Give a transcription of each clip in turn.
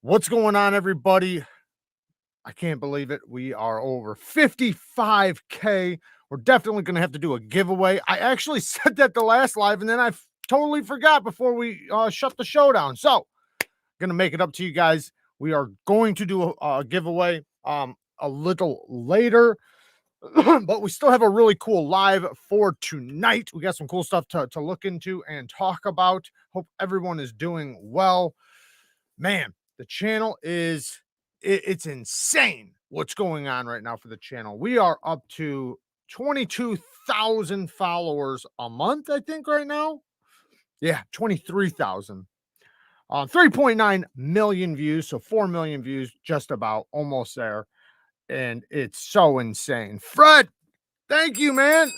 What's going on, everybody? I can't believe it. We are over 55K. We're definitely going to have to do a giveaway. I actually said that the last live, and then I totally forgot before we shut the show down. So, going to make it up to you guys. We are going to do a giveaway a little later, but we still have a really cool live for tonight. We got some cool stuff to look into and talk about. Hope everyone is doing well. Man, the channel is it's insane what's going on right now for the channel. We are up to 22,000 followers a month, I think, right now. Yeah, 23,000. 3.9 million views, so 4 million views, just about almost there. And it's so insane. Fred, thank you, man.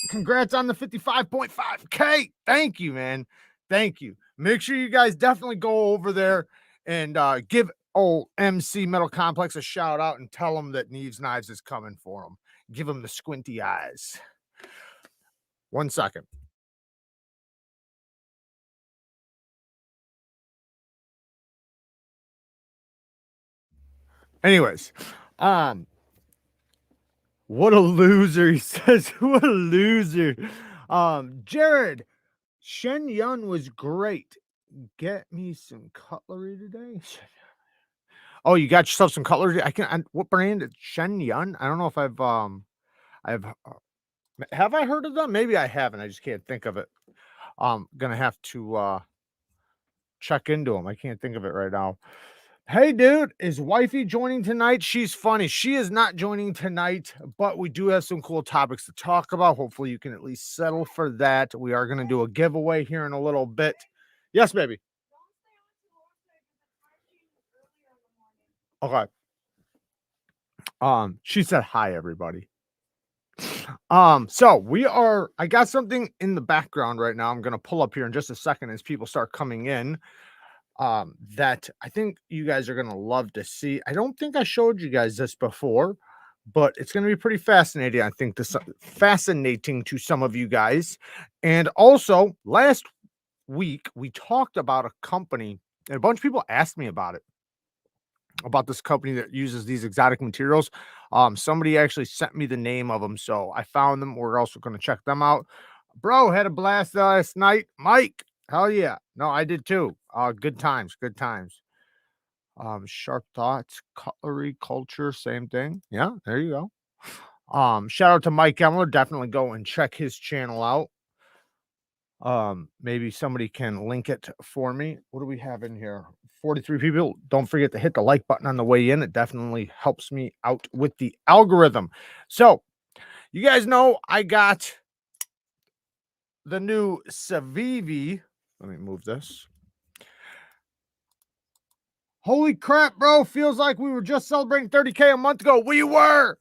Congrats on the 55.5K. Thank you, man. Thank you. Make sure you guys definitely go over there and give old MC Metal Complex a shout out and tell them that Neevesknives is coming for them. Give them the squinty eyes. 1 second. Anyways, what a loser, he says. What a loser. Jared, Shen Yun was great. Get me some cutlery today. Oh, you got yourself some cutlery. What brand? Shen Yun. I don't know if have I heard of them? Maybe I haven't. I just can't think of it. Gonna have to check into them. I can't think of it right now. Hey, dude, is wifey joining tonight? She's funny. She is not joining tonight, but we do have some cool topics to talk about. Hopefully, you can at least settle for that. We are going to do a giveaway here in a little bit. Yes, baby. Okay. She said hi, everybody. So I got something in the background right now. I'm going to pull up here in just a second as people start coming in. That I think you guys are going to love to see. I don't think I showed you guys this before, but it's going to be pretty fascinating. I think this fascinating to some of you guys. And also last week we talked about a company and a bunch of people asked me about this company that uses these exotic materials. Somebody actually sent me the name of them, so I found them. We're also going to check them out. Bro, had a blast last night. Mike, hell yeah. No, I did too. Good times, good times. Sharp thoughts, cutlery, culture, same thing. Yeah, there you go. Shout out to Mike Emler. Definitely go and check his channel out. Maybe somebody can link it for me. What do we have in here? 43 people. Don't forget to hit the like button on the way in. It definitely helps me out with the algorithm. So, you guys know I got the new Savivi. Let me move this. Holy crap, bro. Feels like we were just celebrating 30K a month ago. We were.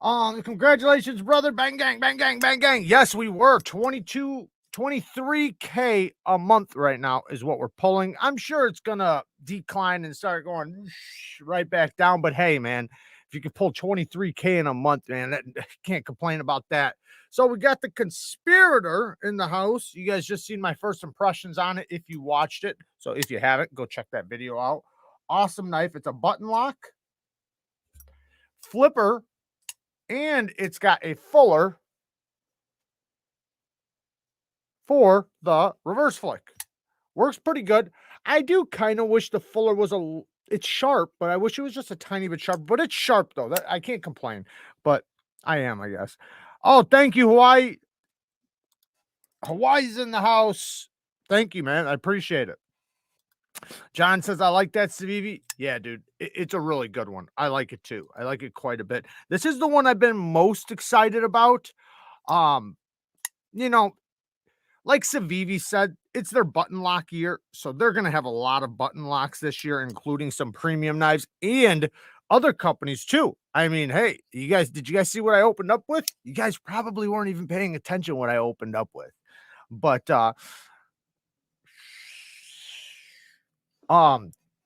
Congratulations, brother. Bang, gang, bang, gang, bang, gang. Yes, we were. 23K a month right now is what we're pulling. I'm sure it's going to decline and start going right back down. But hey, man, if you can pull 23K in a month, man, can't complain about that. So we got the Conspirator in the house. You guys just seen my first impressions on it if you watched it. So if you haven't, go check that video out. Awesome knife. It's a button lock, flipper, and it's got a fuller for the reverse flick. Works pretty good. I do kind of wish the fuller was it's sharp, but I wish it was just a tiny bit sharp. But it's sharp though. I can't complain. But I am, I guess. Oh, thank you, Hawaii. Hawaii's in the house. Thank you, man. I appreciate it. John says, I like that Savivi. Yeah, dude, it's a really good one. I like it too. I like it quite a bit. This is the one I've been most excited about. You know, like Savivi said, it's their button lock year. So they're going to have a lot of button locks this year, including some premium knives and other companies too. I mean, hey, did you guys see what I opened up with? You guys probably weren't even paying attention what I opened up with. But a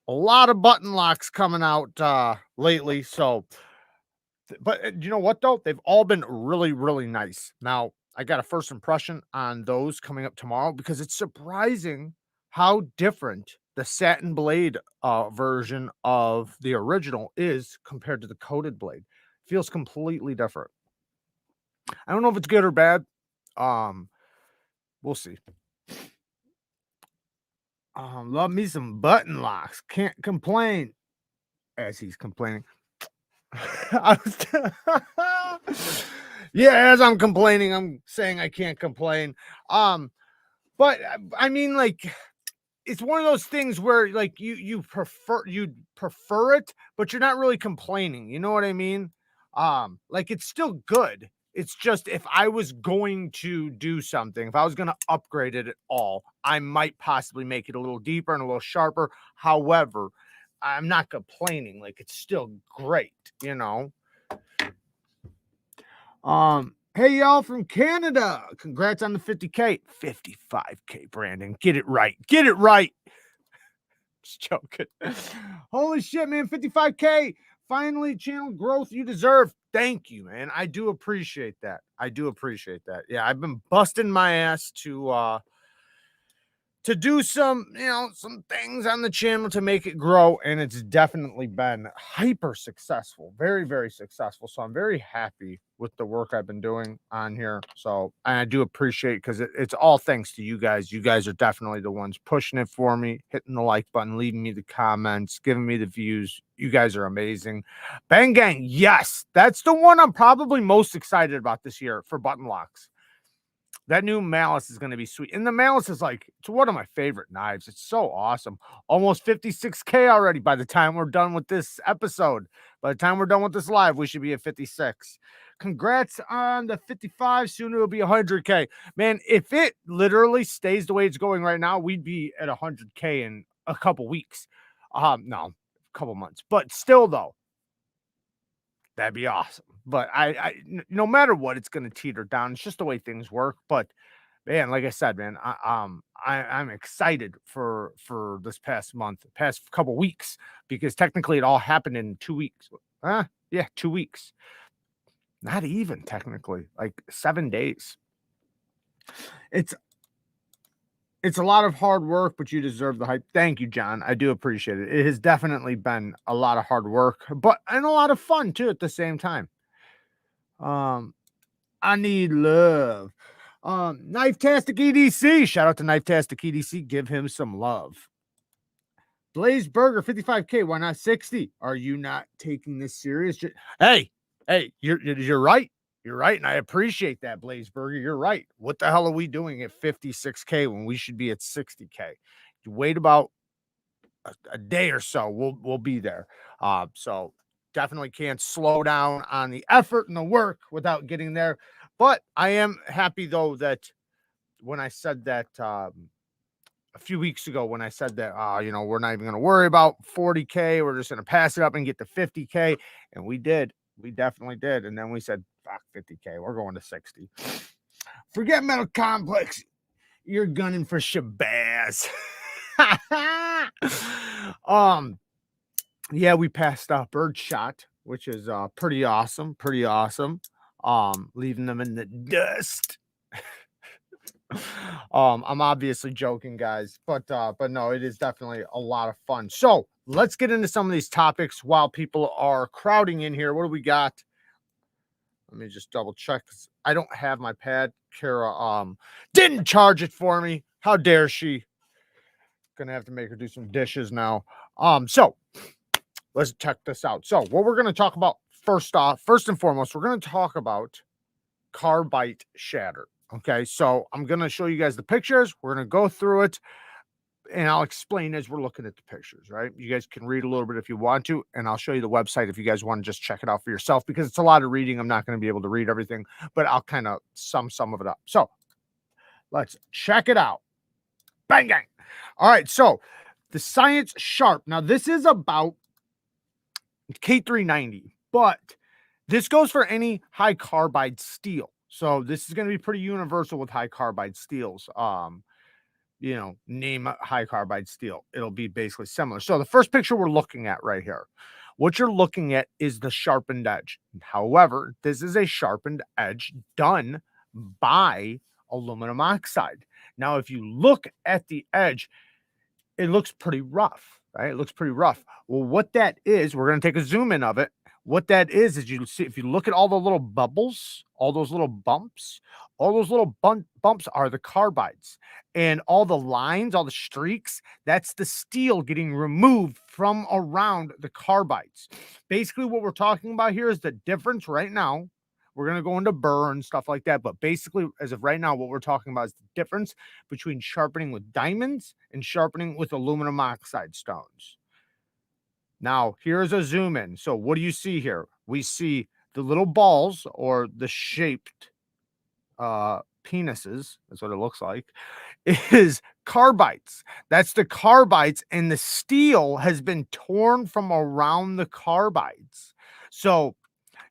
lot of button locks coming out lately. So, but you know what though? They've all been really, really nice. Now, I got a first impression on those coming up tomorrow because it's surprising how different the satin blade version of the original is compared to the coated blade. Feels completely different. I don't know if it's good or bad. We'll see. Love me some button locks. Can't complain. As he's complaining. Yeah, as I'm complaining, I'm saying I can't complain. But I mean, like, it's one of those things where like you prefer it, but you're not really complaining. You know what I mean? Like it's still good. It's just if I was going to do something, if I was going to upgrade it at all, I might possibly make it a little deeper and a little sharper. However, I'm not complaining. Like it's still great, you know. Hey y'all from Canada. Congrats on the 50K. 55K, Brandon. Get it right. Get it right. Just joking. Holy shit, man. 55K. Finally, channel growth you deserve. Thank you, man. I do appreciate that. I do appreciate that. Yeah, I've been busting my ass to do some, you know, some things on the channel to make it grow, and it's definitely been hyper successful, very, very successful. So I'm very happy with the work I've been doing on here. So I do appreciate, because it's all thanks to you guys. You guys are definitely the ones pushing it for me, hitting the like button, leaving me the comments, giving me the views. You guys are amazing. Bang Gang, yes, that's the one I'm probably most excited about this year for button locks. That new Malice is going to be sweet. And the Malice is like, it's one of my favorite knives. It's so awesome. Almost 56K already by the time we're done with this episode. By the time we're done with this live, we should be at 56. Congrats on the 55. Soon it'll be 100K. Man, if it literally stays the way it's going right now, we'd be at 100K in a couple weeks. No, a couple months. But still, though, that'd be awesome. But no matter what, it's going to teeter down. It's just the way things work. But man, like I said, man, I'm excited for this past month, past couple weeks, because technically it all happened in 2 weeks. Yeah, 2 weeks. Not even technically, like 7 days. It's a lot of hard work, but you deserve the hype. Thank you, John. I do appreciate it. It has definitely been a lot of hard work, and a lot of fun too at the same time. I need love. Knifetastic EDC. Shout out to Knifetastic EDC. Give him some love. Blaze Burger 55K. Why not 60? Are you not taking this serious? Hey, you're right. You're right, and I appreciate that, Blaze Burger. You're right. What the hell are we doing at 56K when we should be at 60K? You wait about a day or so. We'll be there. So definitely can't slow down on the effort and the work without getting there. But I am happy, though, that when I said that a few weeks ago, when I said that, you know, we're not even going to worry about 40K, we're just going to pass it up and get to 50K. And we did. We definitely did. And then we said, fuck 50K, we're going to 60. Forget Metal Complex. You're gunning for Shabazz. Yeah, we passed Birdshot, which is pretty awesome. Pretty awesome. Leaving them in the dust. I'm obviously joking, guys, but no, it is definitely a lot of fun. So let's get into some of these topics while people are crowding in here. What do we got? Let me just double check. I don't have my pad. Kara didn't charge it for me. How dare she? Gonna have to make her do some dishes now. So let's check this out. So what we're gonna talk about first and foremost, we're gonna talk about carbide shatter. Okay, so I'm gonna show you guys the pictures. We're gonna go through it, and I'll explain as we're looking at the pictures. Right, you guys can read a little bit if you want to, and I'll show you the website if you guys want to just check it out for yourself, because it's a lot of reading. I'm not going to be able to read everything, but I'll kind of sum some of it up. So let's check it out. Bang gang. All right, so the Science Sharp. Now this is about K390, but this goes for any high carbide steel. So this is going to be pretty universal with high carbide steels. You know, name a high carbide steel. It'll be basically similar. So the first picture we're looking at right here, what you're looking at is the sharpened edge. However, this is a sharpened edge done by aluminum oxide. Now, if you look at the edge, it looks pretty rough, right? It looks pretty rough. Well, what that is, we're going to take a zoom in of it. What that is you see, if you look at all the little bubbles, all those little bumps, all those little bumps are the carbides. And all the lines, all the streaks, that's the steel getting removed from around the carbides. Basically, what we're talking about here is the difference right now. We're going to go into burr and stuff like that. But basically, as of right now, what we're talking about is the difference between sharpening with diamonds and sharpening with aluminum oxide stones. Now, here's a zoom in. So what do you see here? We see the little balls or the shaped penises, that's what it looks like, is carbides. That's the carbides, and the steel has been torn from around the carbides. So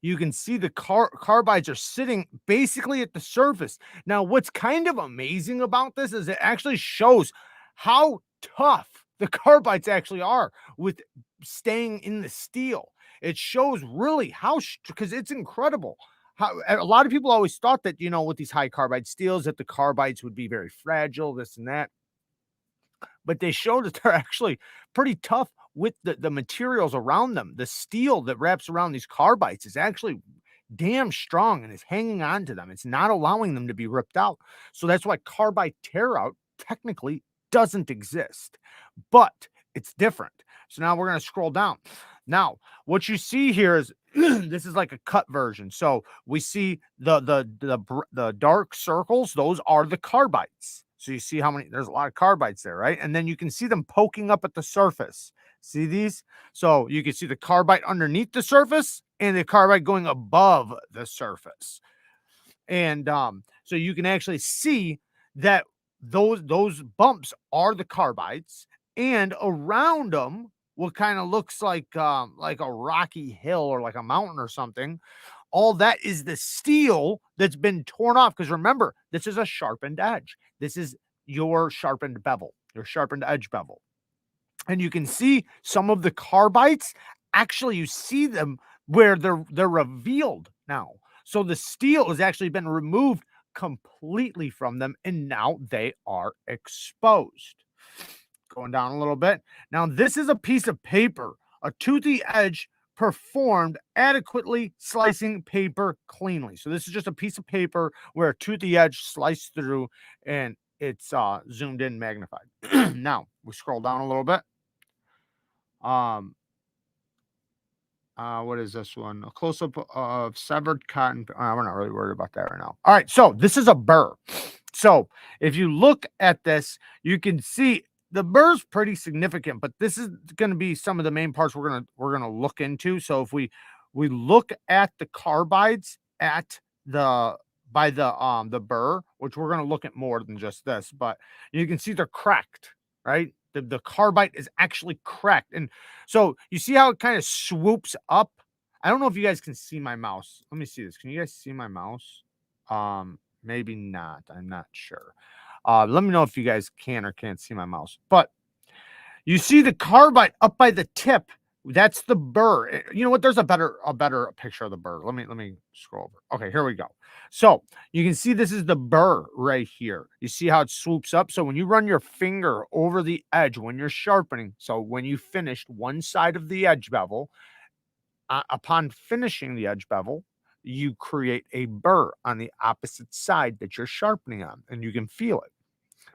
you can see the carbides are sitting basically at the surface. Now, what's kind of amazing about this is it actually shows how tough the carbides actually are with staying in the steel. It shows really how, because it's incredible. How a lot of people always thought that, with these high carbide steels, that the carbides would be very fragile, this and that. But they show that they're actually pretty tough with the materials around them. The steel that wraps around these carbides is actually damn strong and is hanging on to them. It's not allowing them to be ripped out. So that's why carbide tear out technically doesn't exist, but it's different. So now we're going to scroll down. Now, what you see here is this is like a cut version. So we see the dark circles, those are the carbides. So you see how many, there's a lot of carbides there, right? And then you can see them poking up at the surface. See these? So you can see the carbide underneath the surface and the carbide going above the surface. And so you can actually see that those bumps are the carbides, and around them, what kind of looks like a rocky hill or like a mountain or something, all that is the steel that's been torn off. Because remember, this is a sharpened edge. This is your sharpened bevel, your sharpened edge bevel. And you can see some of the carbides. Actually, you see them where they're revealed now. So the steel has actually been removed completely from them, and now they are exposed. Going down a little bit. Now, this is a piece of paper, a toothy edge performed adequately, slicing paper cleanly. So this is just a piece of paper where a toothy edge sliced through, and it's zoomed in, magnified. Now we scroll down a little bit. What is this one? A close-up of severed cotton. We're not really worried about that right now. All right, so this is a burr. So if you look at this, you can see the burr's pretty significant, but this is going to be some of the main parts we're gonna look into. So if we look at the carbides at the burr, which we're gonna look at more than just this, but you can see they're cracked, right? The carbide is actually cracked. And so you see how it kind of swoops up. I don't know if you guys can see my mouse. Let me see this. Can you guys see my mouse? Maybe not. I'm not sure. Let me know if you guys can or can't see my mouse. But you see the carbide up by the tip. That's the burr. You know what? There's a better picture of the burr. Let me scroll over. Okay, here we go. So you can see this is the burr right here. You see how it swoops up. So when you run your finger over the edge when you're sharpening, so when you finished one side of the edge bevel, upon finishing the edge bevel, you create a burr on the opposite side that you're sharpening on, and you can feel it.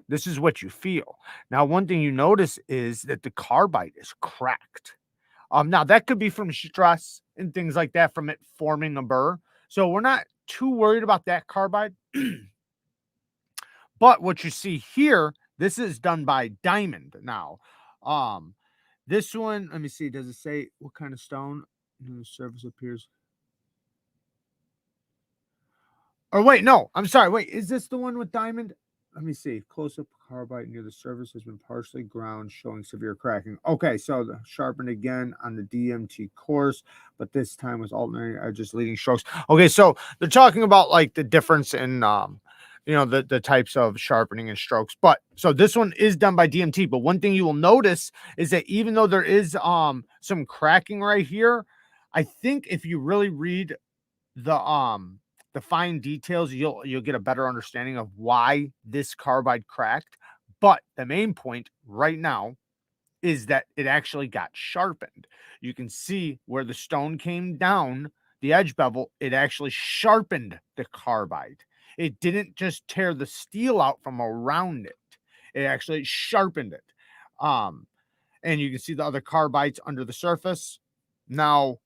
This is what you feel. Now, one thing you notice is that the carbide is cracked. Now that could be from stress and things like that, from it forming a burr. So we're not too worried about that carbide. But what you see here, this is done by Diamond now. This one, let me see, does it say what kind of stone? The surface appears. Or wait, no, I'm sorry. Wait, is this the one with Diamond? Let me see. Close-up carbide near the surface has been partially ground, showing severe cracking. Okay, so the sharpened again on the DMT course, but this time with alternating edges, leading strokes. Okay, so they're talking about like the difference in the types of sharpening and strokes. But so this one is done by DMT. But one thing you will notice is that even though there is some cracking right here, I think if you really read the fine details, you'll get a better understanding of why this carbide cracked. But the main point right now is that it actually got sharpened. You can see where the stone came down, the edge bevel, it actually sharpened the carbide. It didn't just tear the steel out from around it. It actually sharpened it. Um, and you can see the other carbides under the surface. Now,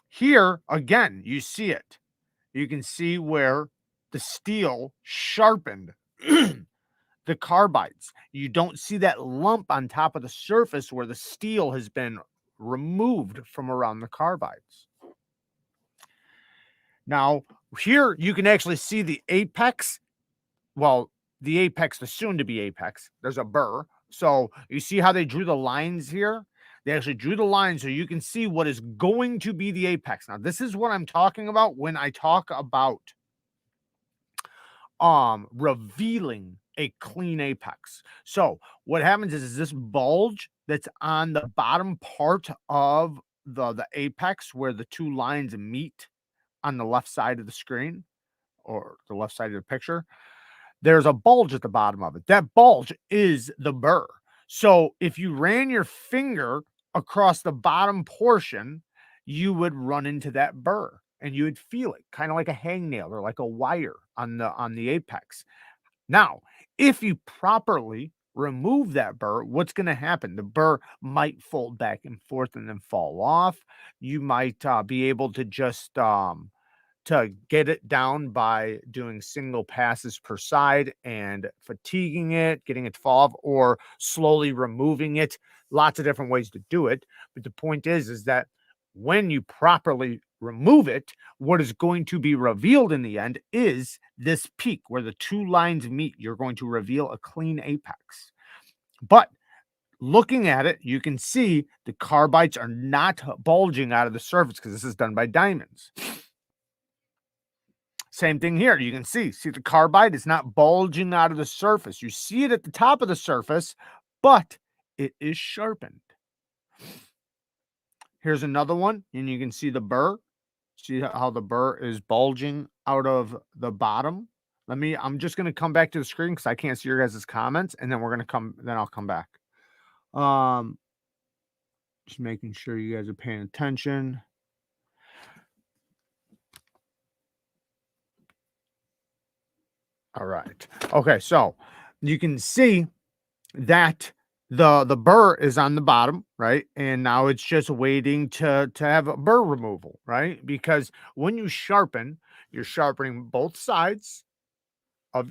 here again, you see it. You can see where the steel sharpened the carbides. You don't see that lump on top of the surface where the steel has been removed from around the carbides. Now, here you can actually see the apex. Well, the apex, the soon to be apex, there's a burr. So you see how they drew the lines here? They actually drew the lines so you can see what is going to be the apex. Now, this is what I'm talking about when I talk about revealing a clean apex. So what happens is this bulge that's on the bottom part of the apex where the two lines meet on the left side of the screen or the left side of the picture, there's a bulge at the bottom of it. That bulge is the burr. So if you ran your finger across the bottom portion, you would run into that burr and you would feel it kind of like a hangnail or like a wire on the apex. Now, if you properly remove that burr, what's going to happen? The burr might fold back and forth and then fall off. You might be able to just to get it down by doing single passes per side and fatiguing it, getting it to fall off, or slowly removing it. Lots of different ways to do it. But the point is that when you properly remove it, what is going to be revealed in the end is this peak where the two lines meet. You're going to reveal a clean apex. But looking at it, you can see the carbides are not bulging out of the surface because this is done by diamonds. Same thing here. You can see the carbide is not bulging out of the surface. You see it at the top of the surface, but it is sharpened. Here's another one, and you can see the burr. See how the burr is bulging out of the bottom. I'm just going to come back to the screen because I can't see your guys' comments, and then I'll come back. Just making sure you guys are paying attention. All right. Okay, so you can see that the burr is on the bottom, right? And now it's just waiting to have a burr removal, right? Because when you sharpen, you're sharpening both sides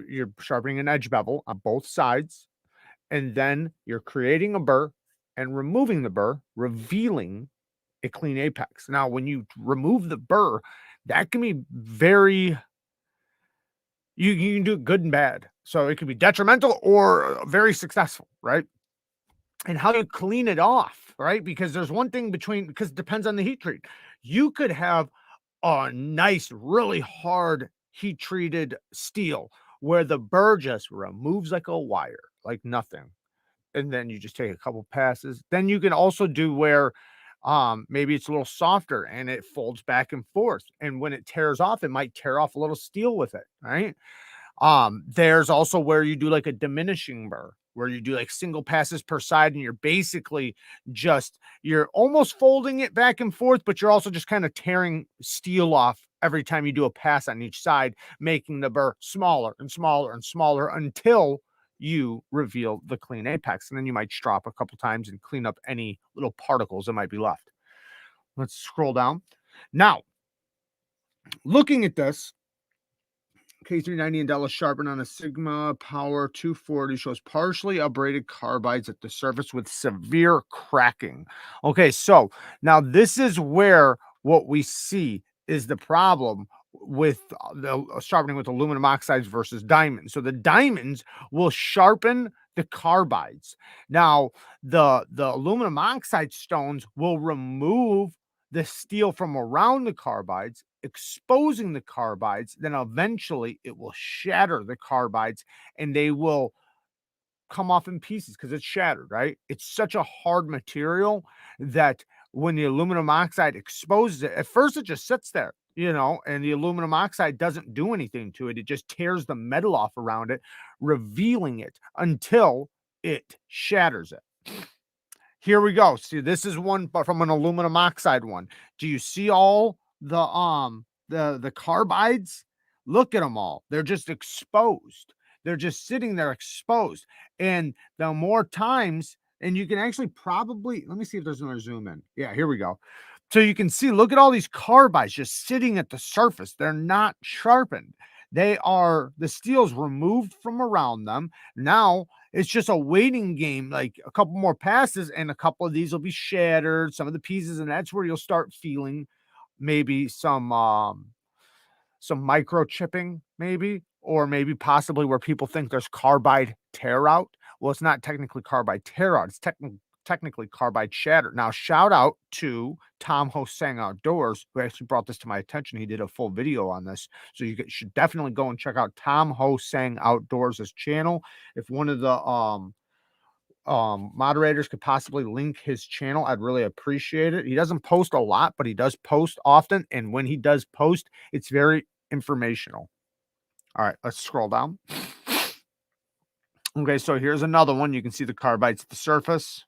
you're sharpening an edge bevel on both sides, and then you're creating a burr and removing the burr, revealing a clean apex. Now, when you remove the burr, that can be very you can do good and bad. So it could be detrimental or very successful, right? And how you clean it off, right? Because there's one thing because it depends on the heat treat. You could have a nice, really hard heat treated steel where the burr just removes like a wire, like nothing. And then you just take a couple passes. Then you can also do where maybe it's a little softer and it folds back and forth. And when it tears off, it might tear off a little steel with it, right? There's also where you do like a diminishing burr, where you do like single passes per side, and you're almost folding it back and forth, but you're also just kind of tearing steel off every time you do a pass on each side, making the burr smaller and smaller and smaller until you reveal the clean apex. And then you might strop a couple times and clean up any little particles that might be left. Let's scroll down. Now, looking at this, K390 and Della sharpened on a Sigma Power 240 shows partially abraded carbides at the surface with severe cracking. Okay, so now this is where what we see is the problem with the sharpening with aluminum oxides versus diamonds. So the diamonds will sharpen the carbides. Now, the aluminum oxide stones will remove the steel from around the carbides, exposing the carbides. Then eventually it will shatter the carbides and they will come off in pieces because it's shattered, right? It's such a hard material that when the aluminum oxide exposes it, at first it just sits there. you know, and the aluminum oxide doesn't do anything to it. It just tears the metal off around it, revealing it until it shatters it. Here we go. See, this is one but from an aluminum oxide one. Do you see all the carbides? Look at them all. They're just exposed. They're just sitting there exposed. And the more times, and you can actually probably let me see if there's another zoom in. Yeah, here we go. So you can see, look at all these carbides just sitting at the surface. They're not sharpened. They are the steel's removed from around them. Now it's just a waiting game, like a couple more passes, and a couple of these will be shattered, some of the pieces, and that's where you'll start feeling maybe some microchipping, maybe, or maybe possibly where people think there's carbide tear out. Well, it's not technically carbide tear out, it's technically carbide shatter. Now, shout out to Tom Hosang Outdoors, who actually brought this to my attention. He did a full video on this. So you should definitely go and check out Tom Hosang Outdoors' channel. If one of the moderators could possibly link his channel, I'd really appreciate it. He doesn't post a lot, but he does post often. And when he does post, it's very informational. All right, let's scroll down. Okay, so here's another one. You can see the carbides at the surface.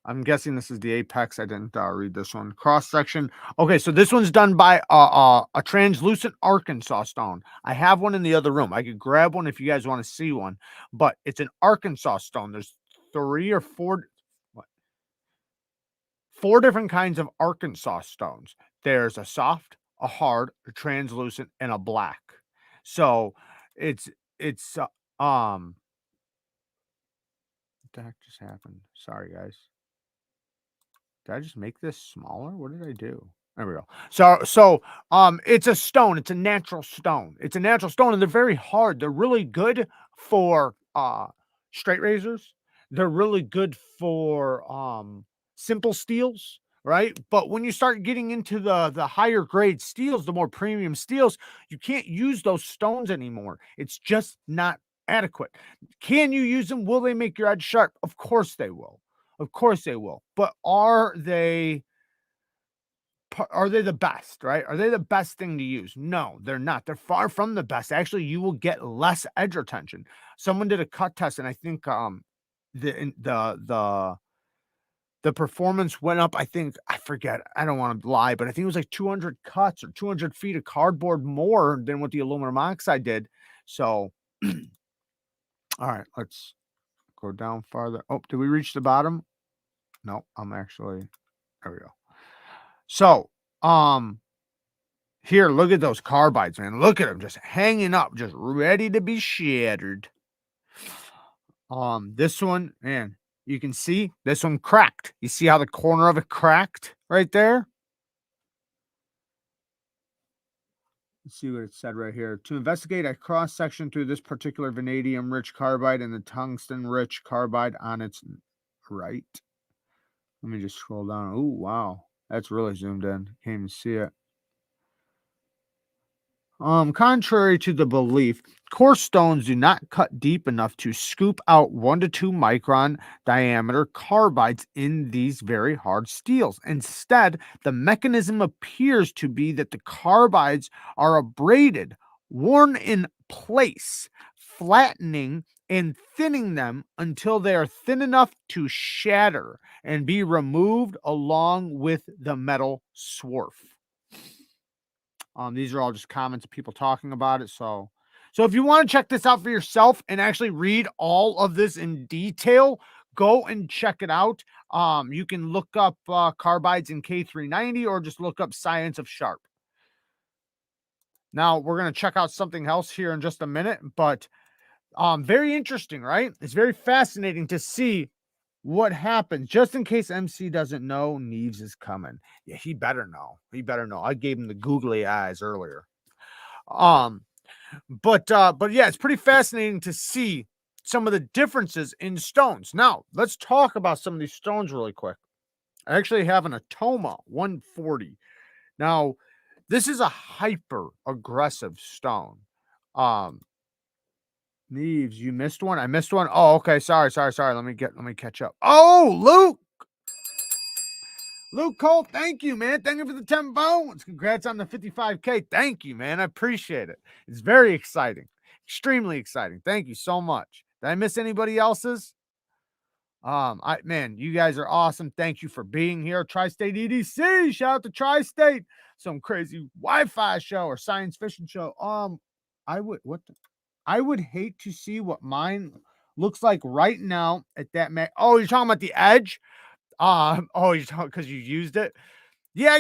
I'm guessing this is the apex. I didn't read this one. Cross section. Okay, so this one's done by a translucent Arkansas stone. I have one in the other room. I could grab one if you guys want to see one, but it's an Arkansas stone. There's four different kinds of Arkansas stones. There's a soft, a hard, a translucent, and a black. So it's what the heck just happened? Sorry, guys. Did I just make this smaller? What did I do? There we go. So it's a stone. It's a natural stone. It's a natural stone, and they're very hard. They're really good for straight razors. They're really good for simple steels, right? But when you start getting into the higher grade steels, the more premium steels, you can't use those stones anymore. It's just not adequate. Can you use them? Will they make your edge sharp? Of course they will. Of course they will. But are they the best, right? Are they the best thing to use? No, they're not. They're far from the best. Actually, you will get less edge retention. Someone did a cut test, and I think the performance went up. I think, I forget. I don't want to lie, but I think it was like 200 cuts or 200 feet of cardboard more than what the aluminum oxide did. So, all right, let's go down farther. Oh, did we reach the bottom? No, I'm actually, there we go. So, here, look at those carbides, man. Look at them just hanging up, just ready to be shattered. This one, man, you can see this one cracked. You see how the corner of it cracked right there? Let's see what it said right here. To investigate a cross section through this particular vanadium rich carbide and the tungsten rich carbide on its right. Let me just scroll down. Oh, wow. That's really zoomed in. Can't even see it. Contrary to the belief, coarse stones do not cut deep enough to scoop out 1 to 2 micron diameter carbides in these very hard steels. Instead, the mechanism appears to be that the carbides are abraded, worn in place, flattening and thinning them until they are thin enough to shatter and be removed along with the metal swarf. These are all just comments of people talking about it. So if you want to check this out for yourself and actually read all of this in detail, go and check it out. You can look up carbides in K390 or just look up Science of Sharp. Now we're going to check out something else here in just a minute, but very interesting, right? It's very fascinating to see what happens. Just in case MC doesn't know, Neeves is coming. Yeah, he better know. He better know. I gave him the googly eyes earlier. But yeah, it's pretty fascinating to see some of the differences in stones. Now, let's talk about some of these stones really quick. I actually have an Atoma 140. Now, this is a hyper aggressive stone. Neeves, you missed one? I missed one. Oh, okay. Sorry. Let me catch up. Oh, Luke Cole, thank you, man. Thank you for the 10 bones. Congrats on the 55K. Thank you, man. I appreciate it. It's very exciting. Extremely exciting. Thank you so much. Did I miss anybody else's? Man, you guys are awesome. Thank you for being here. Tri-State EDC. Shout out to Tri-State. Some crazy Wi-Fi show or science fiction show. I would hate to see what mine looks like right now at that Oh, you're talking about the Edge? You're talking because you used it. Yeah,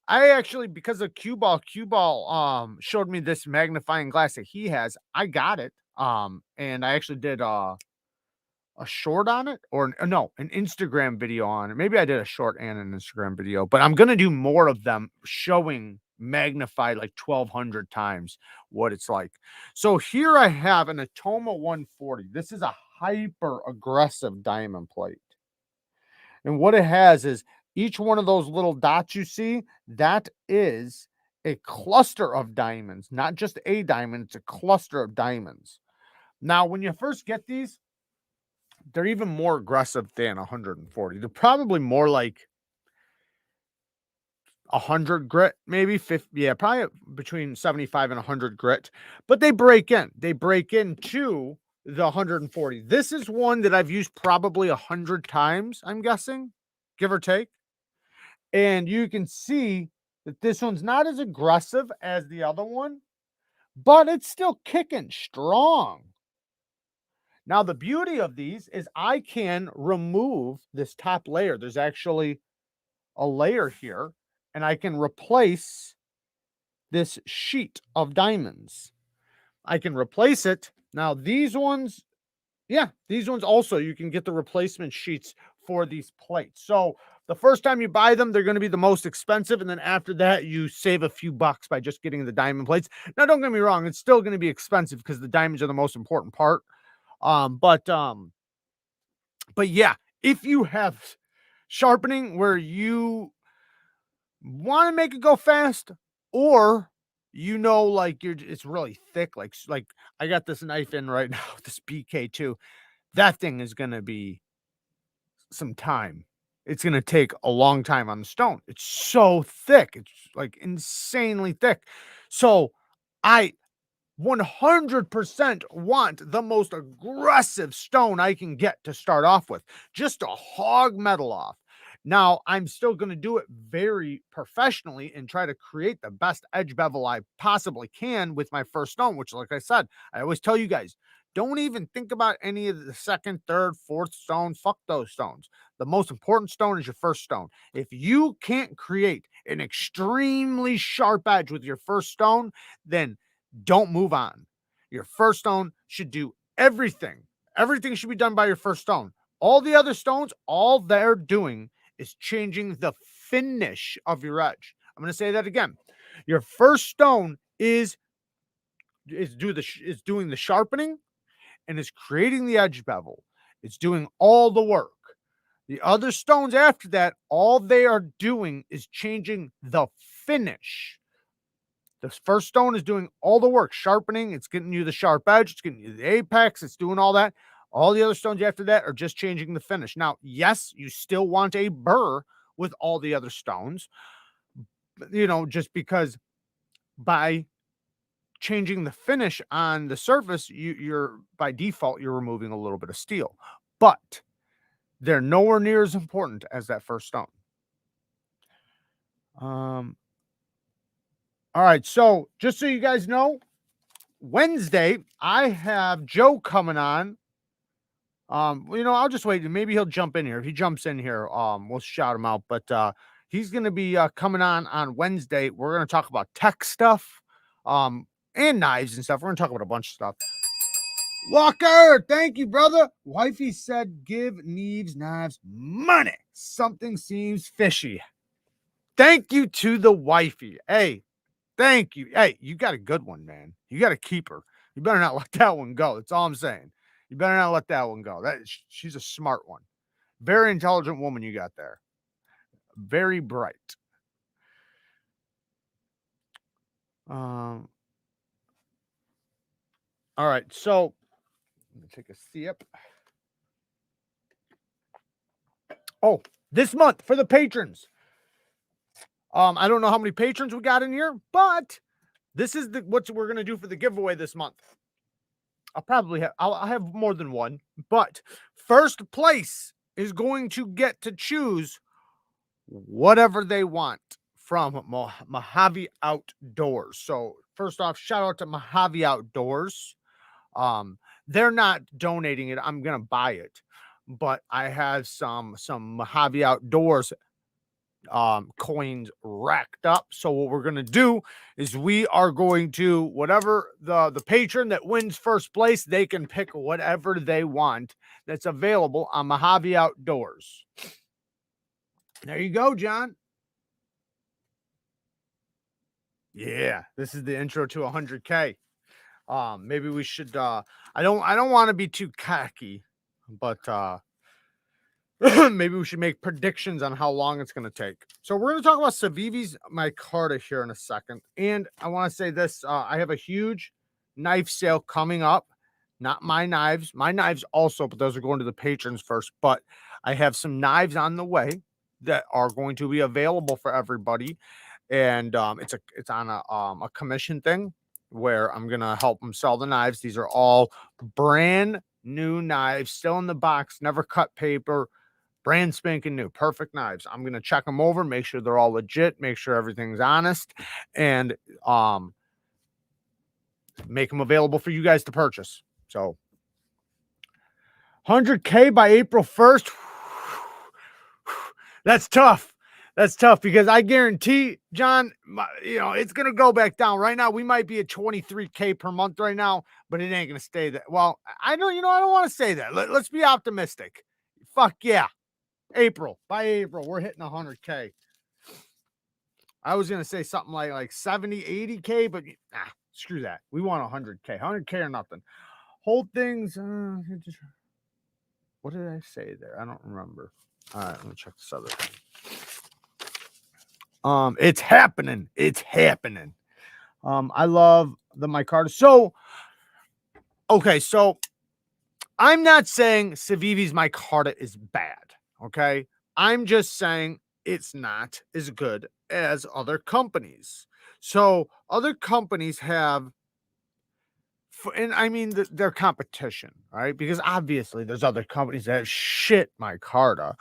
I actually, because of Cue Ball showed me this magnifying glass that he has. I got it. And I actually did a short on it, or no, an Instagram video on it. Maybe I did a short and an Instagram video, but I'm gonna do more of them showing magnified like 1200 times what it's like. So here I have an Atoma 140. This is a hyper aggressive diamond plate. And what it has is each one of those little dots you see, that is a cluster of diamonds, not just a diamond, it's a cluster of diamonds. Now, when you first get these, they're even more aggressive than 140. They're probably more like 100 grit, maybe 50. Yeah, probably between 75 and 100 grit. But they break in. They break into the 140. This is one that I've used probably 100 times, I'm guessing, give or take. And you can see that this one's not as aggressive as the other one, but it's still kicking strong. Now, the beauty of these is I can remove this top layer. There's actually a layer here, and I can replace this sheet of diamonds. I can replace it. Now, these ones, these ones also, you can get the replacement sheets for these plates. So the first time you buy them, they're going to be the most expensive. And then after that, you save a few bucks by just getting the diamond plates. Now, don't get me wrong. It's still going to be expensive because the diamonds are the most important part. But yeah, if you have sharpening where you want to make it go fast, or like it's really thick, like I got this knife in right now, this BK2, that thing is gonna be some time. It's gonna take a long time on the stone. It's so thick, it's like insanely thick. So I 100% want the most aggressive stone I can get to start off with, just to hog metal off. Now, I'm still going to do it very professionally and try to create the best edge bevel I possibly can with my first stone, which, like I said, I always tell you guys, don't even think about any of the second, third, fourth stone. Fuck those stones. The most important stone is your first stone. If you can't create an extremely sharp edge with your first stone, then don't move on. Your first stone should do everything. Everything should be done by your first stone. All the other stones, all they're doing is changing the finish of your edge. I'm going to say that again. Your first stone is doing the sharpening and is creating the edge bevel. It's doing all the work. The other stones after that, all they are doing is changing the finish. The first stone is doing all the work, sharpening. It's getting you the sharp edge. It's getting you the apex. It's doing all that. All the other stones after that are just changing the finish. Now, yes, you still want a burr with all the other stones, just because by changing the finish on the surface, you're by default, you're removing a little bit of steel. But they're nowhere near as important as that first stone. All right, so just so you guys know, Wednesday, I have Joe coming on. I'll just wait. Maybe he'll jump in here. If he jumps in here, we'll shout him out. But he's going to be coming on Wednesday. We're going to talk about tech stuff, and knives and stuff. We're going to talk about a bunch of stuff. Walker, thank you, brother. Wifey said, give Neevesknives money. Something seems fishy. Thank you to the wifey. Hey, thank you. Hey, you got a good one, man. You got to keep her. You better not let that one go. That's all I'm saying. You better not let that one go. She's a smart one. Very intelligent woman you got there. Very bright. All right, so let me take a sip. Oh, this month for the patrons. I don't know how many patrons we got in here, but this is what we're gonna do for the giveaway this month. I'll have more than one, but first place is going to get to choose whatever they want from Mojave Outdoors. So first off, shout out to Mojave Outdoors. They're not donating it. I'm gonna buy it, but I have some Mojave Outdoors coins racked up. So what we're gonna do is we are going to, whatever the patron that wins first place, they can pick whatever they want that's available on Mojave Outdoors. There you go, John. Yeah, this is the intro to 100K. Maybe we should I don't want to be too cocky, but maybe we should make predictions on how long it's going to take. So we're going to talk about Civivi's micarta here in a second. And I want to say this, I have a huge knife sale coming up. Not my knives also, but those are going to the patrons first. But I have some knives on the way that are going to be available for everybody. And it's on a commission thing where I'm going to help them sell the knives. These are all brand new knives, still in the box, never cut paper. Brand spanking new, perfect knives. I'm going to check them over, make sure they're all legit, make sure everything's honest, and make them available for you guys to purchase. So 100K by April 1st. That's tough. That's tough because I guarantee, John, it's going to go back down. Right now, we might be at 23K per month right now, but it ain't going to stay that. Well, I don't want to say that. Let's be optimistic. Fuck yeah. By April, we're hitting 100K. I was going to say something like 70, 80K, but screw that. We want 100K. 100K or nothing. Hold things. What did I say there? I don't remember. All right, let me check this other thing. It's happening. It's happening. I love the micarta. So, okay, so I'm not saying Civivi's micarta is bad. Okay. I'm just saying it's not as good as other companies. So other companies have, and I mean their competition, right? Because obviously there's other companies that have shit micarta,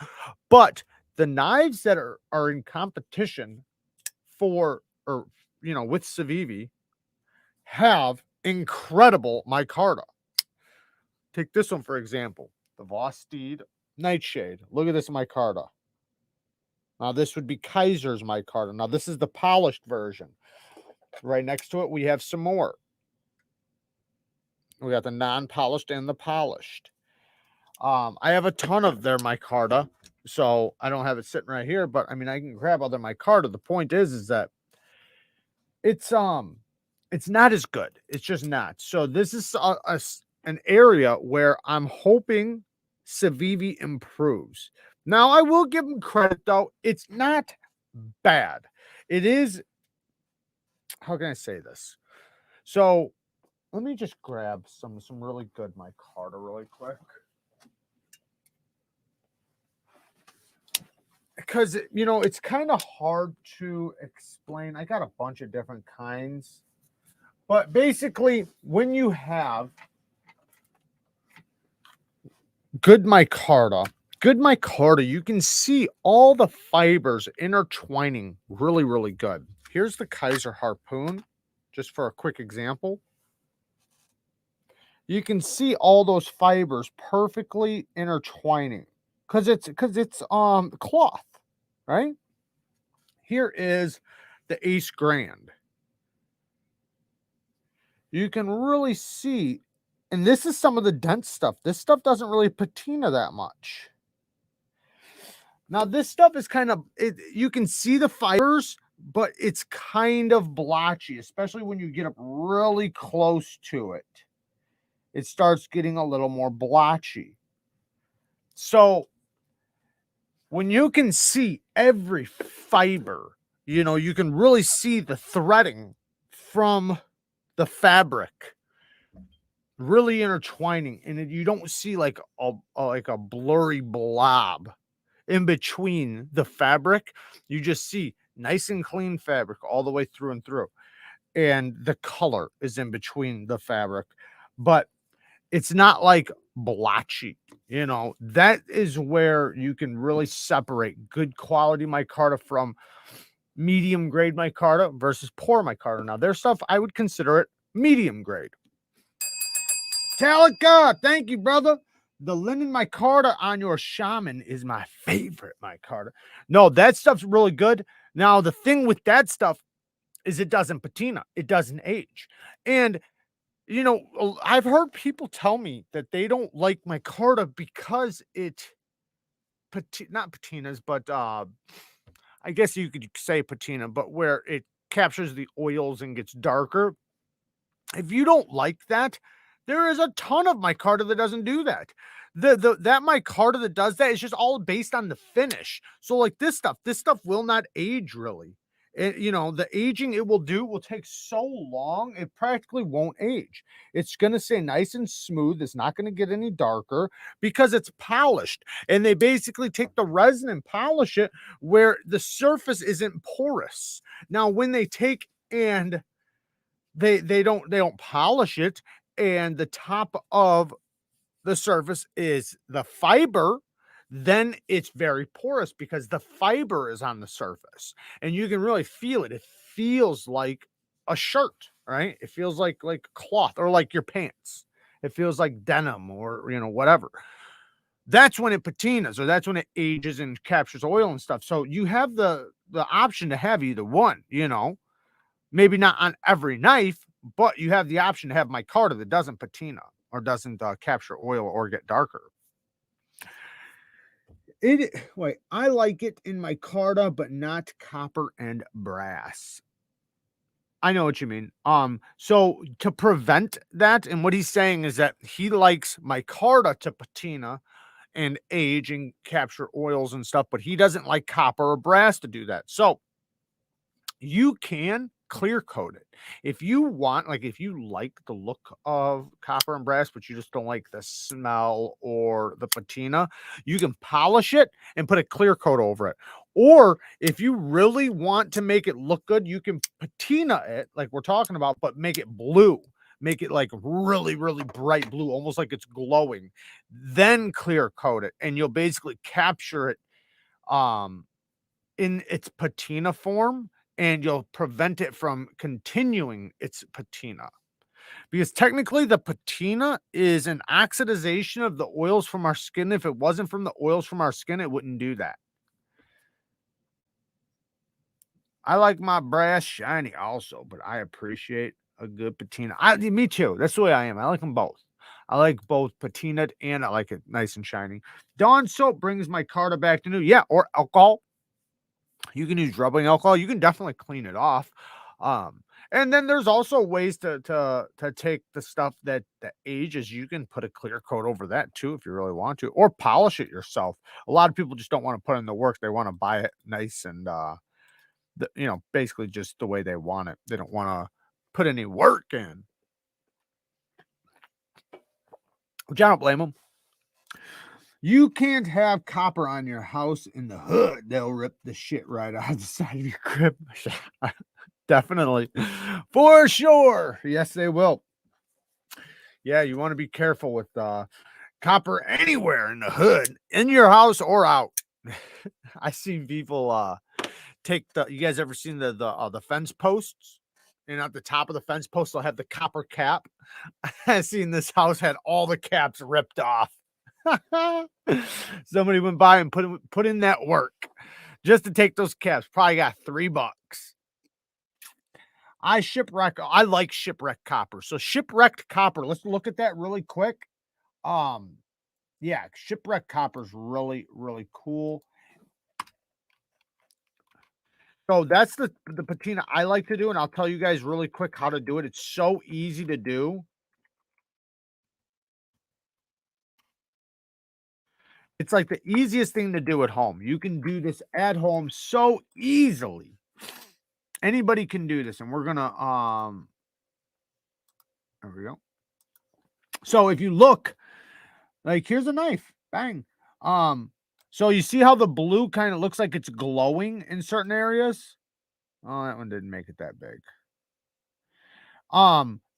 but the knives that are in competition with Civivi have incredible micarta. Take this one, for example, the VOSTEED Nightshade. Look at this micarta. Now, this would be Kaiser's micarta. Now, this is the polished version. Right next to it, we have some more. We got the non-polished and the polished. I have a ton of their micarta, so I don't have it sitting right here, but I mean, I can grab other micarta. The point is that it's not as good. It's just not. So this is an area where I'm hoping Civivi improves. Now, I will give them credit, though. It's not bad. It is, how can I say this? So let me just grab some really good micarta really quick. Because, it's kind of hard to explain. I got a bunch of different kinds. But basically, when you have good micarta, you can see all the fibers intertwining really, really good. Here's the Kaiser Harpoon, just for a quick example. You can see all those fibers perfectly intertwining because it's cloth, right? Here is the Ace Grand. You can really see, and this is some of the dense stuff. This stuff doesn't really patina that much. Now, this stuff is you can see the fibers, but it's kind of blotchy, especially when you get up really close to it. It starts getting a little more blotchy. So when you can see every fiber, you can really see the threading from the fabric really intertwining, and you don't see like a blurry blob. in between the fabric. You just see nice and clean fabric all the way through and through. And the color is in between the fabric, but it's not like blotchy. That is where you can really separate good quality micarta from medium grade micarta versus poor micarta. Now, their stuff, I would consider it medium grade. Talica, thank you, brother. The linen micarta on your shaman is my favorite micarta. No, that stuff's really good. Now, the thing with that stuff is it doesn't patina. It doesn't age. And I've heard people tell me that they don't like micarta because it not patinas, but I guess you could say patina, but where it captures the oils and gets darker. If you don't like that, there is a ton of micarta that doesn't do that. That micarta that does that is just all based on the finish. So like this stuff will not age really. The aging it will do will take so long, it practically won't age. It's going to stay nice and smooth. It's not going to get any darker because it's polished. And they basically take the resin and polish it where the surface isn't porous. Now, when they take and they don't polish it, and the top of the surface is the fiber, then it's very porous because the fiber is on the surface and you can really feel it. It feels like a shirt, right? It feels like cloth or like your pants. It feels like denim or whatever. That's when it patinas, or that's when it ages and captures oil and stuff. So you have the option to have either one, maybe not on every knife, but you have the option to have micarta that doesn't patina or doesn't capture oil or get darker. I like it in micarta, but not copper and brass. I know what you mean. So to prevent that, and what he's saying is that he likes micarta to patina and age and capture oils and stuff, but he doesn't like copper or brass to do that. So you can clear coat it if you want. Like if you like the look of copper and brass, but you just don't like the smell or the patina, you can polish it and put a clear coat over it. Or if you really want to make it look good, you can patina it like we're talking about, but make it blue. Make it like really, really bright blue, almost like it's glowing. Then clear coat it, and you'll basically capture it in its patina form, and you'll prevent it from continuing its patina. Because technically the patina is an oxidization of the oils from our skin. If it wasn't from the oils from our skin, it wouldn't do that. I like my brass shiny also, but I appreciate a good patina. Me too. That's the way I am. I like them both. I like both patinaed and I like it nice and shiny. Dawn soap brings micarta back to new. Yeah, or alcohol. You can use rubbing alcohol. You can definitely clean it off. And then there's also ways to take the stuff that ages. You can put a clear coat over that too if you really want to, or polish it yourself. A lot of people just don't want to put in the work. They want to buy it nice and basically just the way they want it. They don't want to put any work in, which I don't blame them. You can't have copper on your house in the hood. They'll rip the shit right out of the side of your crib. Definitely. For sure. Yes, they will. Yeah, you want to be careful with copper anywhere in the hood, in your house or out. I seen people take you guys ever seen the fence posts? And at the top of the fence post, they'll have the copper cap. I seen this house had all the caps ripped off. Somebody went by and put in that work just to take those caps. Probably got $3. I like Shipwrecked Copper. So Shipwrecked Copper, let's look at that really quick. Yeah, Shipwrecked Copper is really, really cool. So that's the patina I like to do, and I'll tell you guys really quick how to do it. It's so easy to do. It's like the easiest thing to do at home. You can do this at home so easily. Anybody can do this, and we're gonna there we go. So if you look, like here's a knife, bang. So you see how the blue kind of looks like it's glowing in certain areas? Oh, that one didn't make it that big.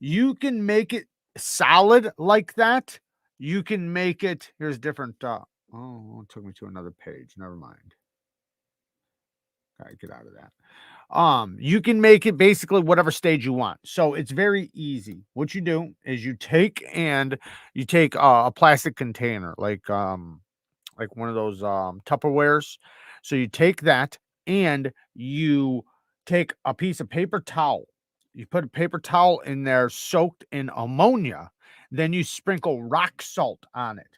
You can make it solid like that. You can make it, here's different, oh, it took me to another page. Never mind. All right, get out of that. You can make it basically whatever stage you want. So it's very easy. What you do is you take a plastic container, like one of those Tupperwares. So you take that and you take a piece of paper towel. You put a paper towel in there soaked in ammonia. Then you sprinkle rock salt on it.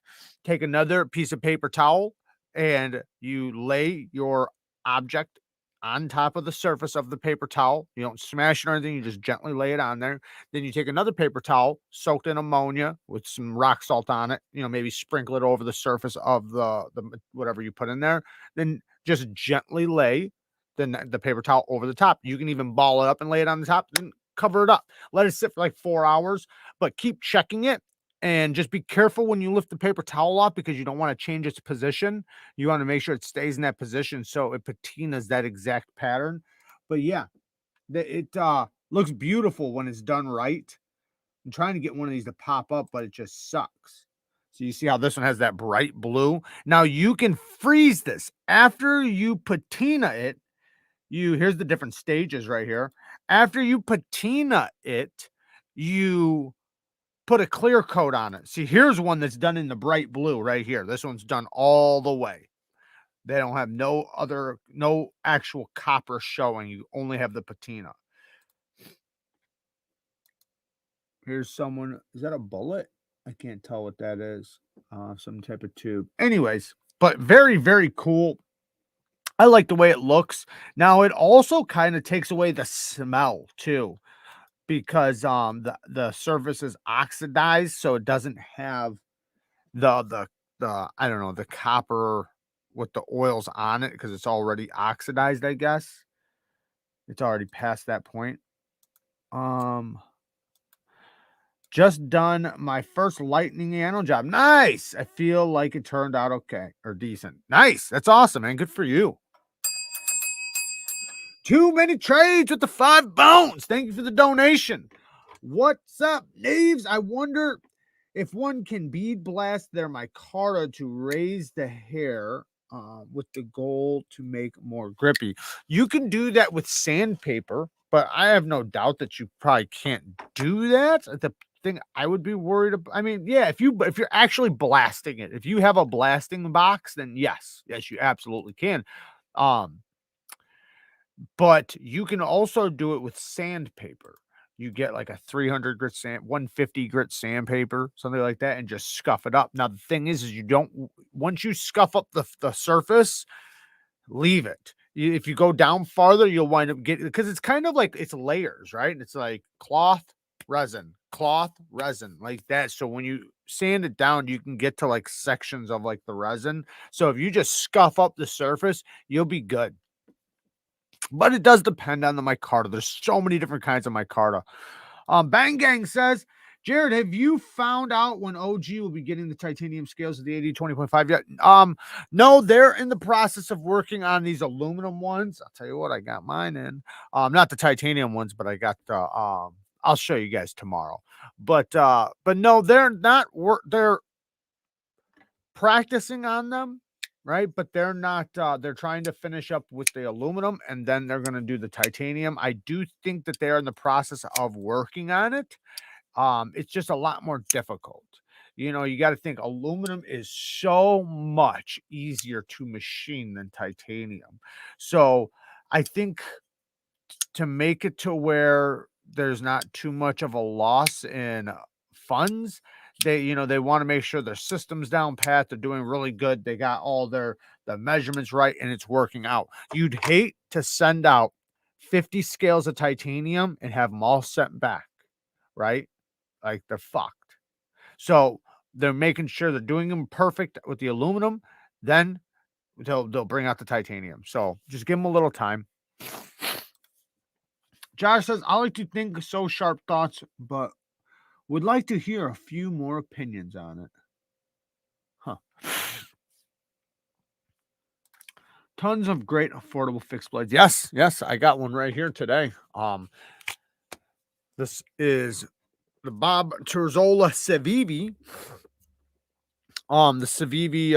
Take another piece of paper towel and you lay your object on top of the surface of the paper towel. You don't smash it or anything, you just gently lay it on there. Then you take another paper towel soaked in ammonia with some rock salt on it, maybe sprinkle it over the surface of the whatever you put in there. Then just gently lay the paper towel over the top. You can even ball it up and lay it on the top, then cover it up. Let it sit for like 4 hours, but keep checking it. And just be careful when you lift the paper towel off because you don't want to change its position. You want to make sure it stays in that position so it patinas that exact pattern. But yeah, it looks beautiful when it's done right. I'm trying to get one of these to pop up, but it just sucks. So you see how this one has that bright blue. Now you can freeze this after you patina it. Here's the different stages right here. After you patina it, you put a clear coat on it. See, here's one that's done in the bright blue right here. This one's done all the way. They don't have no actual copper showing. You only have the patina. Here's someone. Is that a bullet? I can't tell what that is. Some type of tube. Anyways, but very, very cool. I like the way it looks. Now it also kind of takes away the smell too, because the surface is oxidized, so it doesn't have the I don't know, the copper with the oils on it because it's already oxidized, I guess. It's already past that point. Just done my first lightning anno job. Nice. I feel like it turned out okay or decent. Nice. That's awesome, man. Good for you. Too many trades with the 5 bones. Thank you for the donation. What's up, Neves? I wonder if one can bead blast their micarta to raise the hair with the goal to make more grippy. You can do that with sandpaper, but I have no doubt that you probably can't do that. The thing I would be worried about, I mean, yeah, if you're actually blasting it, if you have a blasting box, then yes, you absolutely can. But you can also do it with sandpaper. You get like a 300 grit 150 grit sandpaper, something like that, and just scuff it up. Now, the thing is you don't, once you scuff up the surface, leave it. If you go down farther, you'll wind up getting, because it's kind of like it's layers, right? It's like cloth, resin, like that. So when you sand it down, you can get to like sections of like the resin. So if you just scuff up the surface, you'll be good. But it does depend on the micarta. There's so many different kinds of micarta. Bang Gang says, Jared, have you found out when OG will be getting the titanium scales of the 80-20.5 yet? No, they're in the process of working on these aluminum ones. I'll tell you what, I got mine in. Not the titanium ones, but I got the I'll show you guys tomorrow. But no, they're not they're practicing on them, right? But they're not, they're trying to finish up with the aluminum and then they're going to do the titanium. I do think that they're in the process of working on it. It's just a lot more difficult. You got to think aluminum is so much easier to machine than titanium. So I think to make it to where there's not too much of a loss in funds, they want to make sure their system's down pat, they're doing really good, they got all the measurements right, and it's working out. You'd hate to send out 50 scales of titanium and have them all sent back, right? Like they're fucked. So they're making sure they're doing them perfect with the aluminum, then they'll bring out the titanium. So just give them a little time. Josh says, I like to think so sharp thoughts, but would like to hear a few more opinions on it. Huh. Tons of great affordable fixed blades. Yes, yes, I got one right here today. This is the Bob Terzola Civivi. The Civivi,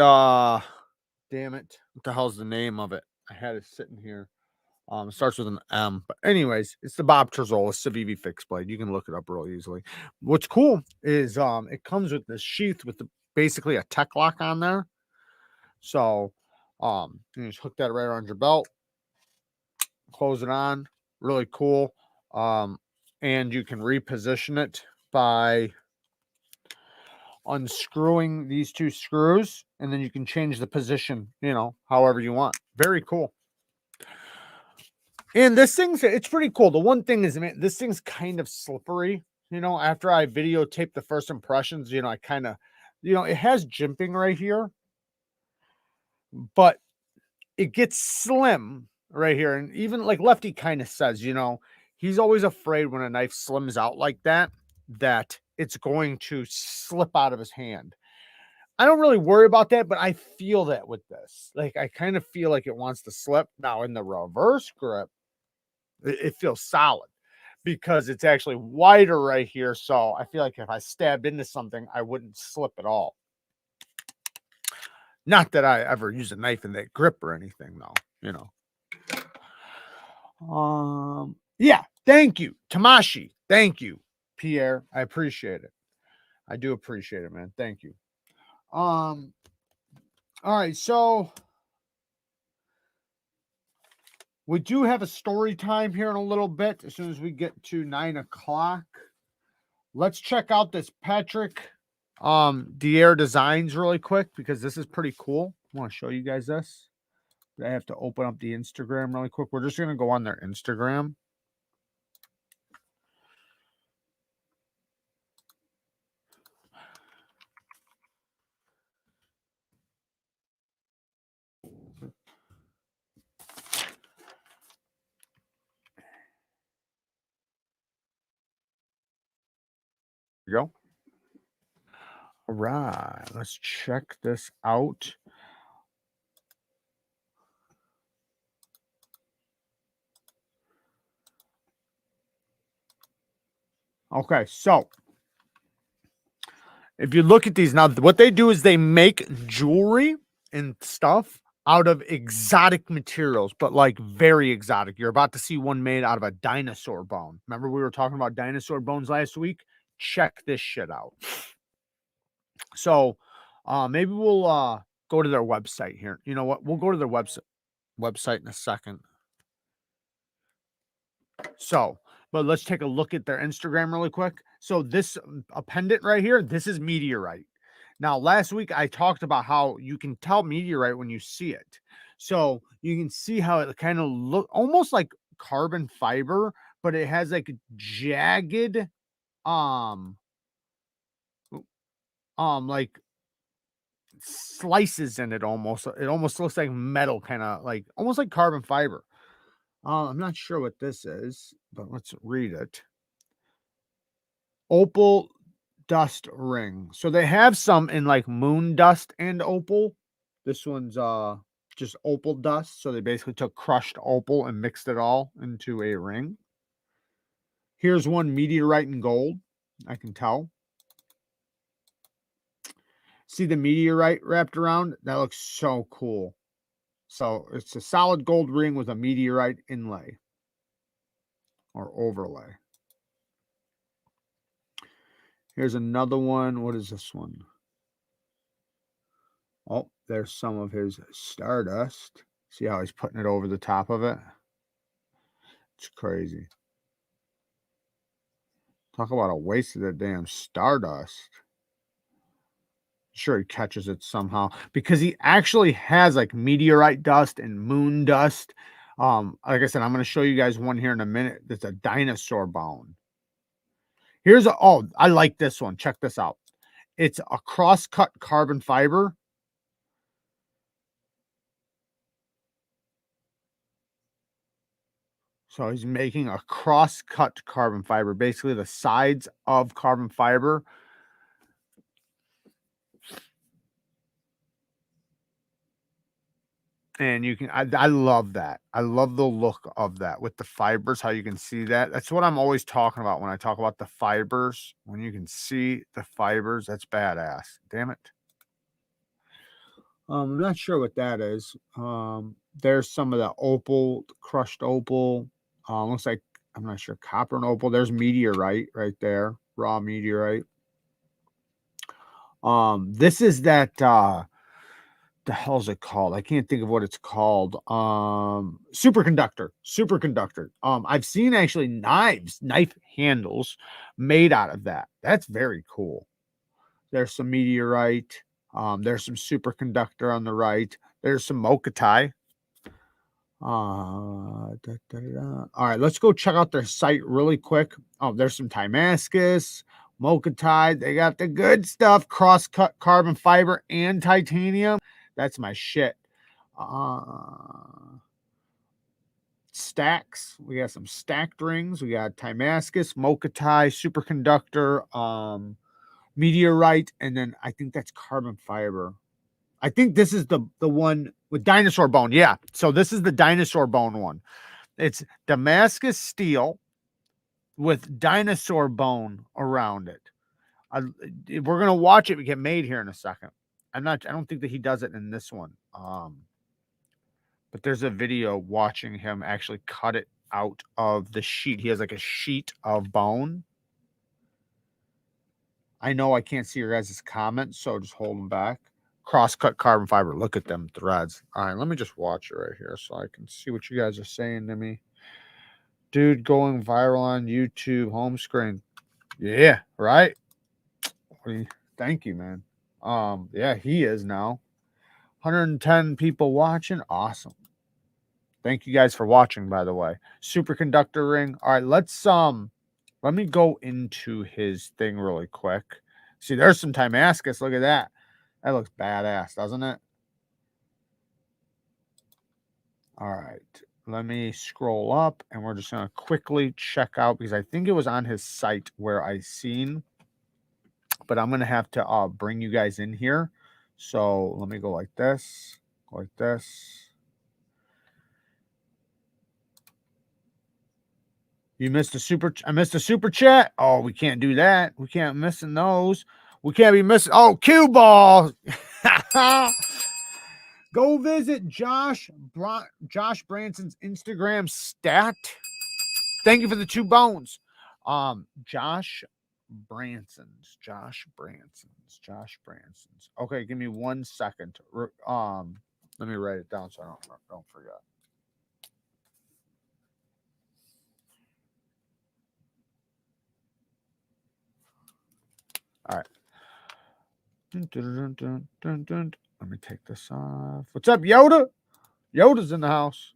damn it. What the hell's the name of it? I had it sitting here. It starts with an M. But anyways, it's the Bob Terzola Civivi fixed blade. You can look it up real easily. What's cool is it comes with this sheath with basically a tech lock on there. So you just hook that right around your belt, close it on, really cool. And you can reposition it by unscrewing these two screws, and then you can change the position, however you want. Very cool. And this it's pretty cool. The one thing is, man, this thing's kind of slippery. After I videotaped the first impressions, I kind of, it has jimping right here, but it gets slim right here. And even like Lefty kind of says, he's always afraid when a knife slims out like that it's going to slip out of his hand. I don't really worry about that, but I feel that with this. Like, I kind of feel like it wants to slip. Now, in the reverse grip, it feels solid because it's actually wider right here. So I feel like if I stabbed into something, I wouldn't slip at all. Not that I ever use a knife in that grip or anything, though, Yeah, thank you, Tamashi. Thank you, Pierre. I appreciate it. I do appreciate it, man. Thank you. All right, so we do have a story time here in a little bit. As soon as we get to 9 o'clock, let's check out this Patrick Dier Designs really quick because this is pretty cool. I want to show you guys this. I have to open up the Instagram really quick. We're just going to go on their Instagram. Here we go. All right, let's check this out. Okay, so if you look at these now, what they do is they make jewelry and stuff out of exotic materials, but like very exotic. You're about to see one made out of a dinosaur bone. Remember we were talking about dinosaur bones last week? Check this shit out. So maybe we'll go to their website here. You know what? We'll go to their website in a second. So, but let's take a look at their Instagram really quick. So this a pendant right here, this is Meteorite. Now, last week I talked about how you can tell Meteorite when you see it. So you can see how it kind of look almost like carbon fiber, but it has like jagged, like slices in it almost. It almost looks like metal, kind of like almost like carbon fiber. I'm not sure what this is, but let's read it. Opal dust ring. So they have some in like moon dust and opal. This one's just opal dust. So they basically took crushed opal and mixed it all into a ring. Here's one meteorite and gold. I can tell. See the meteorite wrapped around? That looks so cool. So it's a solid gold ring with a meteorite inlay or overlay. Here's another one. What is this one? Oh, there's some of his stardust. See how he's putting it over the top of it? It's crazy. Talk about a waste of the damn stardust. Sure, he catches it somehow because he actually has like meteorite dust and moon dust. Like I said, I'm going to show you guys one here in a minute. That's a dinosaur bone. Here's I like this one. Check this out. It's a cross-cut carbon fiber. So he's making a cross-cut carbon fiber, basically the sides of carbon fiber. And you can, I love that. I love the look of that with the fibers, how you can see that. That's what I'm always talking about when I talk about the fibers. When you can see the fibers, that's badass. Damn it. I'm not sure what that is. There's some of the opal, crushed opal. Looks like, I'm not sure, copper and opal. There's meteorite right there, raw meteorite. This is that the hell's it called? I can't think of what it's called. Superconductor. I've seen actually knife handles made out of that. That's very cool. There's some meteorite. There's some superconductor on the right. There's some MOJAVE. All right, let's go check out their site really quick. Oh, there's some Damascus, MOJAVE. They got the good stuff, cross-cut carbon fiber and titanium. That's my shit. Stacks. We got some stacked rings. We got Damascus, MOJAVE, superconductor, meteorite, and then I think that's carbon fiber. I think this is the one with dinosaur bone. Yeah. So this is the dinosaur bone one. It's Damascus steel with dinosaur bone around it. We're gonna watch it get made here in a second. I don't think that he does it in this one. But there's a video watching him actually cut it out of the sheet. He has like a sheet of bone. I know I can't see your guys' comments, so just hold them back. Cross-cut carbon fiber. Look at them threads. All right, let me just watch it right here so I can see what you guys are saying to me. Dude going viral on YouTube home screen. Yeah, right? Thank you, man. Yeah, he is now. 110 people watching. Awesome. Thank you guys for watching, by the way. Superconductor ring. All right, let me go into his thing really quick. See, there's some Damascus. Look at that. That looks badass, doesn't it? All right. Let me scroll up and we're just going to quickly check out because I think it was on his site where I seen, but I'm going to have to bring you guys in here. So let me go like this, like this. You missed I missed a super chat. Oh, we can't do that. We can't missing those. We can't be missing. Oh, cue ball. Go visit Josh Branson's Instagram stat. Thank you for the 2 bones. Josh Branson's. Okay, give me 1 second. Let me write it down so I don't forget. All right. Let me take this off. What's up, Yoda? Yoda's in the house.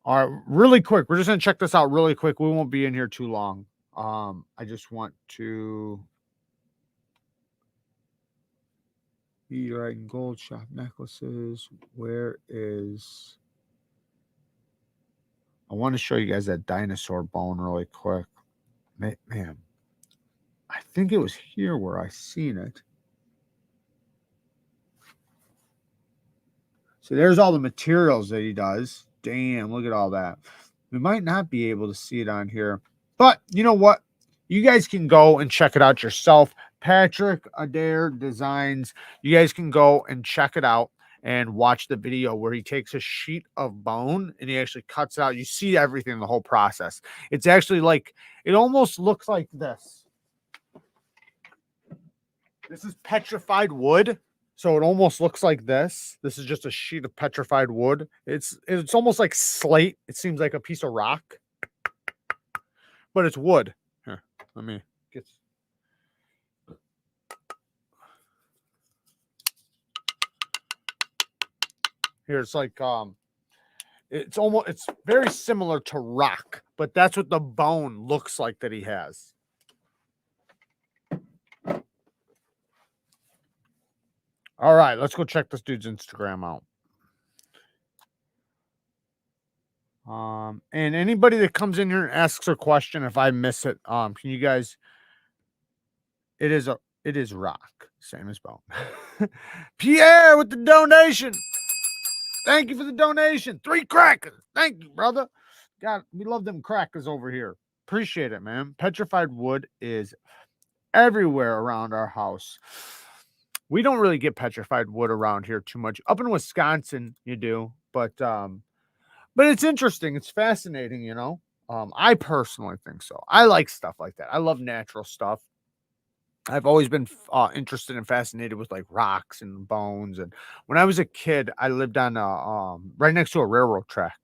All right, really quick. We're just gonna check this out really quick. We won't be in here too long. I just want to Meteorite and gold shop necklaces. Where is? I want to show you guys that dinosaur bone really quick. Man, I think it was here where I seen it. So there's all the materials that he does. Damn, look at all that. We might not be able to see it on here, but you know what? You guys can go and check it out yourself. Patrick Adair Designs. You guys can go and check it out and watch the video where he takes a sheet of bone and he actually cuts out. You see everything, the whole process. It's actually like, it almost looks like this. This is petrified wood. So it almost looks like this. This is just a sheet of petrified wood. It's almost like slate. It seems like a piece of rock, but it's wood. Here, let me get. Here, it's like it's very similar to rock, but that's what the bone looks like that he has. All right, let's go check this dude's Instagram out. And anybody that comes in here and asks a question, if I miss it, can you guys? It is It is rock, same as bone. Pierre with the donation. Thank you for the donation. 3 crackers. Thank you, brother. God, we love them crackers over here. Appreciate it, man. Petrified wood is everywhere around our house. We don't really get petrified wood around here too much. Up in Wisconsin, you do, but it's interesting. It's fascinating, you know. I personally think so. I like stuff like that. I love natural stuff. I've always been interested and fascinated with like rocks and bones. And when I was a kid, I lived on right next to a railroad track,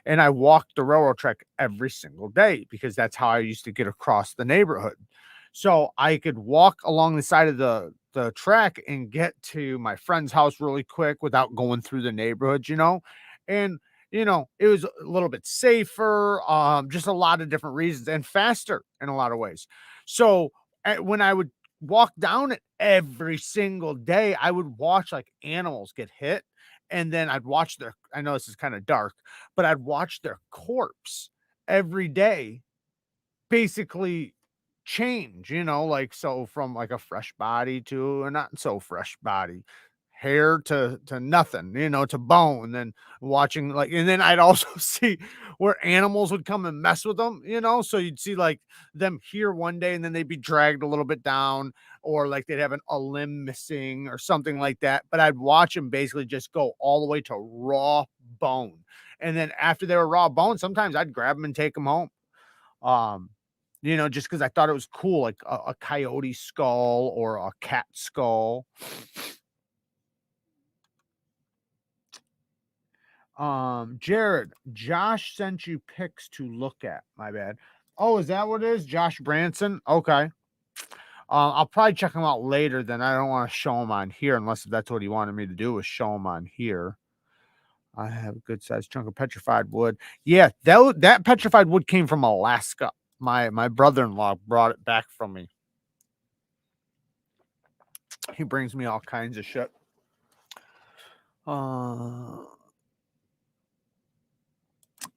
and I walked the railroad track every single day because that's how I used to get across the neighborhood. So I could walk along the side of the track and get to my friend's house really quick without going through the neighborhood, you know. And it was a little bit safer, just a lot of different reasons, and faster in a lot of ways. So when I would walk down it every single day, I would watch like animals get hit, and then I'd watch their, I know this is kind of dark, but I'd watch their corpse every day basically change, like, so from like a fresh body to a not so fresh body, hair to nothing, to bone, then watching like, and then I'd also see where animals would come and mess with them, so you'd see like them here one day and then they'd be dragged a little bit down, or like they'd have a limb missing or something like that. But I'd watch them basically just go all the way to raw bone. And then after they were raw bone, sometimes I'd grab them and take them home. Um, just because I thought it was cool, like a coyote skull or a cat skull. Jared, Josh sent you pics to look at. My bad. Oh, is that what it is? Josh Branson? Okay. I'll probably check him out later. Then I don't want to show him on here unless that's what he wanted me to do, was show him on here. I have a good sized chunk of petrified wood. Yeah, that petrified wood came from Alaska. My brother-in-law brought it back from me. He brings me all kinds of shit.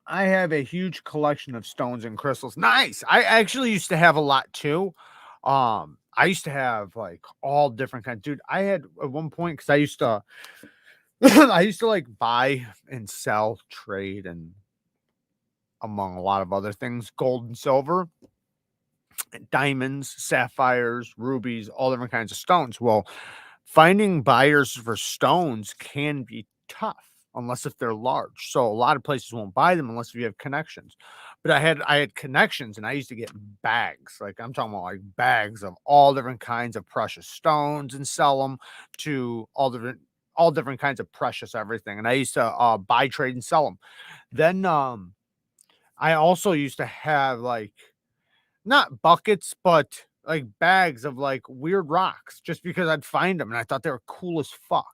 I have a huge collection of stones and crystals. Nice. I actually used to have a lot too. I used to have like all different kinds. Dude, I had at one point, because I used to I used to like buy and sell, trade, and among a lot of other things, gold and silver, diamonds, sapphires, rubies, all different kinds of stones. Well, finding buyers for stones can be tough unless if they're large. So a lot of places won't buy them unless you have connections. But I had connections, and I used to get bags. Like, I'm talking about like bags of all different kinds of precious stones, and sell them to all different kinds of precious everything. And I used to buy, trade, and sell them. Then I also used to have like, not buckets, but like bags of like weird rocks, just because I'd find them and I thought they were cool as fuck.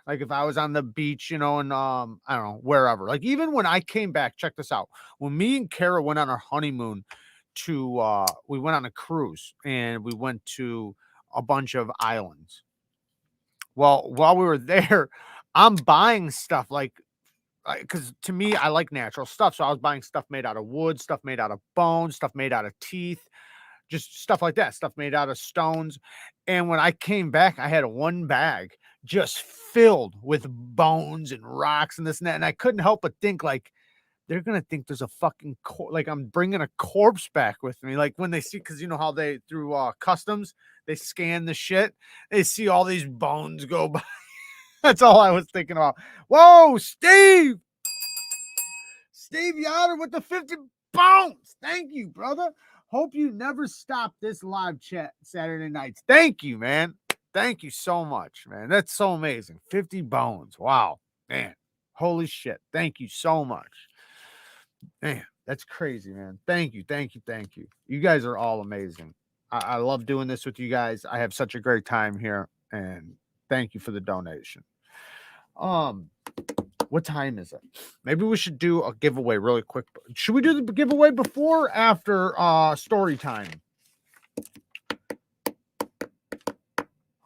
Like if I was on the beach, and I don't know, wherever. Like even when I came back, check this out. When me and Kara went on our honeymoon we went on a cruise, and we went to a bunch of islands. Well, while we were there, I'm buying stuff like, because to me, I like natural stuff. So I was buying stuff made out of wood, stuff made out of bone, stuff made out of teeth, just stuff like that, stuff made out of stones. And when I came back, I had one bag just filled with bones and rocks and this and that. And I couldn't help but think, like, they're going to think there's a fucking, like I'm bringing a corpse back with me. Like when they see, because you know how they, through customs, they scan the shit, they see all these bones go by. That's all I was thinking about. Whoa, Steve Yoder with the 50 bones. Thank you, brother. Hope you never stop this live chat Saturday nights. Thank you, man. Thank you so much, man. That's so amazing. 50 bones. Wow, man. Holy shit. Thank you so much. Man, that's crazy, man. Thank you. You guys are all amazing. I love doing this with you guys. I have such a great time here, and thank you for the donation. What time is it? Maybe we should do a giveaway really quick. Should we do the giveaway before or after story time?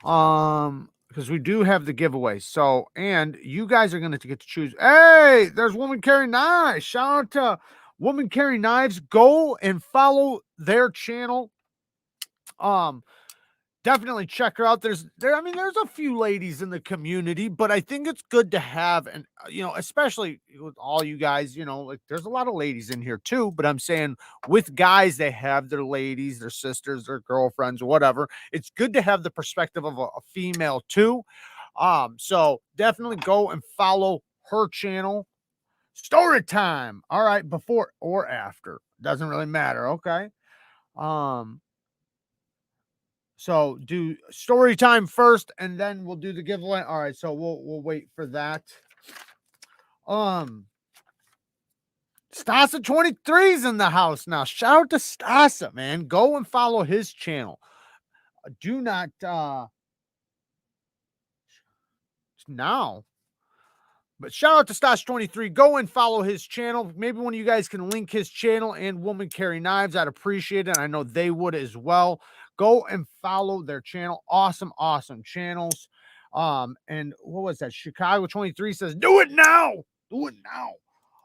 Because we do have the giveaway. So, and you guys are going to get to choose. Hey, there's Woman Carry Knives. Shout out to Woman Carry Knives. Go and follow their channel. definitely check her out. I mean, there's a few ladies in the community, but I think it's good to have, and especially with all you guys, like there's a lot of ladies in here too. But I'm saying with guys, they have their ladies, their sisters, their girlfriends, whatever. It's good to have the perspective of a female too. So definitely go and follow her channel. Story time. All right, before or after doesn't really matter. Okay. Um, So do story time first, and then we'll do the giveaway. All right, so we'll wait for that. Um, Stasa 23 is in the house now. Shout out to Stasa, man. Go and follow his channel. Do not now. But shout out to Stash23. Go and follow his channel. Maybe one of you guys can link his channel and Woman Carry Knives. I'd appreciate it. I know they would as well. Go and follow their channel. Awesome, awesome channels. And what was that? Chicago 23 says, do it now. Do it now.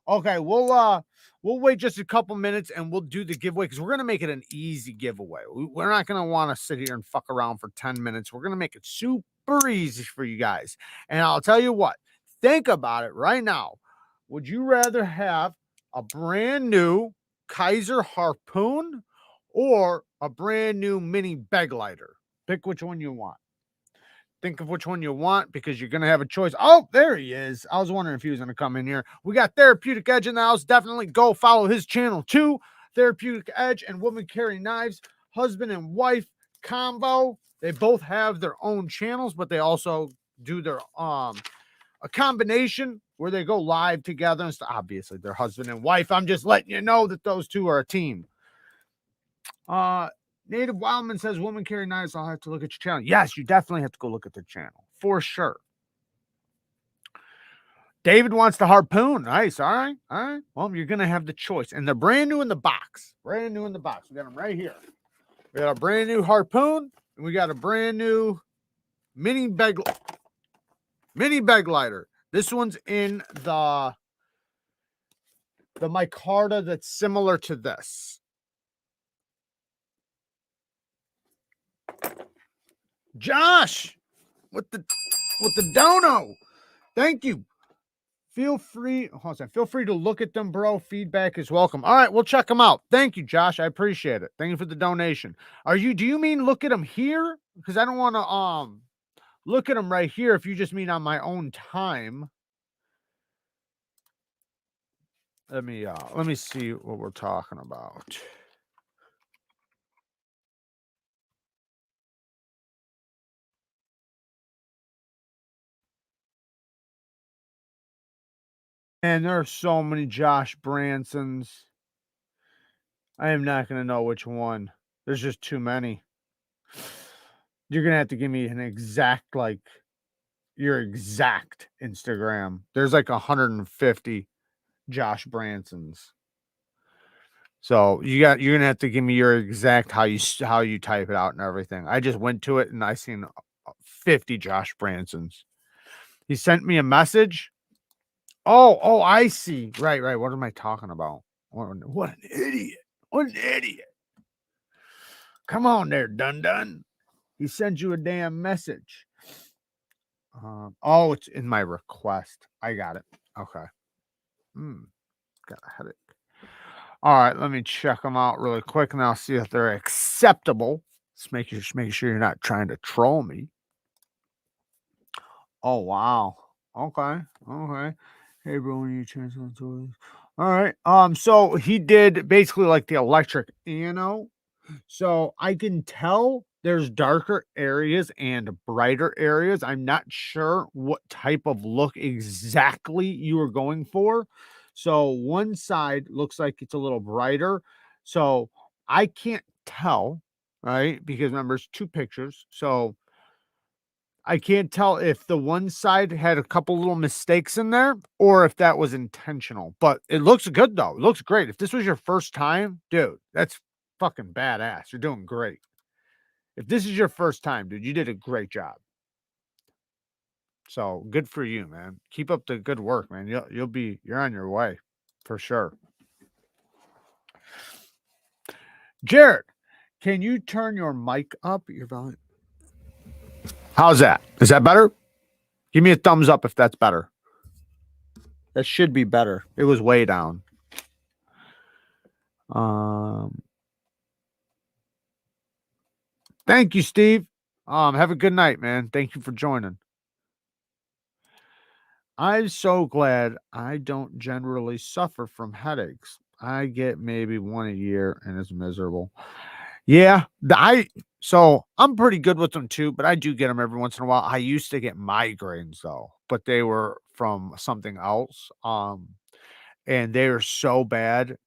Okay, we'll wait just a couple minutes and we'll do the giveaway because we're gonna make it an easy giveaway. We're not gonna want to sit here and fuck around for 10 minutes. We're gonna make it super easy for you guys. And I'll tell you what. Think about it right now. Would you rather have a brand new Kaiser harpoon or a brand new mini bag lighter? Pick which one you want. Think of which one you want because you're going to have a choice. Oh, there he is. I was wondering if he was going to come in here. We got Therapeutic Edge in the house. Definitely go follow his channel too. Therapeutic Edge and Woman Carry Knives, husband and wife combo. They both have their own channels, but they also do their a combination where they go live together. And obviously, they're husband and wife. I'm just letting you know that those two are a team. Native Wildman says, Woman Carry Knives, I'll have to look at your channel. Yes, you definitely have to go look at the channel. For sure. David wants the harpoon. Nice. All right. All right. Well, you're going to have the choice. And they're brand new in the box. Brand new in the box. We got them right here. We got a brand new harpoon. And we got a brand new mini bag lighter. This one's in the micarta that's similar to this. Josh with the dono. Thank you. Feel free to look at them, bro. Feedback is welcome. All right, we'll check them out. Thank you, Josh. I appreciate it. Thank you for the donation. Do you mean look at them here? Because I don't want to look at them right here if you just mean on my own time. Let me see what we're talking about. And there are so many Josh Bransons. I am not going to know which one. There's just too many. You're going to have to give me an exact, like, your exact Instagram. There's like 150 Josh Bransons. So you're going to have to give me your exact how you type it out and everything. I just went to it and I seen 50 Josh Bransons. He sent me a message. Oh, I see. Right. What am I talking about? What an idiot. What an idiot. Come on there, Dun. He sends you a damn message. It's in my request. I got it. Okay. Got a headache. All right, let me check them out really quick, and I'll see if they're acceptable. Just make sure you're not trying to troll me. Oh wow. Okay. Hey bro, when you change on toys. All right. So he did basically like the electric ano. So I can tell there's darker areas and brighter areas. I'm not sure what type of look exactly you were going for. So one side looks like it's a little brighter. So I can't tell, right? Because remember, it's two pictures. So I can't tell if the one side had a couple little mistakes in there or if that was intentional. But it looks good, though. It looks great. If this was your first time, dude, that's fucking badass. You're doing great. If this is your first time, dude, you did a great job. So good for you, man. Keep up the good work, man. You're on your way for sure. Jared, can you turn your mic up? Your volume. How's that? Is that better? Give me a thumbs up if that's better. That should be better. It was way down. Thank you, Steve. Have a good night, man. Thank you for joining. I'm so glad I don't generally suffer from headaches. I get maybe one a year and it's miserable. Yeah, so I'm pretty good with them too, but I do get them every once in a while. I used to get migraines though, but they were from something else. And they are so bad.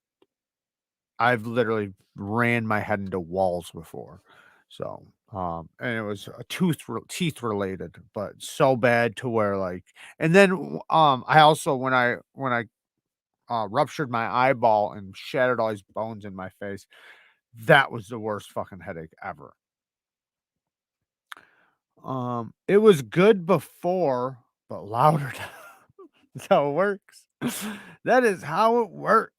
I've literally ran my head into walls before. So, and it was a teeth related, but so bad to where like, and then, I also, when I ruptured my eyeball and shattered all these bones in my face, that was the worst fucking headache ever. It was good before, but louder. That's how it works. That is how it works.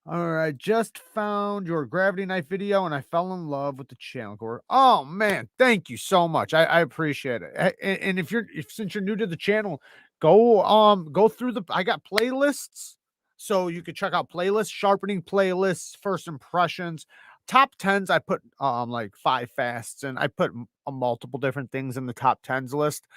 All right, just found your gravity knife video and I fell in love with the channel. Oh man, thank you so much. I appreciate it. And if since you're new to the channel, go through I got playlists, so you can check out playlists, sharpening playlists, first impressions, top tens. I put like 5 fasts, and I put multiple different things in the top tens list.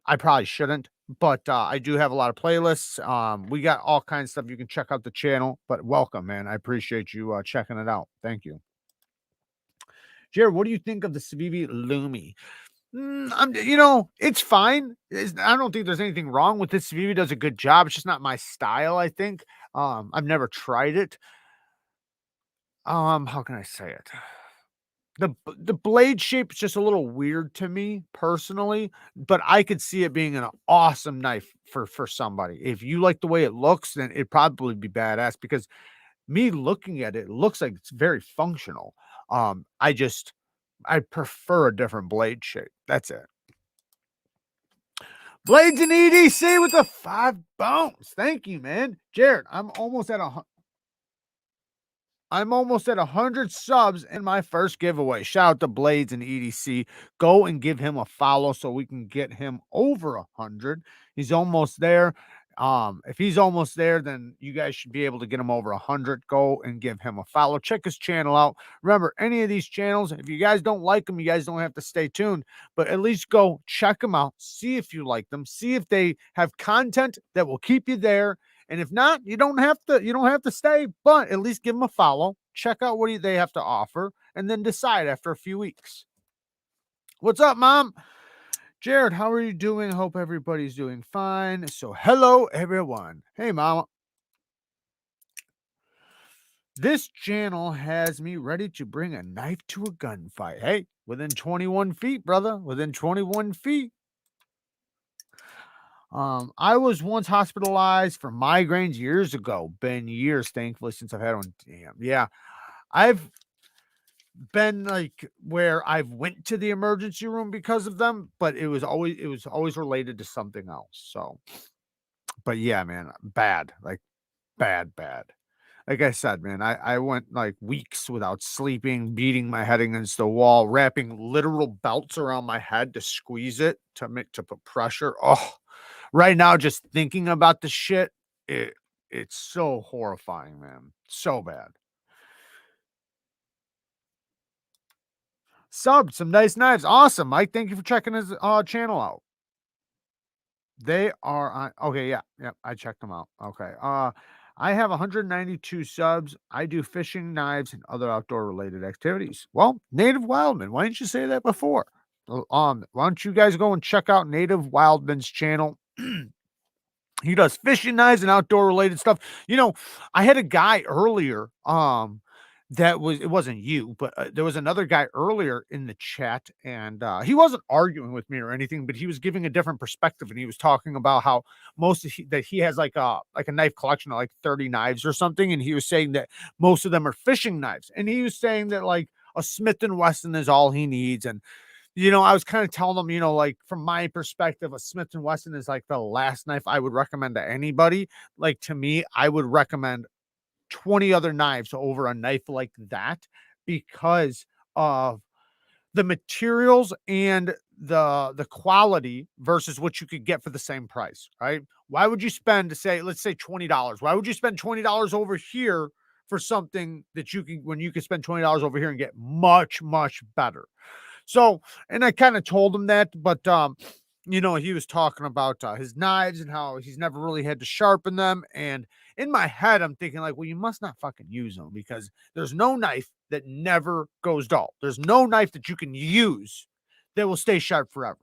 I probably shouldn't, but I do have a lot of playlists. We got all kinds of stuff. You can check out the channel, but welcome, man. I appreciate you checking it out. Thank you. Jared, what do you think of the Civivi Lumi? It's fine. I don't think there's anything wrong with this. Civivi does a good job. It's just not my style, I think. I've never tried it. How can I say it? The blade shape is just a little weird to me personally, but I could see it being an awesome knife for somebody. If you like the way it looks, then it'd probably be badass, because me looking at it, it looks like it's very functional. I prefer a different blade shape. That's it. Blades and EDC with the 5 bones. Thank you, man. Jared, I'm almost at 100 subs in my first giveaway. Shout out to Blades and EDC. Go and give him a follow so we can get him over 100. He's almost there. If he's almost there, then you guys should be able to get him over 100. Go and give him a follow. Check his channel out. Remember, any of these channels, if you guys don't like them, you guys don't have to stay tuned, but at least go check them out. See if you like them. See if they have content that will keep you there. And if not, you don't have to stay, but at least give them a follow. Check out what they have to offer, and then decide after a few weeks. What's up, Mom? Jared, how are you doing? Hope everybody's doing fine. So, hello, everyone. Hey, Mama. This channel has me ready to bring a knife to a gunfight. Hey, within 21 feet, brother. Within 21 feet. I was once hospitalized for migraines years ago. Been years, thankfully, since I've had one. Damn, yeah. I've been like where I've went to the emergency room because of them, but it was always related to something else. So, but yeah, man, bad, like bad. Like I said, man, I went like weeks without sleeping, beating my head against the wall, wrapping literal belts around my head to squeeze it to put pressure. Oh, right now, just thinking about the shit, it's so horrifying, man. So bad. Sub, some nice knives. Awesome, Mike. Thank you for checking his channel out. They are on. Okay, yeah. I checked them out. Okay. I have 192 subs. I do fishing, knives, and other outdoor related activities. Well, Native Wildman, why didn't you say that before? Why don't you guys go and check out Native Wildman's channel? He does fishing knives and outdoor related stuff. I had a guy earlier, it wasn't you, but there was another guy earlier in the chat, and he wasn't arguing with me or anything, but he was giving a different perspective, and he was talking about how that he has like a knife collection of like 30 knives or something, and he was saying that most of them are fishing knives, and he was saying that like a Smith and Wesson is all he needs. And I was kind of telling them, like from my perspective, a Smith and Wesson is like the last knife I would recommend to anybody. Like to me, I would recommend 20 other knives over a knife like that because of the materials and the quality versus what you could get for the same price, right? Why would you spend, to say, let's say $20? Why would you spend $20 over here for something that you can, when you can spend $20 over here and get much, much better? So, and I kind of told him that, but he was talking about his knives and how he's never really had to sharpen them. And in my head, I'm thinking like, well, you must not fucking use them, because there's no knife that never goes dull. There's no knife that you can use that will stay sharp forever.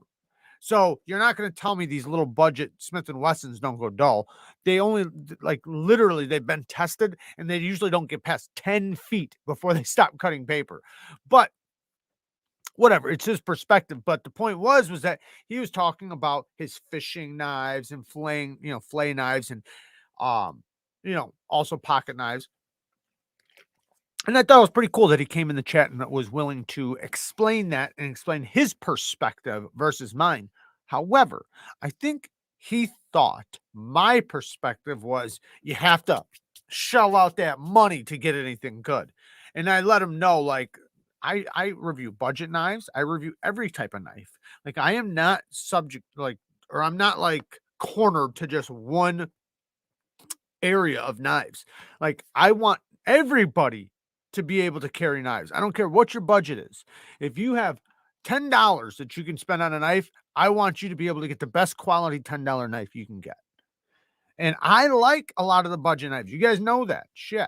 So you're not going to tell me these little budget Smith and Wessons don't go dull. They only, like, literally, they've been tested, and they usually don't get past 10 feet before they stop cutting paper. But whatever, it's his perspective. But the point was that he was talking about his fishing knives and flay knives, and also pocket knives. And I thought it was pretty cool that he came in the chat and was willing to explain that and explain his perspective versus mine. However, I think he thought my perspective was, you have to shell out that money to get anything good. And I let him know, like, I review budget knives. I review every type of knife. Like, I am not subject, like, or I'm not like cornered to just one area of knives. Like, I want everybody to be able to carry knives. I don't care what your budget is. If you have $10 that you can spend on a knife, I want you to be able to get the best quality $10 knife you can get. And I like a lot of the budget knives. You guys know that. Shit.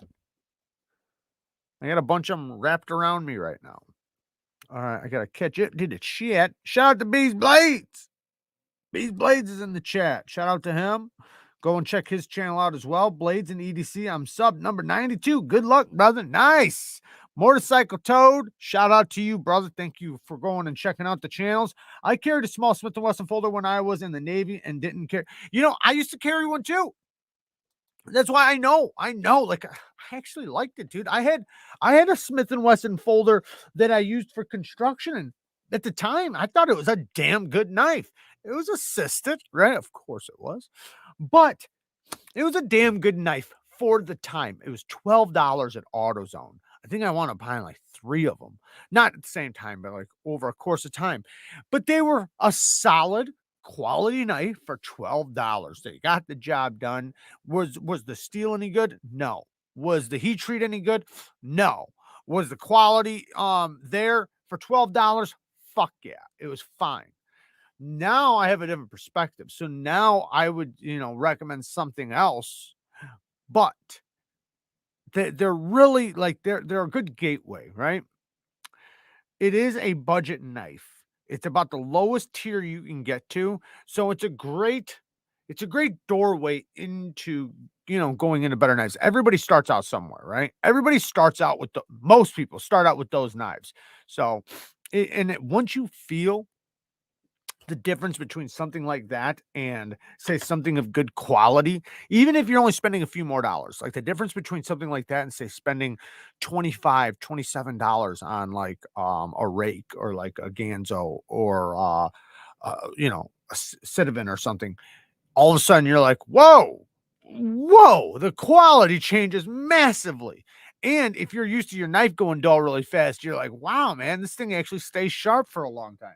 I got a bunch of them wrapped around me right now. All right, I gotta catch it. Did it shit. Shout out to Bees Blades. Bees Blades is in the chat. Shout out to him. Go and check his channel out as well. Blades and EDC. I'm sub number 92. Good luck, brother. Nice. Motorcycle Toad. Shout out to you, brother. Thank you for going and checking out the channels. I carried a small Smith & Wesson folder when I was in the Navy and didn't care. I used to carry one too. That's why I know, like, I actually liked it, dude. I had a Smith & Wesson folder that I used for construction. And at the time, I thought it was a damn good knife. It was assisted, right? Of course it was. But it was a damn good knife for the time. It was $12 at AutoZone. I think I wound up buying like 3 of them. Not at the same time, but like over a course of time. But they were a solid quality knife for $12. They got the job done. Was the steel any good? No. Was the heat treat any good? No. Was the quality there for $12? Fuck yeah. It was fine. Now I have a different perspective. So now I would, recommend something else, but they're really like, they're a good gateway, right? It is a budget knife. It's about the lowest tier you can get to. So it's a great doorway into, going into better knives. Everybody starts out somewhere, right? Everybody starts out with most people start out with those knives. So, once you feel the difference between something like that and, say, something of good quality, even if you're only spending a few more dollars, like the difference between something like that and, say, spending $25, $27 on like a rake or like a Ganzo or a Citizen or something, all of a sudden you're like, whoa, the quality changes massively. And if you're used to your knife going dull really fast, you're like, wow, man, this thing actually stays sharp for a long time.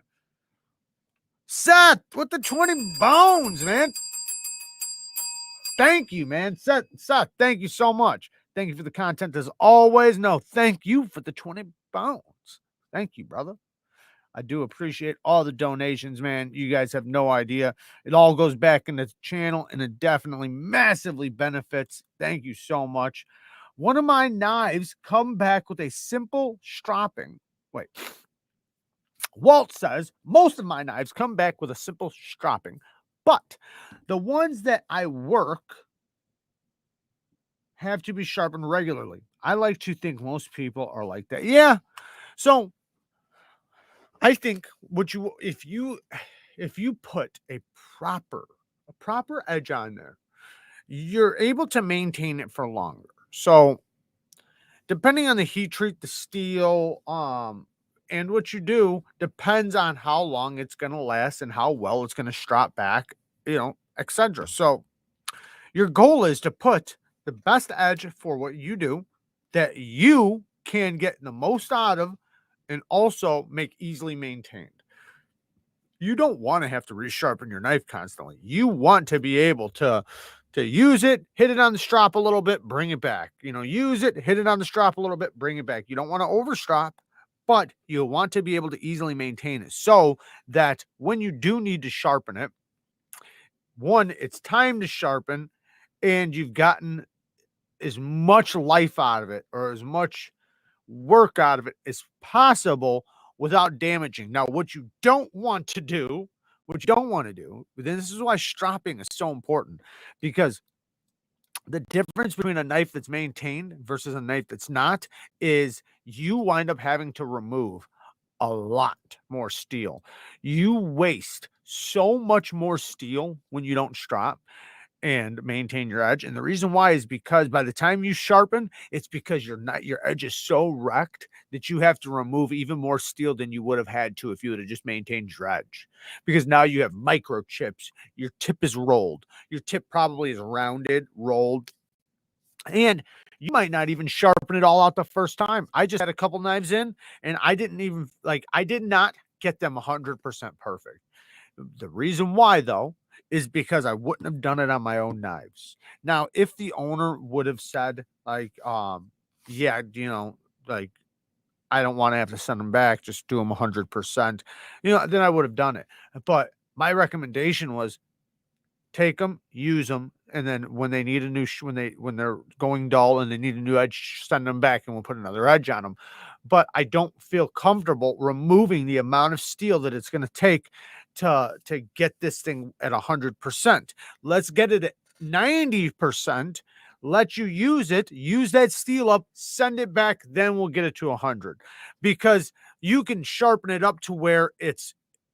Seth with the 20 bones, man. Thank you, man. Seth, thank you so much. Thank you for the content as always. No, thank you for the 20 bones. Thank you, brother. I do appreciate all the donations, man. You guys have no idea. It all goes back in the channel, and it definitely massively benefits. Thank you so much. One of my knives come back with a simple stropping. Wait. Walt says, most of my knives come back with a simple stropping, but the ones that I work have to be sharpened regularly. I like to think most people are like that. Yeah. So I think if you put a proper edge on there, you're able to maintain it for longer. So depending on the heat treat, the steel, and what you do depends on how long it's going to last and how well it's going to strap back, etc. So your goal is to put the best edge for what you do that you can get the most out of and also make easily maintained. You don't want to have to resharpen your knife constantly. You want to be able to use it, hit it on the strop a little bit, bring it back. Use it, hit it on the strop a little bit, bring it back. You don't want to overstrop, but you want to be able to easily maintain it so that when you do need to sharpen it, one, it's time to sharpen and you've gotten as much life out of it or as much work out of it as possible without damaging. Now, what you don't want to do, then this is why stropping is so important, because the difference between a knife that's maintained versus a knife that's not is you wind up having to remove a lot more steel. You waste so much more steel when you don't strop and maintain your edge. And the reason why is because by the time you sharpen, it's because your edge is so wrecked that you have to remove even more steel than you would have had to if you would have just maintained your edge. Because now you have microchips, your tip is rolled, your tip probably is rounded, rolled, and you might not even sharpen it all out the first time. I just had a couple knives in and I did not get them 100% perfect. The reason why, though, is because I wouldn't have done it on my own knives. Now, if the owner would have said, yeah, I don't want to have to send them back, just do them 100%, then I would have done it. But my recommendation was take them, use them, and then when they need a new, when they're going dull and they need a new edge, send them back and we'll put another edge on them. But I don't feel comfortable removing the amount of steel that it's going to take to get this thing at 100%. Let's get it at 90%. Let you use it, use that steel up, send it back, then we'll get it to 100, because you can sharpen it up to where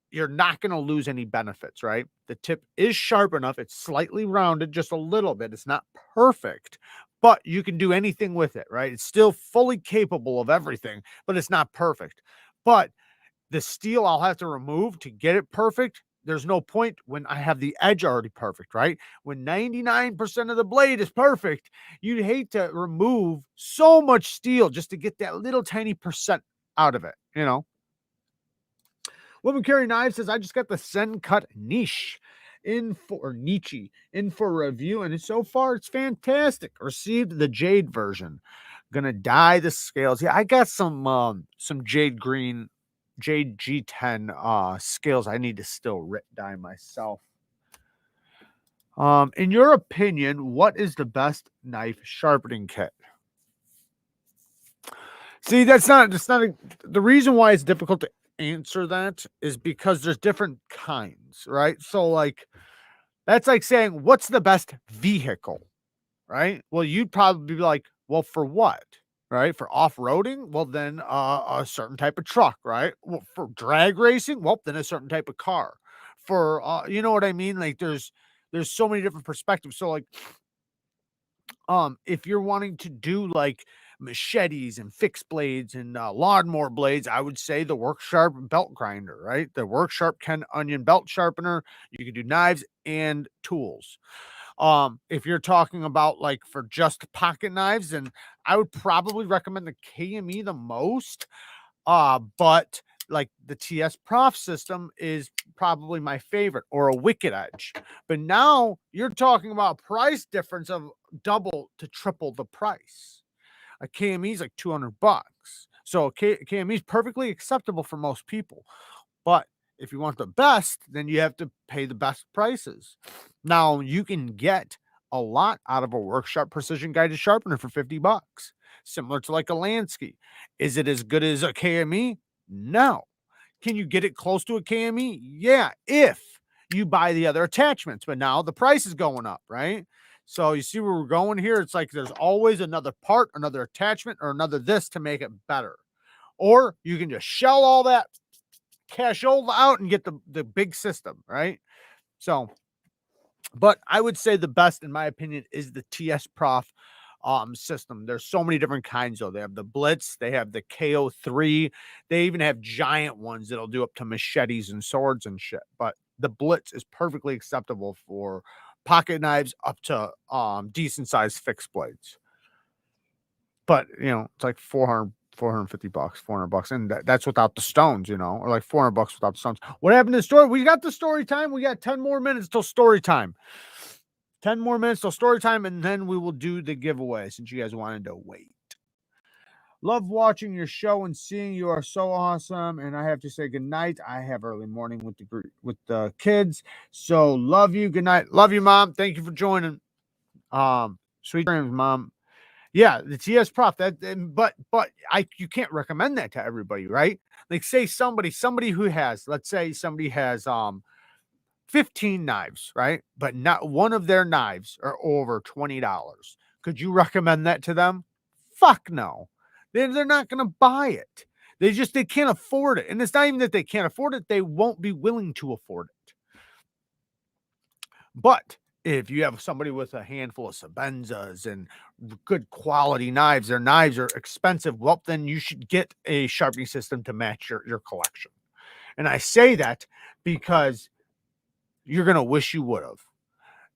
you're not going to lose any benefits, right? The tip is sharp enough. It's slightly rounded just a little bit. It's not perfect, but you can do anything with it, right? It's still fully capable of everything, but it's not perfect. But the steel I'll have to remove to get it perfect, there's no point when I have the edge already perfect, right? When 99% of the blade is perfect, you'd hate to remove so much steel just to get that little tiny percent out of it, Women Carry Knives says, I just got the Sen Cut Niche in for review, and so far it's fantastic. Received the jade version. Gonna dye the scales. Yeah, I got some jade green, jade G10 scales I need to still dye myself. In your opinion, what is the best knife sharpening kit? See, the reason why it's difficult to answer that is because there's different kinds, right? So that's like saying, what's the best vehicle, right? Well, you'd probably be like, well, for what? Right? For off-roading? Well, then a certain type of truck, right? Well, for drag racing? Well, then a certain type of car. For you know what I mean? Like there's so many different perspectives. So if you're wanting to do like machetes and fixed blades and lawnmower blades, I would say the Work Sharp belt grinder, right? The Work Sharp Ken Onion belt sharpener. You can do knives and tools. If you're talking about like for just pocket knives, then I would probably recommend the KME the most. But like the TS Prof system is probably my favorite, or a Wicked Edge. But now you're talking about a price difference of double to triple the price. A KME is like $200. So KME is perfectly acceptable for most people. But if you want the best, then you have to pay the best prices. Now you can get a lot out of a Worksharp precision guided sharpener for $50, similar to like a Lansky. Is it as good as a KME? No. Can you get it close to a KME? Yeah, if you buy the other attachments. But now the price is going up, right? So you see where we're going here? It's like there's always another part, another attachment, or another this to make it better. Or you can just shell all that cashola out and get the big system, right? So, but I would say the best, in my opinion, is the TS Prof system. There's so many different kinds though. They have the Blitz, they have the KO3, they even have giant ones that'll do up to machetes and swords and shit. But the Blitz is perfectly acceptable for pocket knives up to decent sized fixed blades. But it's like 400, $450, $400, and that's without the stones, you know, or like $400 without the stones. What happened to the story? We got the story time. We got 10 more minutes till story time. 10 more minutes till story time, and then we will do the giveaway since you guys wanted to wait. Love watching your show and seeing you are so awesome. And I have to say good night. I have early morning with the kids. So love you. Good night. Love you, Mom. Thank you for joining. Sweet dreams, Mom. Yeah, the TS Prof. But you can't recommend that to everybody, right? Like say somebody who has, let's say somebody has 15 knives, right? But not one of their knives are over $20. Could you recommend that to them? Fuck no. They're not going to buy it. They can't afford it. And it's not even that they can't afford it. They won't be willing to afford it. But if you have somebody with a handful of Sabenzas and good quality knives, their knives are expensive, well, then you should get a sharpening system to match your collection. And I say that because you're going to wish you would have.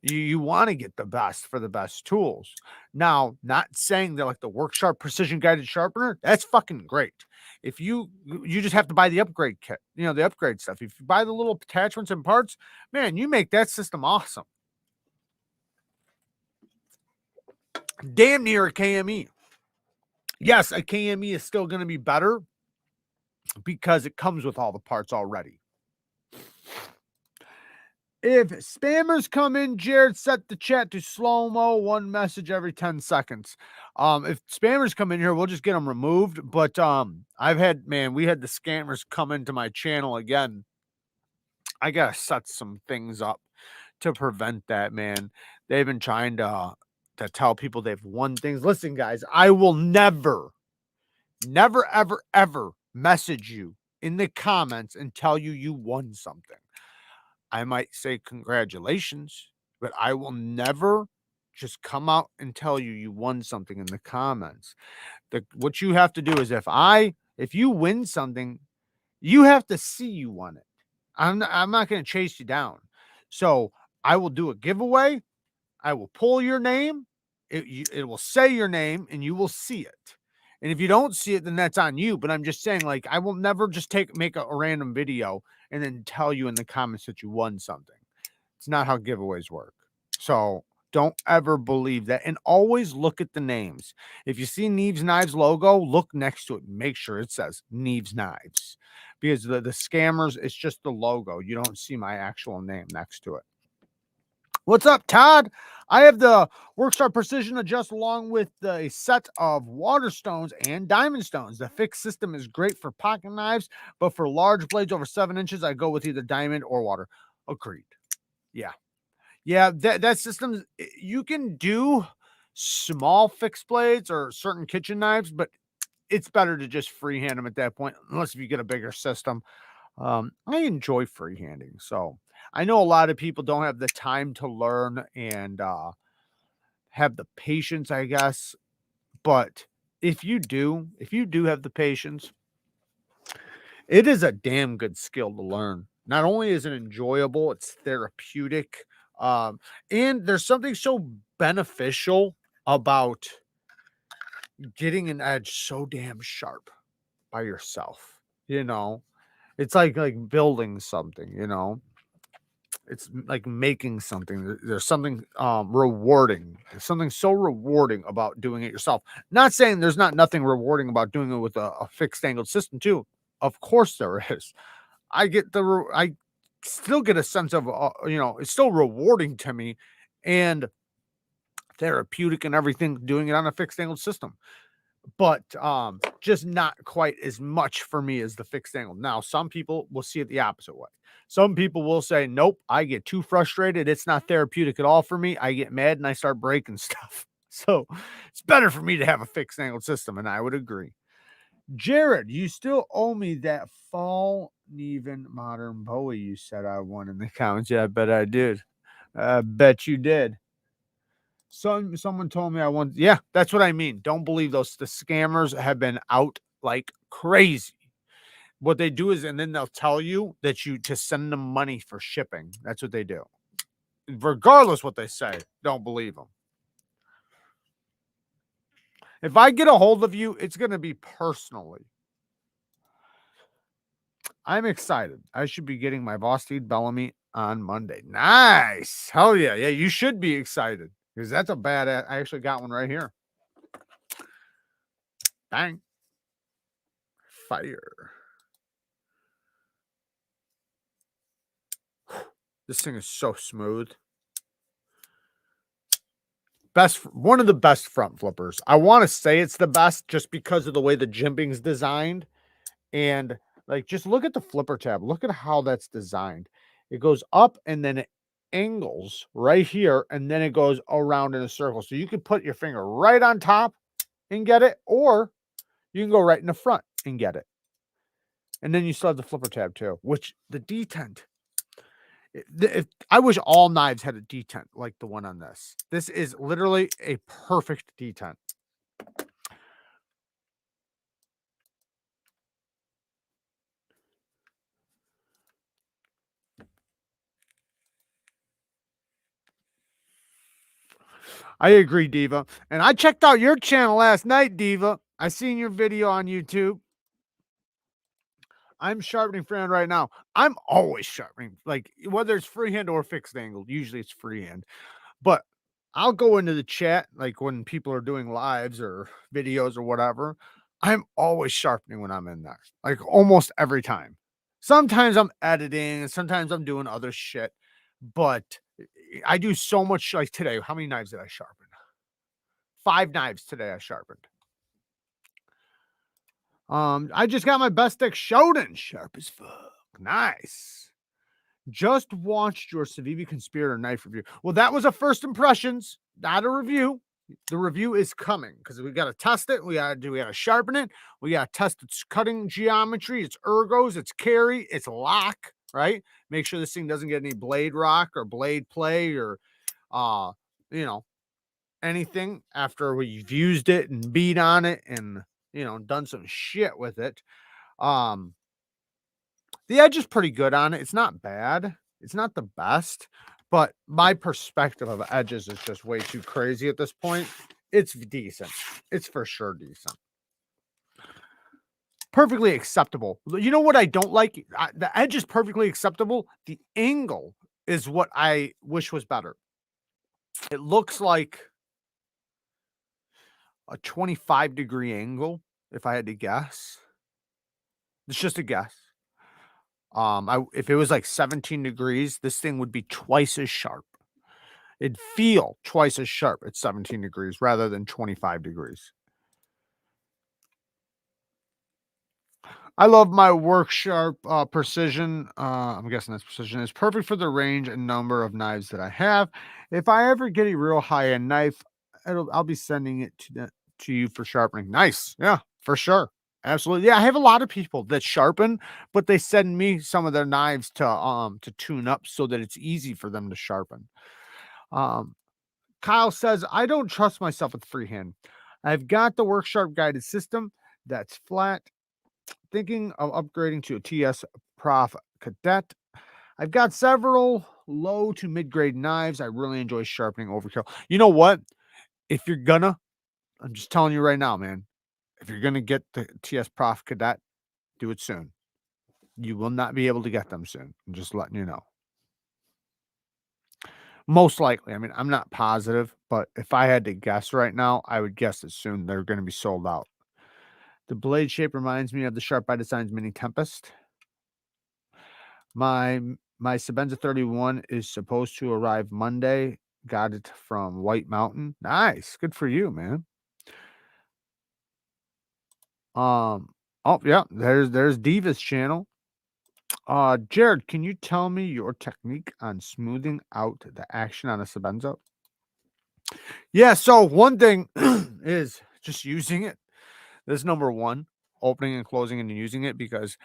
You want to get the best for the best tools. Now, not saying that like the Worksharp Precision Guided Sharpener, that's fucking great. If you just have to buy the upgrade kit, you know, the upgrade stuff. If you buy the little attachments and parts, man, you make that system awesome. Damn near a KME. Yes, a KME is still going to be better because it comes with all the parts already. If spammers come in, Jared, set the chat to slow-mo, one message every 10 seconds. If spammers come in here, we'll just get them removed. But we had the scammers come into my channel again. I got to set some things up to prevent that, man. They've been trying to tell people they've won things. Listen, guys, I will never, ever, ever message you in the comments and tell you won something. I might say congratulations, but I will never just come out and tell you won something in the comments. What you have to do is if you win something, you have to see you won it. I'm not going to chase you down. So I will do a giveaway. I will pull your name. It will say your name and you will see it. And if you don't see it, then that's on you. But I'm just saying, like, I will never just make a random video and then tell you in the comments that you won something. It's not how giveaways work. So don't ever believe that. And always look at the names. If you see Neevesknives logo, look next to it. Make sure it says Neevesknives. Because the scammers, it's just the logo. You don't see my actual name next to it. What's up, Todd? I have the Worksharp Precision Adjust along with a set of water stones and diamond stones. The fixed system is great for pocket knives, but for large blades over 7 inches, I go with either diamond or water. Agreed. Yeah. Yeah, that system, you can do small fixed blades or certain kitchen knives, but it's better to just freehand them at that point, unless if you get a bigger system. I enjoy freehanding, so I know a lot of people don't have the time to learn and have the patience, I guess. But if you do have the patience, it is a damn good skill to learn. Not only is it enjoyable, it's therapeutic. And there's something so beneficial about getting an edge so damn sharp by yourself. You know, it's like building something, you know. It's like making something. There's something rewarding. There's something so rewarding about doing it yourself. Not saying there's nothing rewarding about doing it with a fixed angled system too. Of course there is. I still get a sense of it's still rewarding to me and therapeutic and everything doing it on a fixed angled system. But just not quite as much for me as the fixed angle. Now, some people will see it the opposite way. Some people will say, nope, I get too frustrated. It's not therapeutic at all for me. I get mad and I start breaking stuff. So it's better for me to have a fixed angled system. And I would agree. Jared, you still owe me that fall Neven modern Bowie you said I won in the comments. Yeah, I bet I did. I bet you did. Someone told me I won. Yeah, that's what I mean. Don't believe those. The scammers have been out like crazy. What they do is, and then they'll tell you that to send them money for shipping. That's what they do. Regardless what they say, don't believe them. If I get a hold of you, it's going to be personally. I'm excited. I should be getting my VOSTEED Bellamy on Monday. Nice. Hell yeah. Yeah, you should be excited because that's a bad. I actually got one right here. Bang. Fire. This thing is so smooth. One of the best front flippers. I want to say it's the best just because of the way the jimping's designed. And like, just look at the flipper tab. Look at how that's designed. It goes up and then it angles right here. And then it goes around in a circle. So you can put your finger right on top and get it, or you can go right in the front and get it. And then you still have the flipper tab too, which the detent. I wish all knives had a detent like the one on this. This is literally a perfect detent. I agree, Diva. And I checked out your channel last night, Diva. I seen your video on YouTube. I'm sharpening freehand right now. I'm always sharpening, like whether it's freehand or fixed angle. Usually it's freehand, but I'll go into the chat like when people are doing lives or videos or whatever. I'm always sharpening when I'm in there, like almost every time. Sometimes I'm editing and sometimes I'm doing other shit, but I do so much. Like today, how many knives did I sharpen? 5 knives today I sharpened. I just got my best stick Shodan, sharp as fuck. Nice. Just watched your Civivi Conspirator knife review. Well, that was a first impressions, not a review. The review is coming because we got to test it. We got to sharpen it. We got to test its cutting geometry, its ergos, its carry, its lock, right? Make sure this thing doesn't get any blade rock or blade play or, you know, anything after we've used it and beat on it and, you know, done some shit with it. The edge is pretty good on it. It's not bad. It's not the best, but my perspective of edges is just way too crazy at this point. It's decent. It's for sure decent. Perfectly acceptable. You know what I don't like? The edge is perfectly acceptable. The angle is what I wish was better. It looks like a 25-degree angle, if I had to guess. It's just a guess. If it was like 17 degrees, this thing would be twice as sharp. It'd feel twice as sharp at 17 degrees rather than 25 degrees. I love my work sharp precision. I'm guessing that's precision. It's perfect for the range and number of knives that I have. If I ever get a real high-end knife, I'll be sending it to you for sharpening. Nice. Yeah, for sure. Absolutely. Yeah, I have a lot of people that sharpen, but they send me some of their knives to tune up so that it's easy for them to sharpen. Kyle says, I don't trust myself with freehand. I've got the work sharp guided system that's flat. Thinking of upgrading to a TS Prof Cadet. I've got several low to mid-grade knives. I really enjoy sharpening overkill. You know what? If you're gonna, I'm just telling you right now, man, if you're gonna get the TS Prof Cadet, do it soon. You will not be able to get them soon. I'm just letting you know. Most likely. I mean, I'm not positive, but if I had to guess right now, I would guess that soon they're going to be sold out. The blade shape reminds me of the Sharp by Designs Mini Tempest. My Sebenza 31 is supposed to arrive Monday. Got it from White Mountain. Nice. Good for you, man. Oh yeah, there's Diva's channel. Jared, can you tell me your technique on smoothing out the action on a Sebenza? Yeah, so one thing is just using it. That's number one, opening and closing and using it, because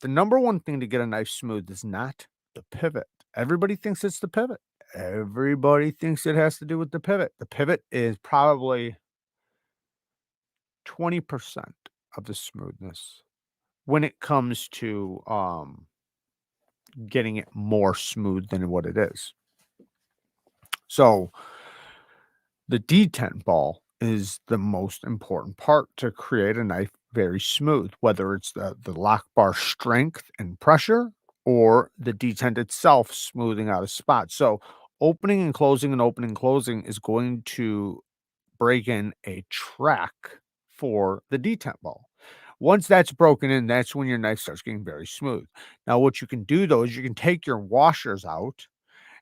the number one thing to get a knife smooth is not the pivot. Everybody thinks it's the pivot. Everybody thinks it has to do with the pivot. The pivot is probably 20% of the smoothness when it comes to getting it more smooth than what it is. So the detent ball is the most important part to create a knife very smooth, whether it's the lock bar strength and pressure or the detent itself smoothing out a spot. So opening and closing is going to break in a track for the detent ball. Once that's broken in, that's when your knife starts getting very smooth. Now, what you can do though is you can take your washers out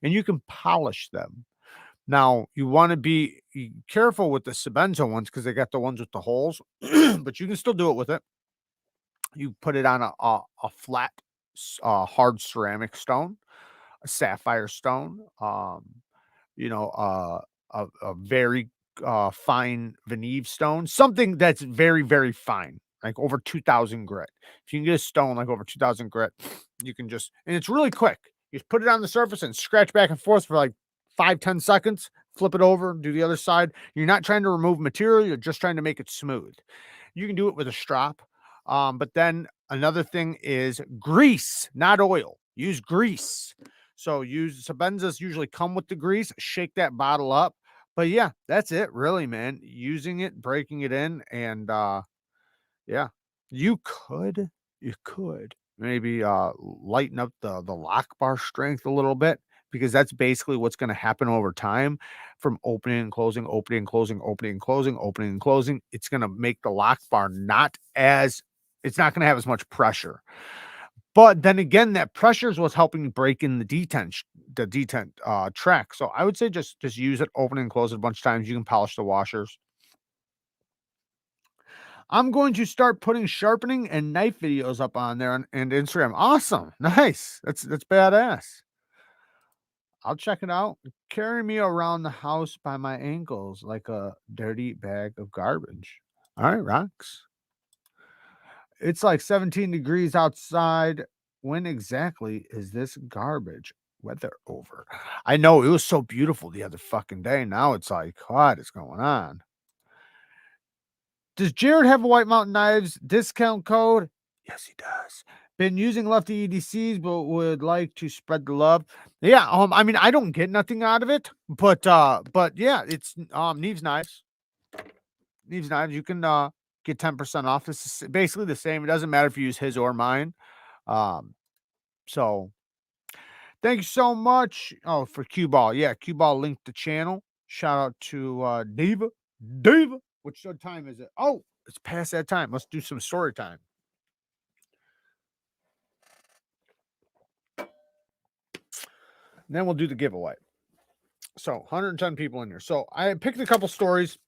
and you can polish them. Now, you want to be careful with the Sebenzo ones because they got the ones with the holes, but you can still do it with it. You put it on a flat, hard ceramic stone, a sapphire stone, you know, a very fine Veneve stone, something that's very, very fine, like over 2000 grit. If you can get a stone like over 2000 grit, you can just, and it's really quick. You just put it on the surface and scratch back and forth for like 5-10 seconds, flip it over, do the other side. You're not trying to remove material, you're just trying to make it smooth. You can do it with a strop. But then another thing is grease, not oil. Use grease. So Sabenzas usually come with the grease. Shake that bottle up. But yeah, that's it, really, man. Using it, breaking it in, and yeah, you could maybe lighten up the lock bar strength a little bit because that's basically what's going to happen over time from opening and closing, opening and closing, opening and closing, opening and closing. It's going to make the lock bar it's not going to have as much pressure. But then again, that pressure is what's helping break in the detent track. So I would say just use it, open and close it a bunch of times. You can polish the washers. I'm going to start putting sharpening and knife videos up on there and Instagram. Awesome. Nice. That's badass. I'll check it out. Carry me around the house by my ankles like a dirty bag of garbage. All right, rocks. It's like 17 degrees outside. When exactly is this garbage weather over? I know it was so beautiful the other fucking day. Now it's like, what is going on? Does Jared have a White Mountain Knives discount code? Yes, he does. Been using Lefty EDCs, but would like to spread the love. Yeah, I mean, I don't get nothing out of it, but yeah, it's Neeves Knives. Neeves Knives, you can get 10% off. This is basically the same. It doesn't matter if you use his or mine. So thank you so much. Oh, for Q Ball. Yeah, Q Ball linked the channel. Shout out to Diva. Which time is it? Oh, it's past that time. Let's do some story time. And then we'll do the giveaway. So 110 people in here. So I picked a couple stories.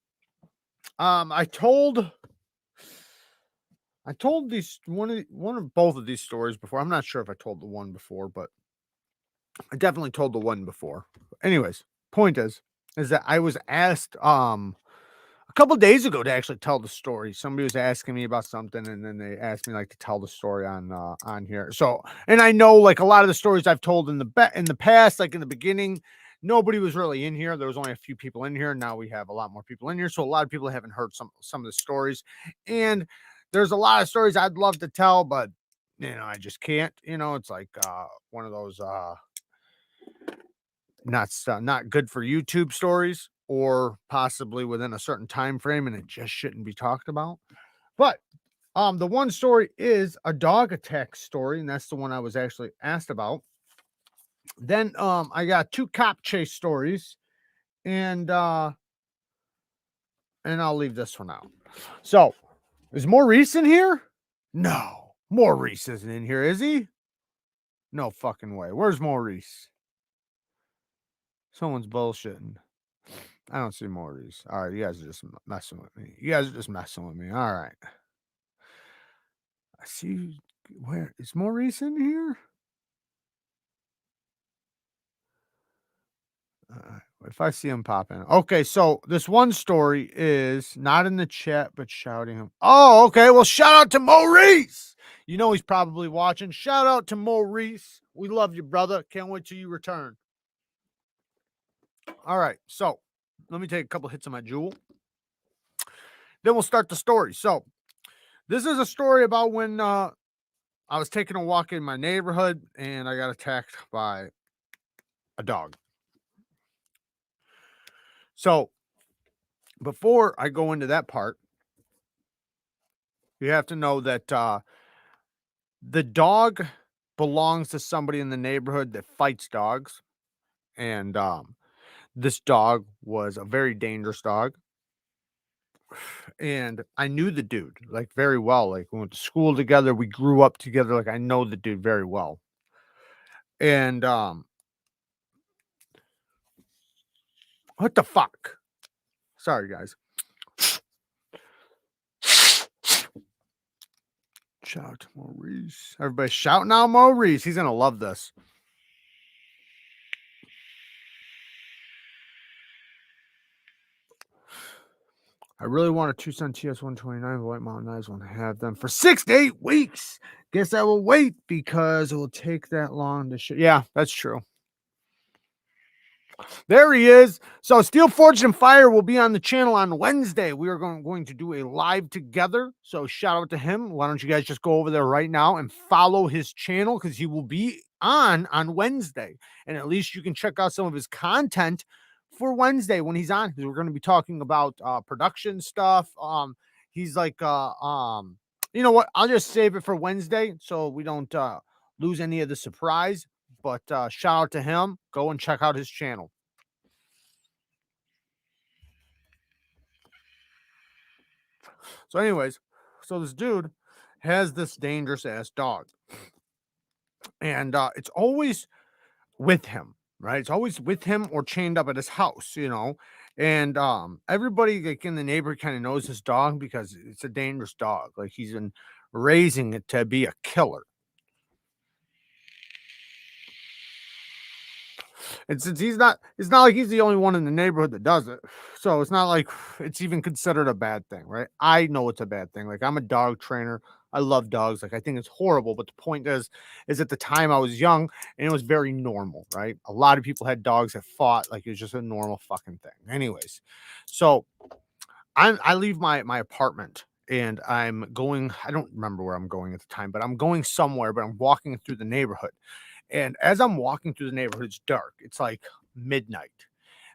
I told these one of both of these stories before. I'm not sure if I told the one before, but I definitely told the one before. Anyways, point is that I was asked a couple days ago to actually tell the story. Somebody was asking me about something, and then they asked me like to tell the story on here. So, and I know like a lot of the stories I've told in the past, like in the beginning, nobody was really in here. There was only a few people in here. Now we have a lot more people in here, so a lot of people haven't heard some of the stories. And there's a lot of stories I'd love to tell, but I just can't. It's like one of those not good for YouTube stories, or possibly within a certain time frame, and it just shouldn't be talked about. But the one story is a dog attack story, and that's the one I was actually asked about. Then I got 2 cop chase stories, and I'll leave this one out. So, is Maurice in here? No, Maurice isn't in here, is he? No fucking way. Where's Maurice? Someone's bullshitting. I don't see Maurice. All right, you guys are just messing with me. All right. I see. Where is Maurice in here? If I see him pop in. Okay, so this one story is not in the chat, but shouting him. Oh, okay. Well, shout out to Maurice. He's probably watching. Shout out to Maurice. We love you, brother. Can't wait till you return. All right, so let me take a couple hits of my jewel. Then we'll start the story. So this is a story about when I was taking a walk in my neighborhood and I got attacked by a dog. So before I go into that part, you have to know that the dog belongs to somebody in the neighborhood that fights dogs. And this dog was a very dangerous dog. And I knew the dude like very well. Like we went to school together, we grew up together. Like I know the dude very well. And what the fuck? Sorry, guys. Shout out to Maurice. Everybody shouting out Maurice. He's gonna love this. I really want a Tucson TS129, but White Mountain Knives won't have them for 6 to 8 weeks. Guess I will wait because it will take that long to ship. Yeah, that's true. There he is. So Steel Forged and Fire will be on the channel on Wednesday. We are going to do a live together. So shout out to him. Why don't you guys just go over there right now and follow his channel, because he will be on Wednesday. And at least you can check out some of his content for Wednesday when he's on, because we're going to be talking about production stuff. He's like you know what? I'll just save it for Wednesday so we don't lose any of the surprise. But shout out to him. Go and check out his channel. So, anyways, so this dude has this dangerous ass dog, and it's always with him, right? It's always with him or chained up at his house, you know. And everybody like in the neighborhood kind of knows this dog because it's a dangerous dog. Like he's been raising it to be a killer. It's not like he's the only one in the neighborhood that does it. So it's not like it's even considered a bad thing, right? I know it's a bad thing. Like I'm a dog trainer. I love dogs. Like I think it's horrible, but the point is at the time I was young and it was very normal, right? A lot of people had dogs that fought like it was just a normal fucking thing. Anyways, so I leave my apartment and I'm going, I don't remember where I'm going at the time, but I'm going somewhere, but I'm walking through the neighborhood. And as I'm walking through the neighborhood, it's dark. It's like midnight.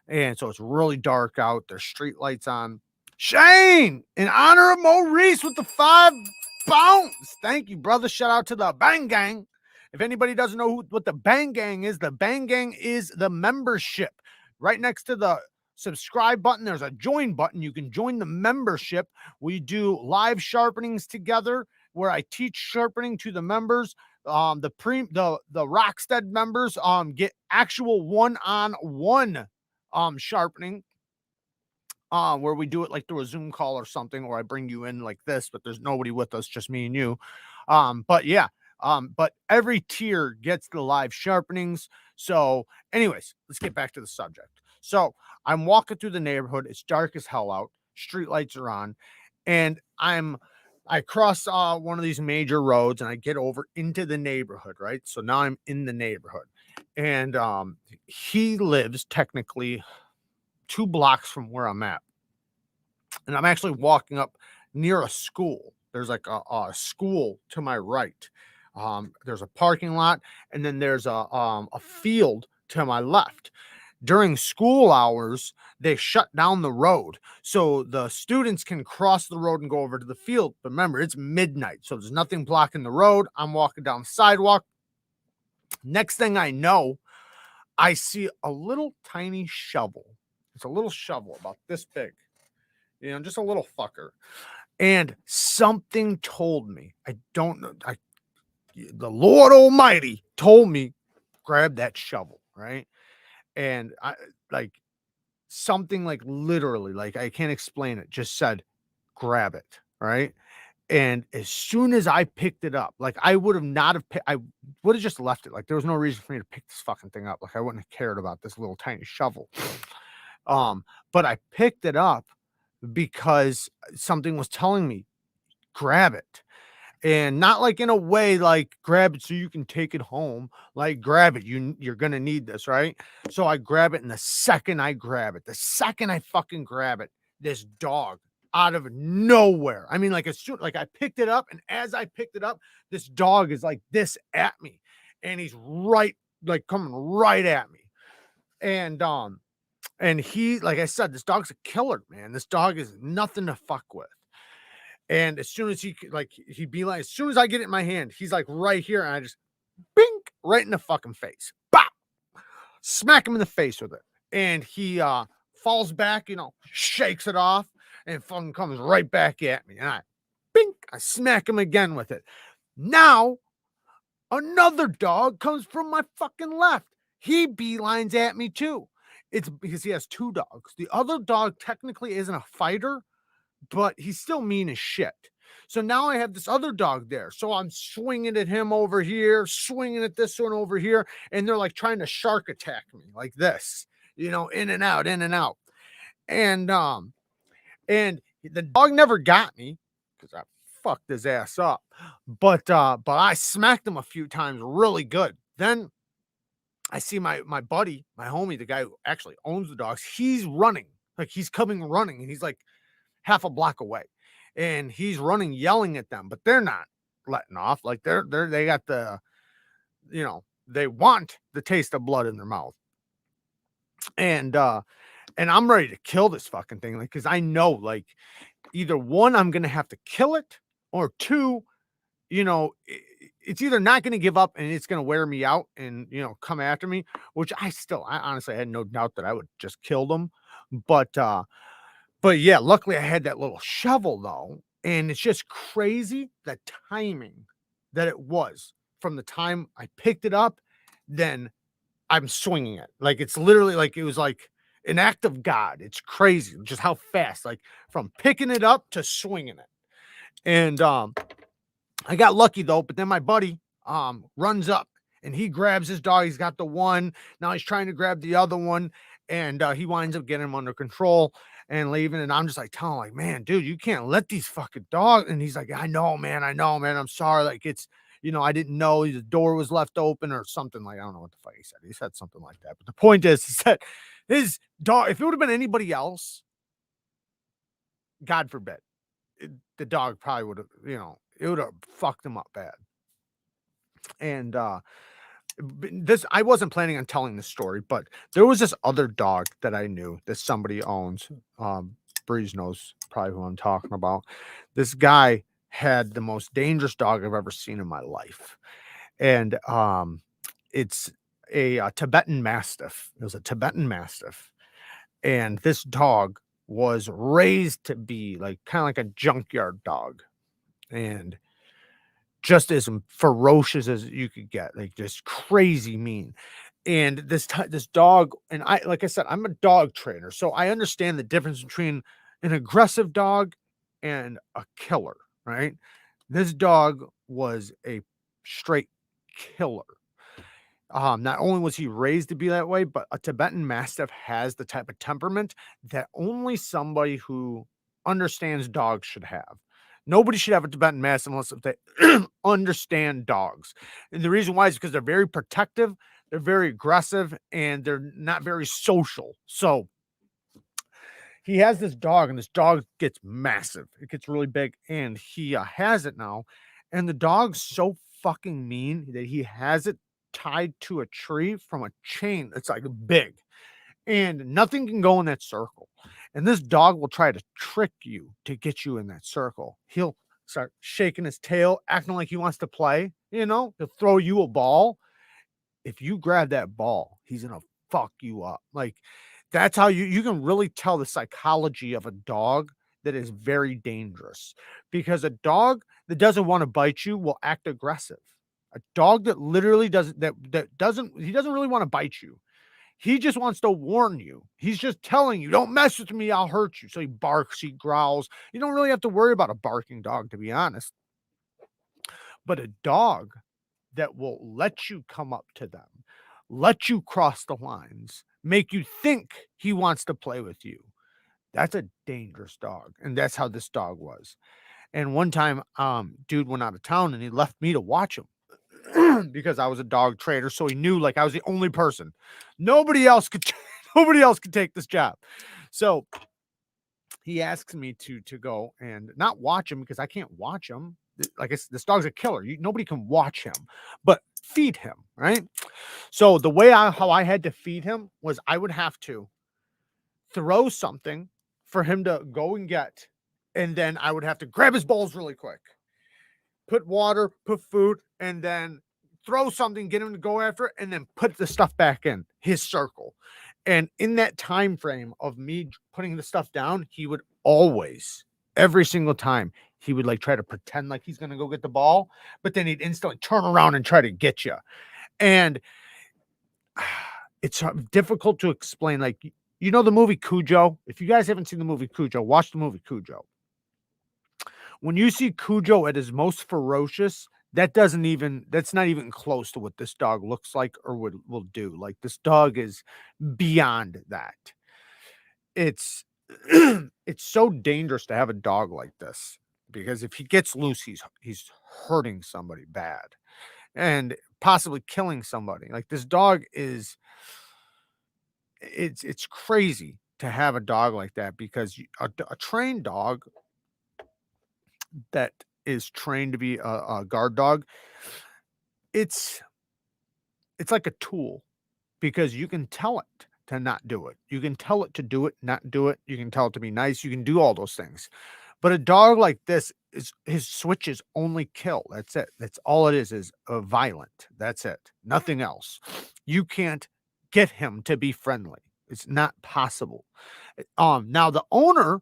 And so it's really dark out. There's street lights on. Shane, in honor of Maurice with the 5 bounce. Thank you, brother. Shout out to the Bang Gang. If anybody doesn't know what the Bang Gang is, the Bang Gang is the membership. Right next to the subscribe button, there's a join button. You can join the membership. We do live sharpenings together where I teach sharpening to the members. The Rockstead members get actual one-on-one sharpening, where we do it like through a Zoom call or something, or I bring you in like this, but there's nobody with us, just me and you. But yeah, but every tier gets the live sharpenings. So anyways, let's get back to the subject. So I'm walking through the neighborhood. It's dark as hell out. Street lights are on, and I cross one of these major roads and I get over into the neighborhood, right? So now I'm in the neighborhood, and he lives technically 2 blocks from where I'm at. And I'm actually walking up near a school. There's like a school to my right. There's a parking lot, and then there's a field to my left. During school hours, they shut down the road so the students can cross the road and go over to the field. But remember, it's midnight, so there's nothing blocking the road. I'm walking down the sidewalk. Next thing I know, I see a little tiny shovel. It's a little shovel about this big, you know, just a little fucker. And something told me, I don't know, the Lord Almighty told me, grab that shovel, right? And I like something like literally, like I can't explain it, just said, grab it, right? And as soon as I picked it up, like I would have not have, I would have just left it. Like there was no reason for me to pick this fucking thing up. Like I wouldn't have cared about this little tiny shovel. But I picked it up because something was telling me, grab it. And not like in a way like grab it so you can take it home, like grab it, you're gonna need this, right? So I grab it, and the second I grab it, the second I fucking grab it, this dog out of nowhere, I mean, like as soon like I picked it up, and as I picked it up, this dog is like this at me, and he's right, like coming right at me. And And he, like I said, this dog's a killer, man. This dog is nothing to fuck with. And as soon as he'd be like, as soon as I get it in my hand, he's like right here, and I just bink right in the fucking face. Bop! Smack him in the face with it. And he falls back, shakes it off, and fucking comes right back at me. And I smack him again with it. Now, another dog comes from my fucking left. He beelines at me too. It's because he has two dogs. The other dog technically isn't a fighter, but he's still mean as shit. So now I have this other dog there. So I'm swinging at him over here, swinging at this one over here, and they're like trying to shark attack me like this, in and out, in and out. And the dog never got me because I fucked his ass up. But I smacked him a few times really good. Then I see my buddy, my homie, the guy who actually owns the dogs, he's running. Like he's coming running, and he's like half a block away. And he's running, yelling at them, but they're not letting off. Like they got the, they want the taste of blood in their mouth. And I'm ready to kill this fucking thing. Like, cause I know, like, either one, I'm gonna have to kill it, or two, it's either not gonna give up and it's gonna wear me out and come after me, which I honestly had no doubt that I would just kill them. But yeah, luckily I had that little shovel though, and it's just crazy the timing that it was from the time I picked it up, then I'm swinging it. Like it's literally like it was like an act of God. It's crazy just how fast, like from picking it up to swinging it. And I got lucky though, but then my buddy runs up and he grabs his dog. He's got the one. Now he's trying to grab the other one, and he winds up getting him under control and leaving. And I'm just like telling him, like, man, dude, you can't let these fucking dogs. And he's like, I know, man. I'm sorry. Like it's, I didn't know the door was left open or something. Like, I don't know what the fuck he said. He said something like that. But the point is that his dog, if it would have been anybody else, God forbid, the dog probably would have, it would have fucked him up bad. And I wasn't planning on telling this story, but there was this other dog that I knew that somebody owns. Breeze knows probably who I'm talking about. This guy had the most dangerous dog I've ever seen in my life. And it's a Tibetan Mastiff. It was a Tibetan Mastiff. And this dog was raised to be like kind of like a junkyard dog. And just as ferocious as you could get, like just crazy mean. And this dog, and like I said, I'm a dog trainer, so I understand the difference between an aggressive dog and a killer, right? This dog was a straight killer. Not only was he raised to be that way, but a Tibetan Mastiff has the type of temperament that only somebody who understands dogs should have. Nobody should have a Tibetan Mastiff unless they understand dogs. And the reason why is because they're very protective, they're very aggressive, and they're not very social. So he has this dog, and this dog gets massive. It gets really big, and he has it now. And the dog's so fucking mean that he has it tied to a tree from a chain that's like big, and nothing can go in that circle. And this dog will try to trick you to get you in that circle. He'll start shaking his tail, acting like he wants to play, he'll throw you a ball. If you grab that ball, he's gonna fuck you up. Like that's how you can really tell the psychology of a dog that is very dangerous, because a dog that doesn't want to bite you will act aggressive. A dog that literally doesn't really want to bite you. He just wants to warn you. He's just telling you, don't mess with me, I'll hurt you. So he barks, he growls. You don't really have to worry about a barking dog, to be honest. But a dog that will let you come up to them, let you cross the lines, make you think he wants to play with you, that's a dangerous dog. And that's how this dog was. And one time, dude went out of town and he left me to watch him. Because I was a dog trainer, so he knew like I was the only person. Nobody else could take this job. So he asks me to go and not watch him, because I can't watch him. Like this dog's a killer. Nobody can watch him, but feed him, right? So the way how I had to feed him was I would have to throw something for him to go and get, and then I would have to grab his balls really quick, put water, put food, and then throw something, get him to go after it, and then put the stuff back in his circle. And in that time frame of me putting the stuff down, he would always, every single time, he would like try to pretend like he's gonna go get the ball, but then he'd instantly turn around and try to get you. And it's difficult to explain. Like, you know, the movie Cujo? If you guys haven't seen the movie Cujo, watch the movie Cujo. When you see Cujo at his most ferocious, that's not even close to what this dog looks like or will do. Like, this dog is beyond that. It's it's so dangerous to have a dog like this, because if he gets loose, he's hurting somebody bad and possibly killing somebody. Like, this dog is it's crazy to have a dog like that, because a trained dog that is trained to be a guard dog, it's like a tool, because you can tell it to not do it. You can tell it to do it, not do it. You can tell it to be nice. You can do all those things. But a dog like this, is his switches only kill. That's it. That's all it is violent. That's it. Nothing else. You can't get him to be friendly. It's not possible. Now the owner,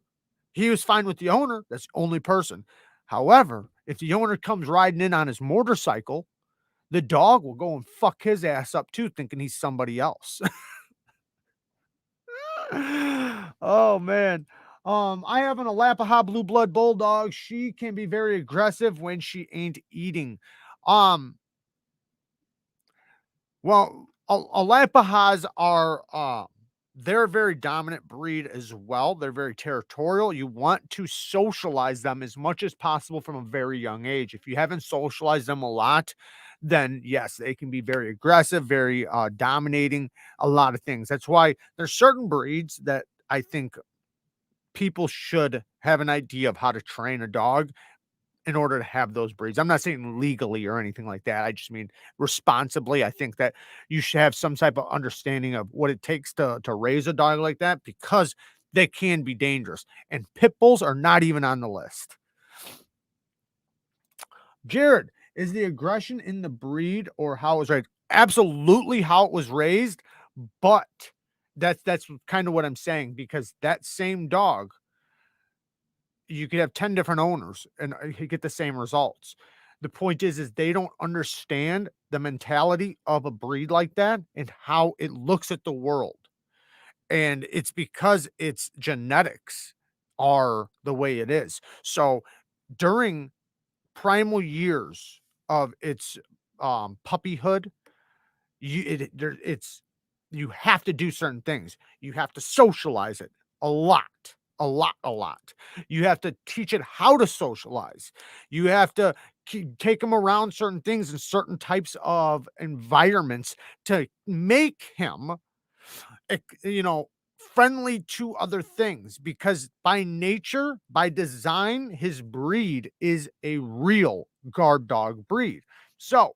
he was fine with the owner. That's the only person. However, if the owner comes riding in on his motorcycle, the dog will go and fuck his ass up too, thinking he's somebody else. Oh man. I have an Alapaha blue blood bulldog. She can be very aggressive when she ain't eating. Um, well, Alapahas are they're a very dominant breed as well. They're very territorial. You want to socialize them as much as possible from a very young age. If you haven't socialized them a lot, then yes, they can be very aggressive, very dominating, a lot of things. That's why there's certain breeds that I think people should have an idea of how to train a dog in order to have those breeds. I'm not saying legally or anything like that. I just mean responsibly. I think that you should have some type of understanding of what it takes to raise a dog like that, because they can be dangerous. And pit bulls are not even on the list. Jared, is the aggression in the breed or how it was raised? Absolutely how it was raised, but that's kind of what I'm saying, because that same dog, you could have 10 different owners and you get the same results. The point is they don't understand the mentality of a breed like that and how it looks at the world. And it's because its genetics are the way it is. So during primal years of its puppyhood, you have to do certain things. You have to socialize it a lot, a lot, a lot. You have to teach it how to socialize. You have to take them around certain things in certain types of environments to make him, you know, friendly to other things, because by nature, by design, his breed is a real guard dog breed. So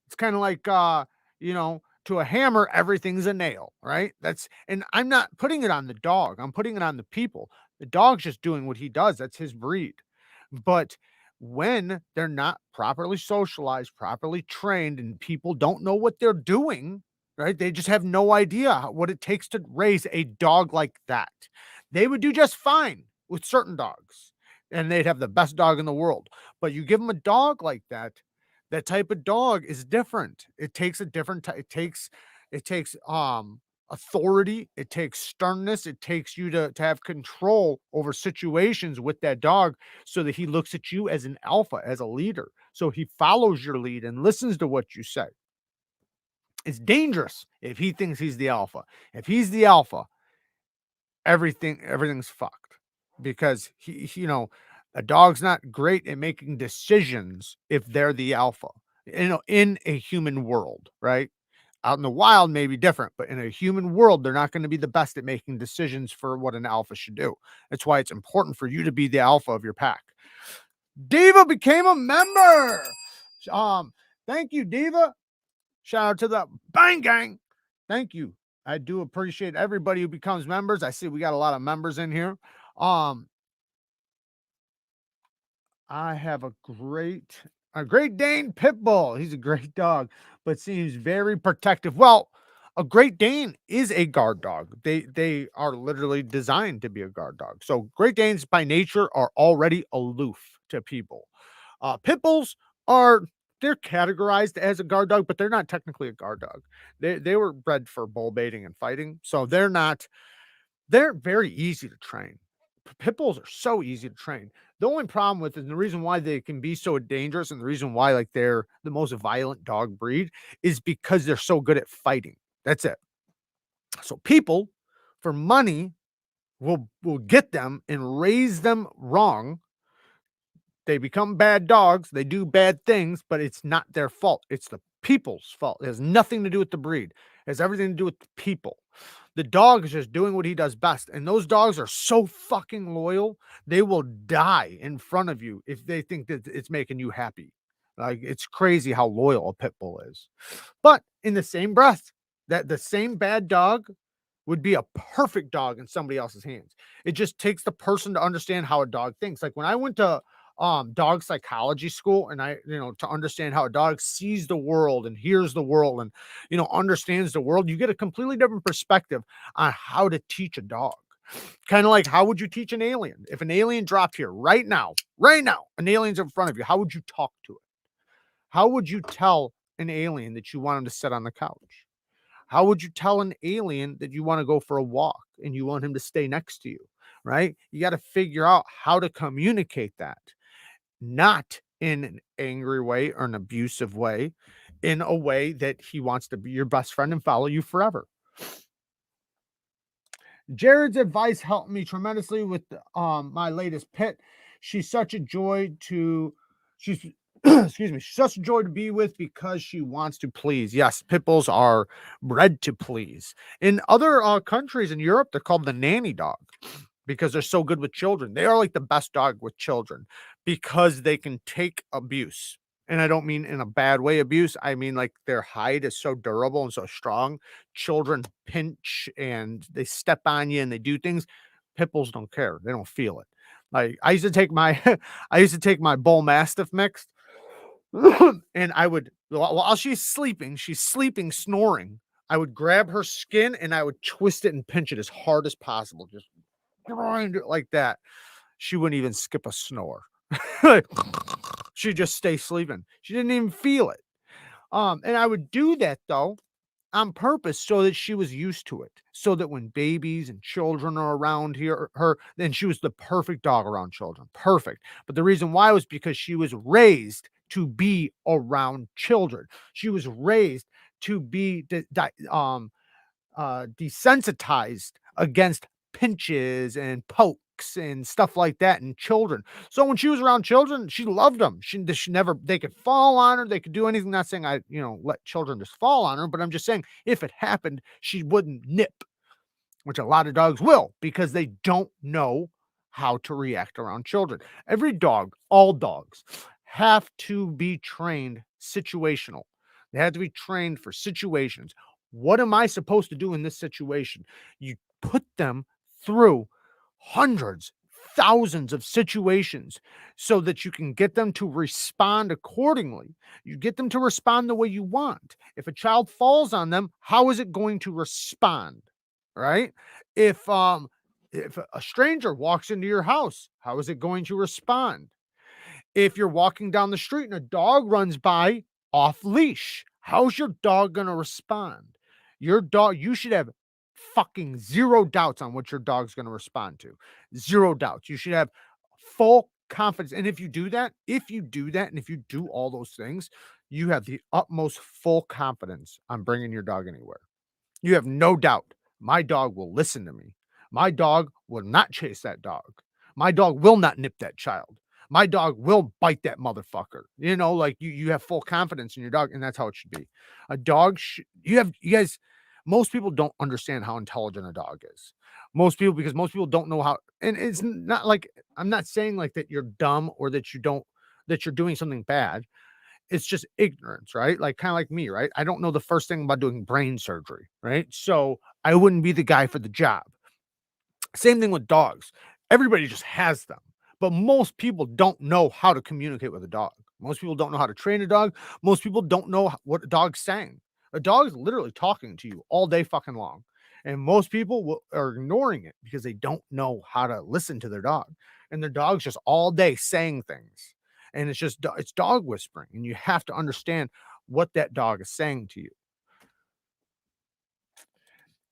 it's kind of like, to a hammer, everything's a nail, right? And I'm not putting it on the dog. I'm putting it on the people. The dog's just doing what he does. That's his breed. But when they're not properly socialized, properly trained, and people don't know what they're doing, right? They just have no idea what it takes to raise a dog like that. They would do just fine with certain dogs and they'd have the best dog in the world. But you give them a dog like that, that type of dog is different. It takes a different it takes authority, it takes sternness, it takes you to have control over situations with that dog, so that he looks at you as an alpha, as a leader. So he follows your lead and listens to what you say. It's dangerous if he thinks he's the alpha. If he's the alpha, everything's fucked, because a dog's not great at making decisions if they're the alpha. In a human world, right? Out in the wild may be different, but in a human world, they're not going to be the best at making decisions for what an alpha should do. That's why it's important for you to be the alpha of your pack. Diva became a member. Thank you, Diva. Shout out to the Bang Gang. Thank you. I do appreciate everybody who becomes members. I see we got a lot of members in here. Um, I have a Great Dane pit bull. He's a great dog, but seems very protective. Well, a Great Dane is a guard dog. They are literally designed to be a guard dog. So Great Danes by nature are already aloof to people. Pit bulls are they're categorized as a guard dog, but they're not technically a guard dog. They were bred for bull baiting and fighting, so they're very easy to train. Pit bulls are so easy to train. The only problem with it, and the reason why they can be so dangerous, and the reason why like they're the most violent dog breed, is because they're so good at fighting. That's it. So people, for money, will get them and raise them wrong. They become bad dogs. They do bad things, but it's not their fault. It's the people's fault. It has nothing to do with the breed. It has everything to do with the people. The dog is just doing what he does best. And those dogs are so fucking loyal. They will die in front of you if they think that it's making you happy. Like it's crazy how loyal a pit bull is. But in the same breath, that the same bad dog would be a perfect dog in somebody else's hands. It just takes the person to understand how a dog thinks. Like when I went to dog psychology school and to understand how a dog sees the world and hears the world and understands the world, you get a completely different perspective on how to teach a dog. Kind of like, how would you teach an alien? If an alien dropped here right now, an alien's in front of you, how would you talk to it? How would you tell an alien that you want him to sit on the couch? How would you tell an alien that you want to go for a walk and you want him to stay next to you? Right? You got to figure out how to communicate that, not in an angry way or an abusive way, in a way that he wants to be your best friend and follow you forever. Jared's advice helped me tremendously with my latest pit. She's such a joy to she's excuse me, she's such a joy to be with because she wants to please. Yes, pit bulls are bred to please. In other countries in Europe, they're called the nanny dog because they're so good with children. They are like the best dog with children because they can take abuse. And I don't mean in a bad way abuse. I mean like their hide is so durable and so strong. Children pinch and they step on you and they do things. Pit bulls don't care. They don't feel it. Like I used to take my I used to take my bull mastiff mixed and I would while she's sleeping, snoring. I would grab her skin and I would twist it and pinch it as hard as possible. Just grind it like that. She wouldn't even skip a snore. She'd just stay sleeping. She didn't even feel it. And I would do that though on purpose so that she was used to it. So that when babies and children are around her, then she was the perfect dog around children. Perfect. But the reason why was because she was raised to be around children. She was raised to be desensitized against pinches and pokes and stuff like that in children. So when she was around children, she loved them. She never, they could fall on her. They could do anything. Not saying I, let children just fall on her, but I'm just saying if it happened, she wouldn't nip, which a lot of dogs will because they don't know how to react around children. Every dog, all dogs have to be trained situational. They have to be trained for situations. What am I supposed to do in this situation? You put them through hundreds, thousands of situations so that you can get them to respond accordingly. You get them to respond the way you want. If a child falls on them, how is it going to respond? Right? If a stranger walks into your house, how is it going to respond? If you're walking down the street and a dog runs by off leash, how's your dog going to respond? Your dog, you should have fucking zero doubts on what your dog's going to respond to. Zero doubts. You should have full confidence. And if you do that, and if you do all those things, you have the utmost full confidence on bringing your dog anywhere. You have no doubt. My dog will listen to me. My dog will not chase that dog. My dog will not nip that child. My dog will bite that motherfucker. Like you have full confidence in your dog, and that's how it should be. A dog, you guys, most people don't understand how intelligent a dog is. Because most people don't know how, and it's not like, I'm not saying like that you're dumb or that you're doing something bad. It's just ignorance, right? Like kind of like me, right? I don't know the first thing about doing brain surgery, right? So I wouldn't be the guy for the job. Same thing with dogs. Everybody just has them, but most people don't know how to communicate with a dog. Most people don't know how to train a dog. Most people don't know what a dog's saying. A dog is literally talking to you all day fucking long. And most people are ignoring it because they don't know how to listen to their dog. And their dog's just all day saying things. And it's dog whispering. And you have to understand what that dog is saying to you.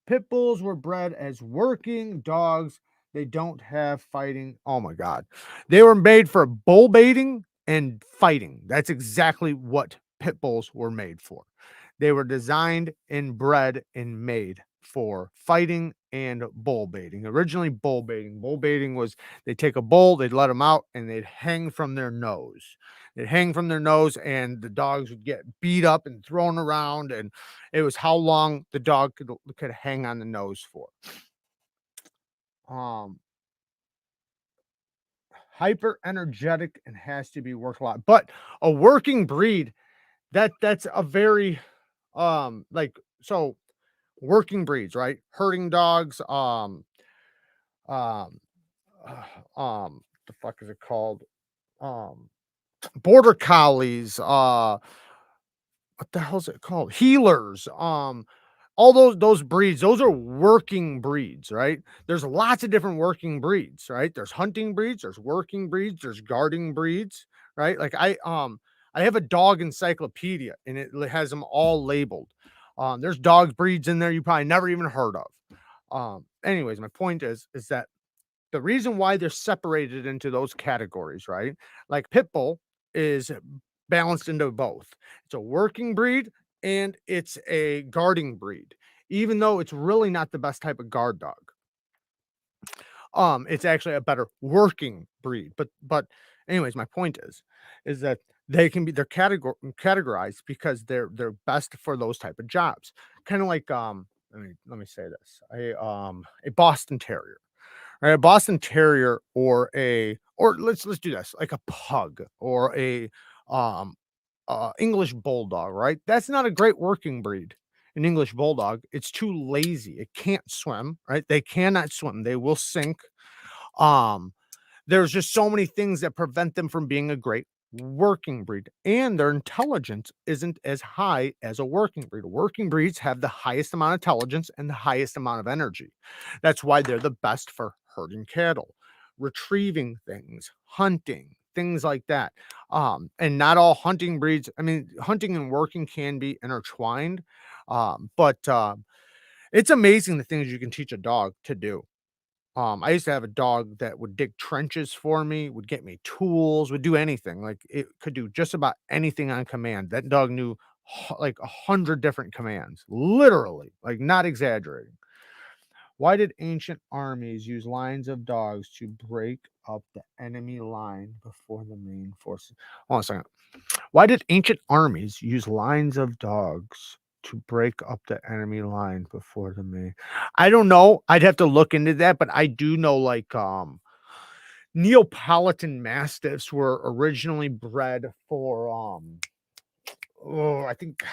Pit bulls were bred as working dogs. They don't have fighting. Oh my God. They were made for bull baiting and fighting. That's exactly what pit bulls were made for. They were designed and bred and made for fighting and bull baiting. Originally, bull baiting. Bull baiting was they take a bull, they'd let them out, and they'd hang from their nose. They'd hang from their nose, and the dogs would get beat up and thrown around. And it was how long the dog could hang on the nose for. Um, Hyper energetic and has to be worked a lot. But a working breed, that's a very like so working breeds, right? Herding dogs, um, the fuck is it called? Um, Border collies, what the hell is it called? Healers, all those breeds, those are working breeds, right? There's lots of different working breeds, right? There's hunting breeds, there's working breeds, there's guarding breeds, right? Like I have a dog encyclopedia and it has them all labeled. There's dog breeds in there you probably never even heard of. Anyways, my point is that the reason why they're separated into those categories, right? Like pit bull is balanced into both. It's a working breed and it's a guarding breed, even though it's really not the best type of guard dog. It's actually a better working breed. But anyways, my point is that they're categorized because they're best for those type of jobs. Kind of like let me say this. A Boston Terrier. Right, a Boston Terrier or let's do this, like a pug or a um English bulldog, right? That's not a great working breed. An English bulldog, it's too lazy. It can't swim, right? They cannot swim. They will sink. Um, there's just so many things that prevent them from being a great working breed, and their intelligence isn't as high as a working breed. Working breeds have the highest amount of intelligence and the highest amount of energy. That's why they're the best for herding cattle, retrieving things, hunting, things like that. And not all hunting breeds, I mean, hunting and working can be intertwined. But it's amazing the things you can teach a dog to do. I used to have a dog that would dig trenches for me, would get me tools, would do anything. Like it could do just about anything on command. That dog knew like 100 different commands, literally, like not exaggerating. Why did ancient armies use lines of dogs to break up the enemy line before the main forces? Hold on a second. Why did ancient armies use lines of dogs to break up the enemy line before the main? I don't know. I'd have to look into that, but I do know like Neapolitan mastiffs were originally bred for I think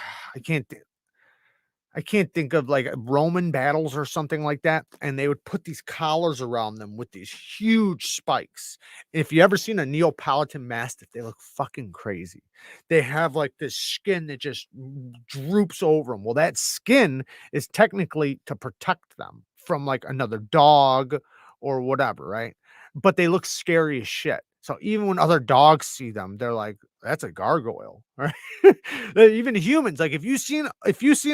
I can't think of like Roman battles or something like that. And they would put these collars around them with these huge spikes. If you ever seen a Neapolitan Mastiff, they look fucking crazy. They have like this skin that just droops over them. Well, that skin is technically to protect them from like another dog or whatever, right? But they look scary as shit. So even when other dogs see them, they're like, that's a gargoyle, right? Even humans, like if you seen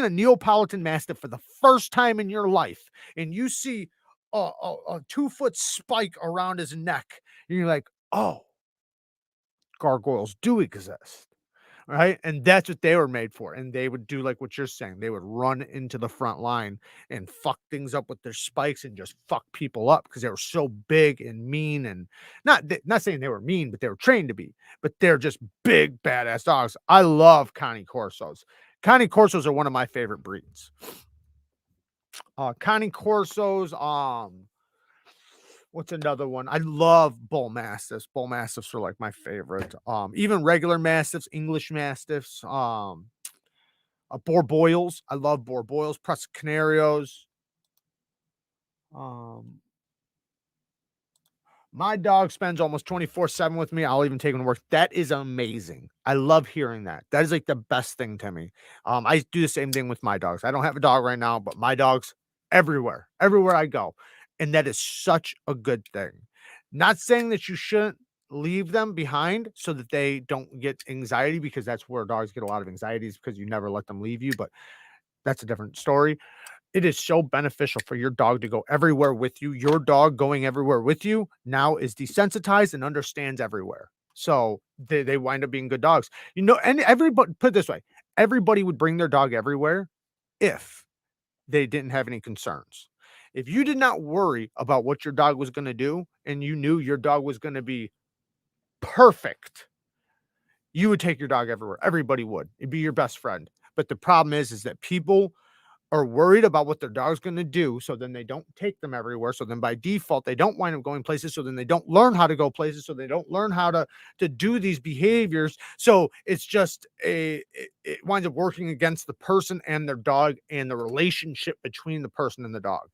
a Neapolitan Mastiff for the first time in your life, and you see a 2 foot spike around his neck, and you're like, oh, gargoyles do exist, right? And that's what they were made for. And they would do like what you're saying. They would run into the front line and fuck things up with their spikes and just fuck people up because they were so big and mean and not saying they were mean, but they were trained to be. But they're just big badass dogs. I love Connie Corsos. Connie Corsos are one of my favorite breeds. Connie Corsos, what's another one? I love bull mastiffs. Bull mastiffs are like my favorite. Even regular mastiffs, English mastiffs, boar boils. I love boar boils, Prussia Canarios. Um, My dog spends almost 24/7 with me. I'll even take him to work. That is amazing. I love hearing that. That is like the best thing to me. I do the same thing with my dogs. I don't have a dog right now, but my dog's everywhere I go. And that is such a good thing. Not saying that you shouldn't leave them behind so that they don't get anxiety, because that's where dogs get a lot of anxieties, because you never let them leave you. But that's a different story. It is so beneficial for your dog to go everywhere with you. Your dog going everywhere with you now is desensitized and understands everywhere. So they wind up being good dogs. And everybody, put it this way, everybody would bring their dog everywhere if they didn't have any concerns. If you did not worry about what your dog was going to do and you knew your dog was going to be perfect, you would take your dog everywhere. Everybody would. It'd be your best friend. But the problem is that people are worried about what their dog's going to do. So then they don't take them everywhere. So then by default, they don't wind up going places. So then they don't learn how to go places. So they don't learn how to do these behaviors. So it's just it winds up working against the person and their dog and the relationship between the person and the dog.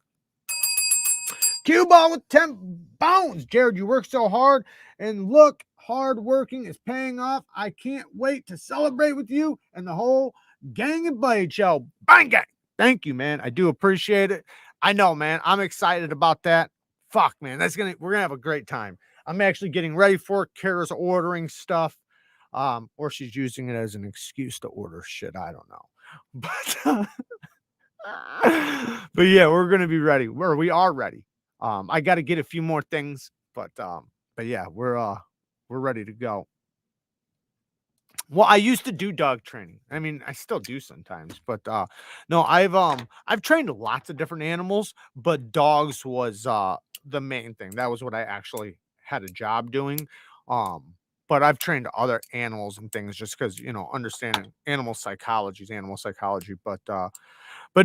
Cue ball with 10 bones. Jared, you work so hard, and look, hard working is paying off. I can't wait to celebrate with you and the whole Gang and Blade show. Bang gang. Thank you, man. I do appreciate it. I know, man. I'm excited about that. Fuck, man. We're gonna have a great time. I'm actually getting ready for it. Kara's ordering stuff. Or she's using it as an excuse to order shit. I don't know. But but yeah, we're gonna be ready. We are ready. I gotta get a few more things, but yeah, we're ready to go. Well, I used to do dog training. I mean, I still do sometimes, but no, I've trained lots of different animals, but dogs was the main thing. That was what I actually had a job doing. But I've trained other animals and things just because, understanding animal psychology is animal psychology. But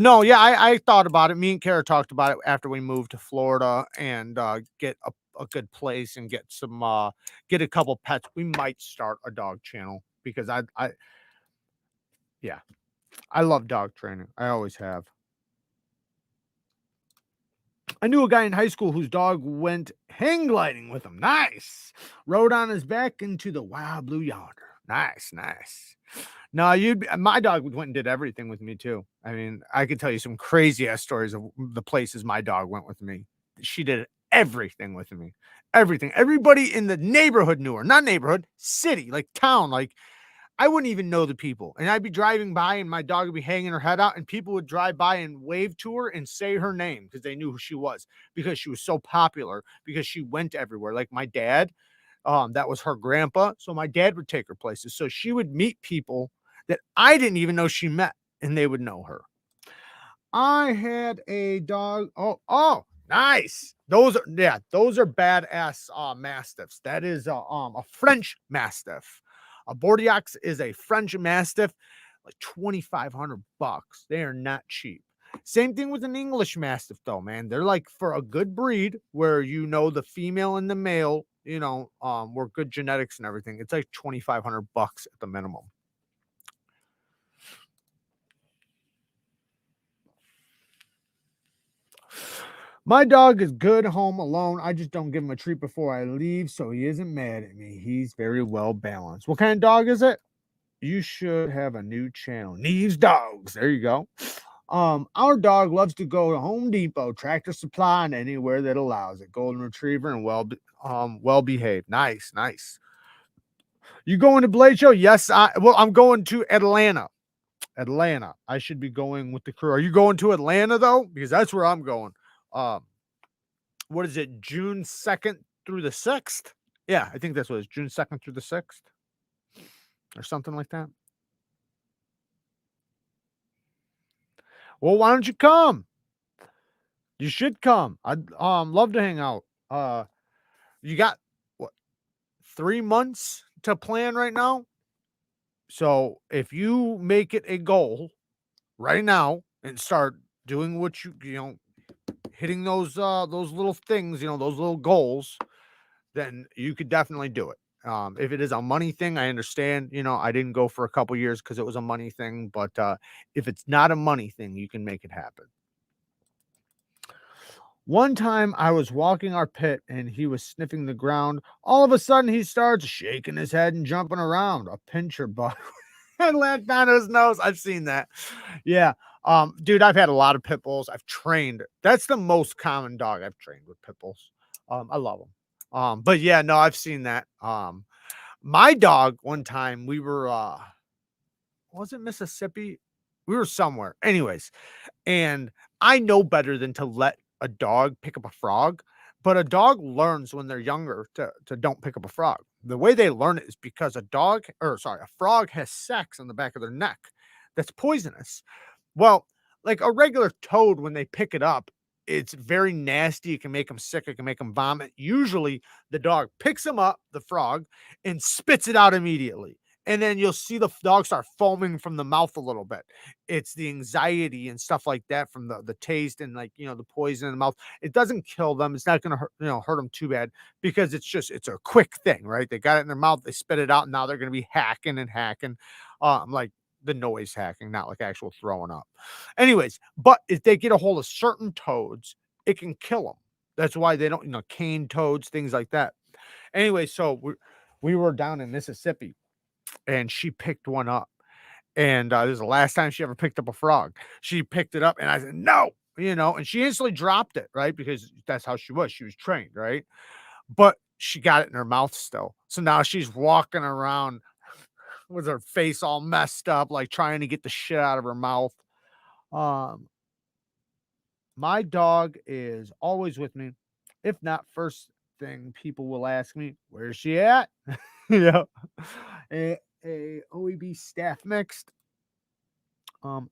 no, yeah, I thought about it. Me and Kara talked about it after we moved to Florida and get a good place and get a couple pets. We might start a dog channel because yeah, I love dog training. I always have. I knew a guy in high school whose dog went hang gliding with him. Nice. Rode on his back into the wild blue yonder. Nice, nice. No, my dog went and did everything with me too. I mean, I could tell you some crazy ass stories of the places my dog went with me. She did everything with me. Everything. Everybody in the neighborhood knew her. Not neighborhood, city, like town. Like I wouldn't even know the people. And I'd be driving by and my dog would be hanging her head out and people would drive by and wave to her and say her name because they knew who she was, because she was so popular, because she went everywhere. Like my dad, that was her grandpa. So my dad would take her places. So she would meet people that I didn't even know she met, and they would know her. I had a dog. Oh, nice. Those are badass mastiffs. That is a French mastiff. A Bordeaux is a French mastiff, like $2,500. They are not cheap. Same thing with an English mastiff, though, man. They're like, for a good breed where the female and the male, were good genetics and everything. It's like $2,500 at the minimum. My dog is good home alone. I just don't give him a treat before I leave, so he isn't mad at me. He's very well balanced. What kind of dog is it? You should have a new channel. Neves Dogs. There you go. Our dog loves to go to Home Depot, Tractor Supply, and anywhere that allows it. Golden Retriever and well behaved. Nice, nice. You going to Blade Show? Yes, I'm going to Atlanta. Atlanta. I should be going with the crew. Are you going to Atlanta though? Because that's where I'm going. What is it? June 2nd through the 6th? Yeah, I think that's what it's June 2nd through the 6th or something like that. Well, why don't you come? You should come. I'd love to hang out. You got what, 3 months to plan right now? So if you make it a goal right now and start doing what hitting those little things, those little goals, then you could definitely do it. If it is a money thing, I understand. I didn't go for a couple years because it was a money thing, but if it's not a money thing, you can make it happen. One time I was walking our pit and he was sniffing the ground. All of a sudden he starts shaking his head and jumping around. A pincher bug had landed on his nose. I've seen that. Yeah. Dude, I've had a lot of pit bulls. I've trained. That's the most common dog I've trained with pit bulls. I love them. But yeah, no, I've seen that. My dog one time we were was it Mississippi? We were somewhere. Anyways, and I know better than to let a dog pick up a frog, but a dog learns when they're younger to don't pick up a frog. The way they learn it is because a frog has sex on the back of their neck that's poisonous. Well, like a regular toad, when they pick it up, it's very nasty. It can make them sick. It can make them vomit. Usually, the dog picks them up, the frog, and spits it out immediately. And then you'll see the dog start foaming from the mouth a little bit. It's the anxiety and stuff like that from the taste and like the poison in the mouth. It doesn't kill them. It's not going to hurt them too bad because it's a quick thing, right? They got it in their mouth, they spit it out, and now they're going to be hacking and hacking, like the noise hacking, not like actual throwing up. Anyways, but if they get a hold of certain toads, it can kill them. That's why they don't, cane toads, things like that. Anyway, so we were down in Mississippi and she picked one up. And this is the last time she ever picked up a frog. She picked it up and I said, no, and she instantly dropped it, right? Because that's how she was. She was trained, right? But she got it in her mouth still. So now she's walking around with her face all messed up, like trying to get the shit out of her mouth. Um, my dog is always with me. If not, first thing people will ask me, where's she at? you know, a OEB staff mixed. Um,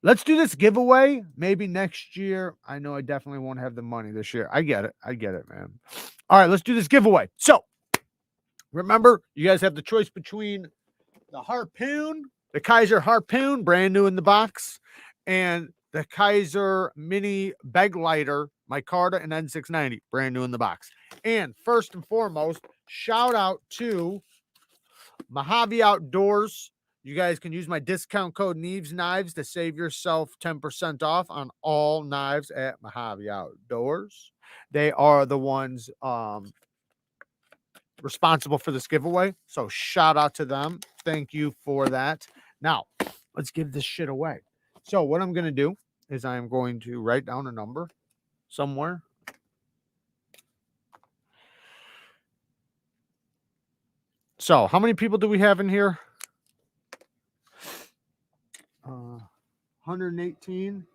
let's do this giveaway maybe next year. I know I definitely won't have the money this year. I get it, man. All right, let's do this giveaway. So remember, you guys have the choice between the Harpoon, the Kaiser Harpoon, brand new in the box, and the Kaiser Mini Beg Lighter, Micarta and N690, brand new in the box. And first and foremost, shout out to Mojave Outdoors. You guys can use my discount code Neevesknives to save yourself 10% off on all knives at Mojave Outdoors. They are the ones responsible for this giveaway. So shout out to them. Thank you for that. Now, let's give this shit away. So what I'm going to do is I'm going to write down a number somewhere. So how many people do we have in here? 118.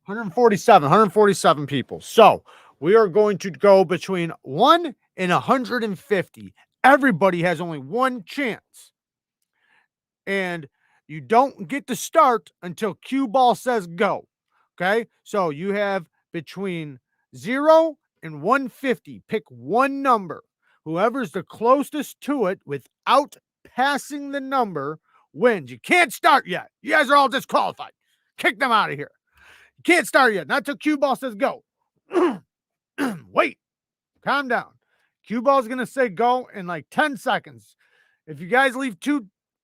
147 people. So we are going to go between 1 and 150. Everybody has only one chance. And you don't get to start until cue ball says go. Okay. So you have between 0 and 150. Pick one number. Whoever's the closest to it without passing the number wins. You can't start yet. You guys are all disqualified. Kick them out of here. You can't start yet. Not till cue ball says go. Wait. Calm down. Cue ball's going to say go in like 10 seconds. If you guys leave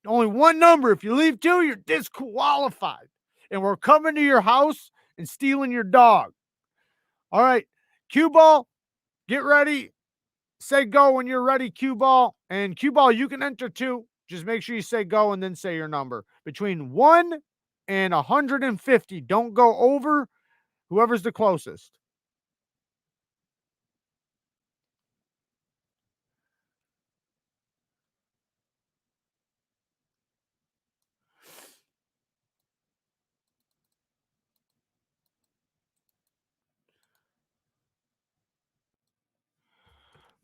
only one number. If you leave 2, you're disqualified. And we're coming to your house and stealing your dog. All right. Cue ball, get ready. Say go when you're ready, cue ball. And cue ball, you can enter too. Just make sure you say go and then say your number. Between 1 and 150. Don't go over whoever's the closest.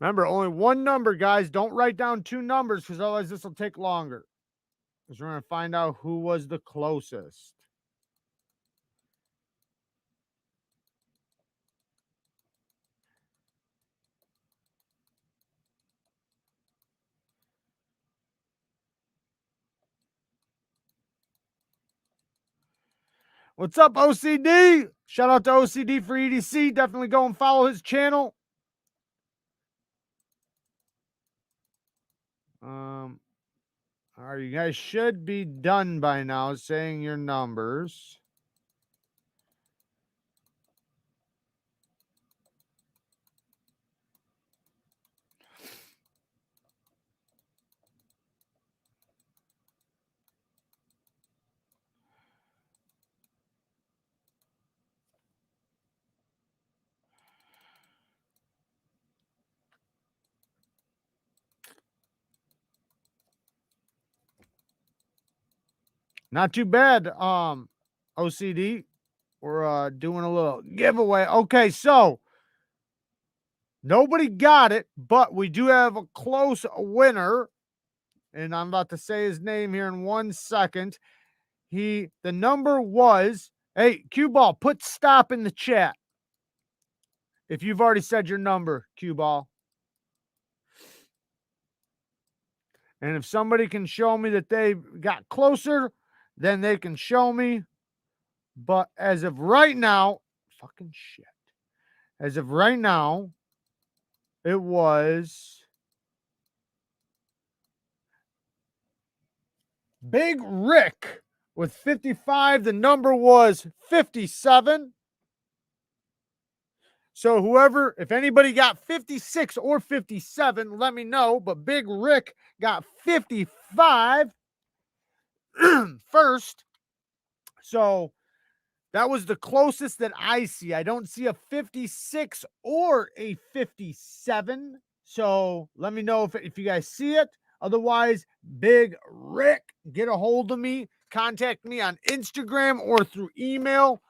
Remember, only one number, guys. Don't write down 2 numbers because otherwise this will take longer. Because we're going to find out who was the closest. What's up, OCD? Shout out to OCD for EDC. Definitely go and follow his channel. All right, you guys should be done by now saying your numbers. Not too bad. OCD. We're doing a little giveaway. Okay, so nobody got it, but we do have a close winner. And I'm about to say his name here in 1 second. The number was, hey, Cue Ball, put stop in the chat. If you've already said your number, Cue Ball. And if somebody can show me that they got closer, then they can show me. But as of right now, fucking shit. As of right now, it was Big Rick with 55. The number was 57. So whoever, if anybody got 56 or 57, let me know. But Big Rick got 55 first. So that was the closest that I see. I don't see a 56 or a 57. So let me know if you guys see it. Otherwise, Big Rick, get a hold of me. Contact me on Instagram or through email.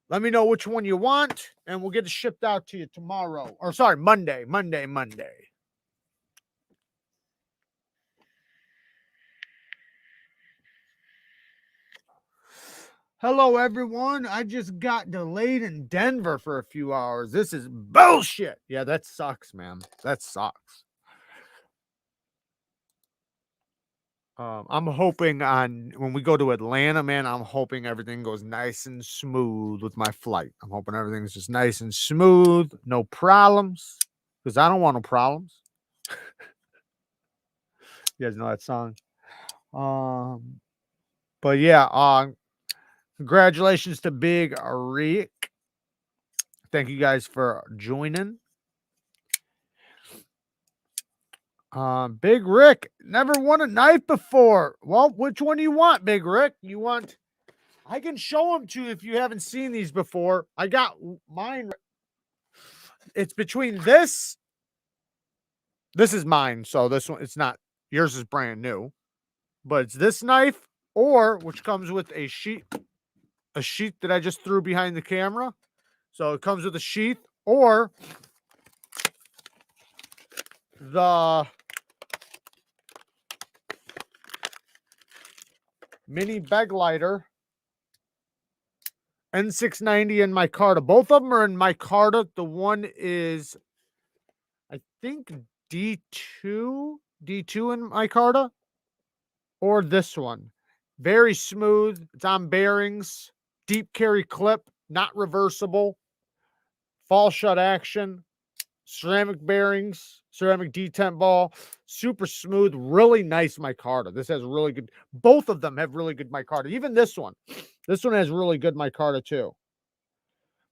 Let me know which one you want, and we'll get it shipped out to you tomorrow. Or sorry, Monday. Hello, everyone. I just got delayed in Denver for a few hours. This is bullshit. Yeah, that sucks, man. That sucks. I'm hoping when we go to Atlanta, man, I'm hoping everything goes nice and smooth with my flight. I'm hoping everything's just nice and smooth, no problems, because I don't want no problems. You guys know that song. But yeah, congratulations to Big Rick. Thank you guys for joining. Big Rick never won a knife before. Well, which one do you want, Big Rick? I can show them to you if you haven't seen these before. I got mine. It's between this. This is mine, so this one, it's not, yours is brand new. But it's this knife, or which comes with a sheath that I just threw behind the camera. So it comes with a sheath, or the mini bag lighter N690 in micarta. Both of them are in micarta. The one is, I think, D2 in micarta, or this one. Very smooth. It's on bearings. Deep carry clip, not reversible. Fall shut action. Ceramic bearings, ceramic detent ball, super smooth, really nice micarta. This has really good, both of them have really good micarta. Even this one has really good micarta too.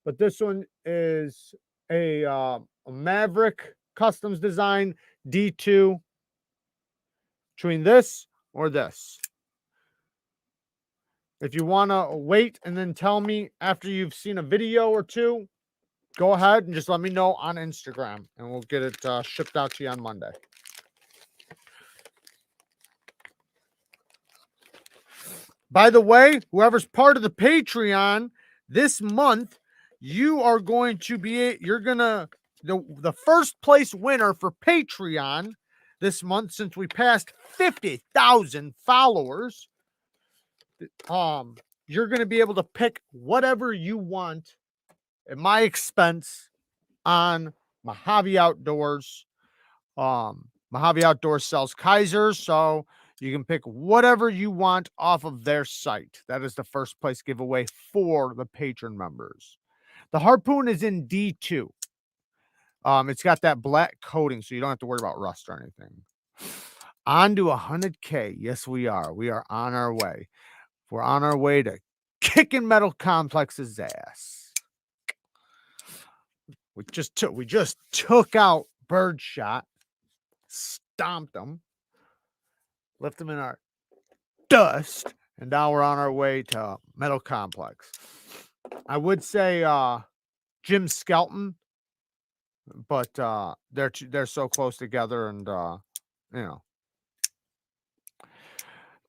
But this one is a Maverick Customs Design D2. Between this or this. If you want to wait and then tell me after you've seen a video or two, go ahead and just let me know on Instagram, and we'll get it shipped out to you on Monday. By the way, whoever's part of the Patreon this month, you are going to be, the first place winner for Patreon this month, since we passed 50,000 followers, you're going to be able to pick whatever you want at my expense on Mojave Outdoors. Mojave Outdoors sells Kaisers, so you can pick whatever you want off of their site. That is the first place giveaway for the patron members. The harpoon is in D2. It's got that black coating, so you don't have to worry about rust or anything. On to 100K. Yes, we are. We are on our way. We're on our way to kicking Metal Complex's ass. We just took out Birdshot, stomped them, left them in our dust, and now we're on our way to Metal Complex. I would say Jim Skelton, but they're so close together, and you know.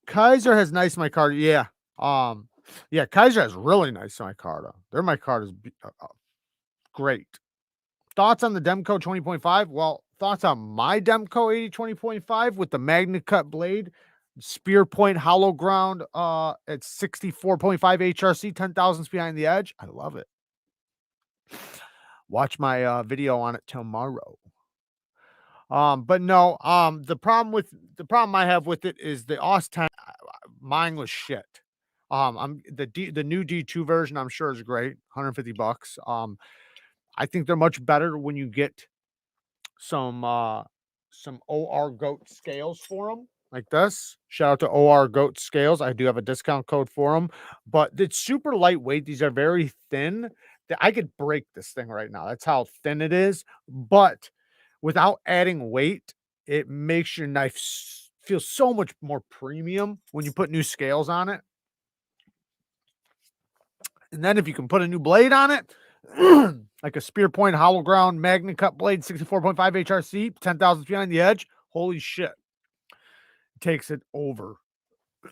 Kaiser has nice micarta. Yeah. Yeah, Kaiser has really nice micarta. Their micarta is great. Thoughts on the Demco 20.5? Well, thoughts on my Demco 8020.5 with the Magna Cut blade, spear point hollow ground at 64.5 HRC, 10,000s behind the edge. I love it. Watch my video on it tomorrow. But no, the problem I have with it is the OS 10. Mine was shit. I'm the new D2 version. I'm sure is great, $150. I think they're much better when you get some OR Goat scales for them like this. Shout out to OR Goat scales. I do have a discount code for them, but it's super lightweight. These are very thin. I could break this thing right now. That's how thin it is. But without adding weight, it makes your knife feel so much more premium when you put new scales on it. And then if you can put a new blade on it, like a spear point hollow ground Magna Cut blade, 64.5 HRC, 10,000 behind the edge. Holy shit. Takes it over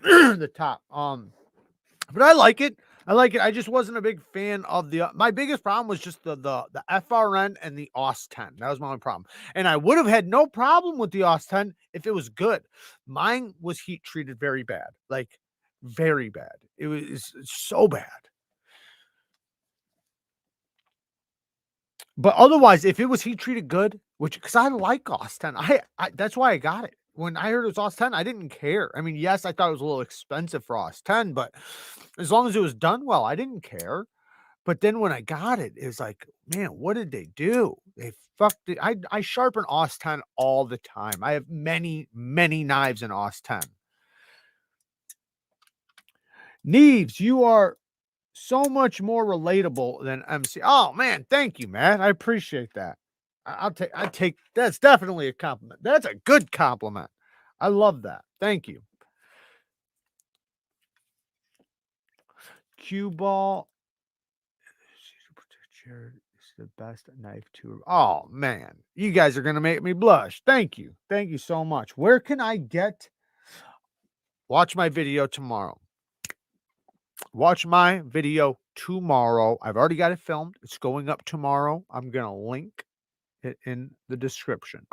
the top. But I like it. I like it. I just wasn't a big fan of the my biggest problem was just the FRN and the OS 10. That was my only problem. And I would have had no problem with the OS 10 if it was good. Mine was heat treated very bad. Like very bad. It was so bad. But otherwise, if it was heat treated good, which because I like OS 10, I that's why I got it. When I heard it was OS 10, I didn't care. I mean, yes, I thought it was a little expensive for OS 10, but as long as it was done well, I didn't care. But then when I got it, it was like, man, what did they do? They fucked it. I sharpen OS 10 all the time. I have many, many knives in OS 10. Neeves, you are so much more relatable than MC. Oh man, thank you, man. I appreciate that. I take that's definitely a compliment. That's a good compliment. I love that. Thank you. Cue ball is the best knife to. Oh man, you guys are gonna make me blush. Thank you. Thank you so much. Where can I get? Watch my video tomorrow. Watch my video tomorrow. I've already got it filmed. It's going up tomorrow. I'm gonna link it in the description.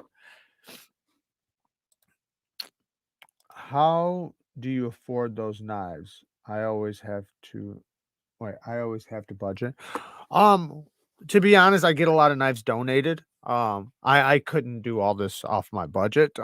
How do you afford those knives? I always have to budget. To be honest, I get a lot of knives donated. I couldn't do all this off my budget.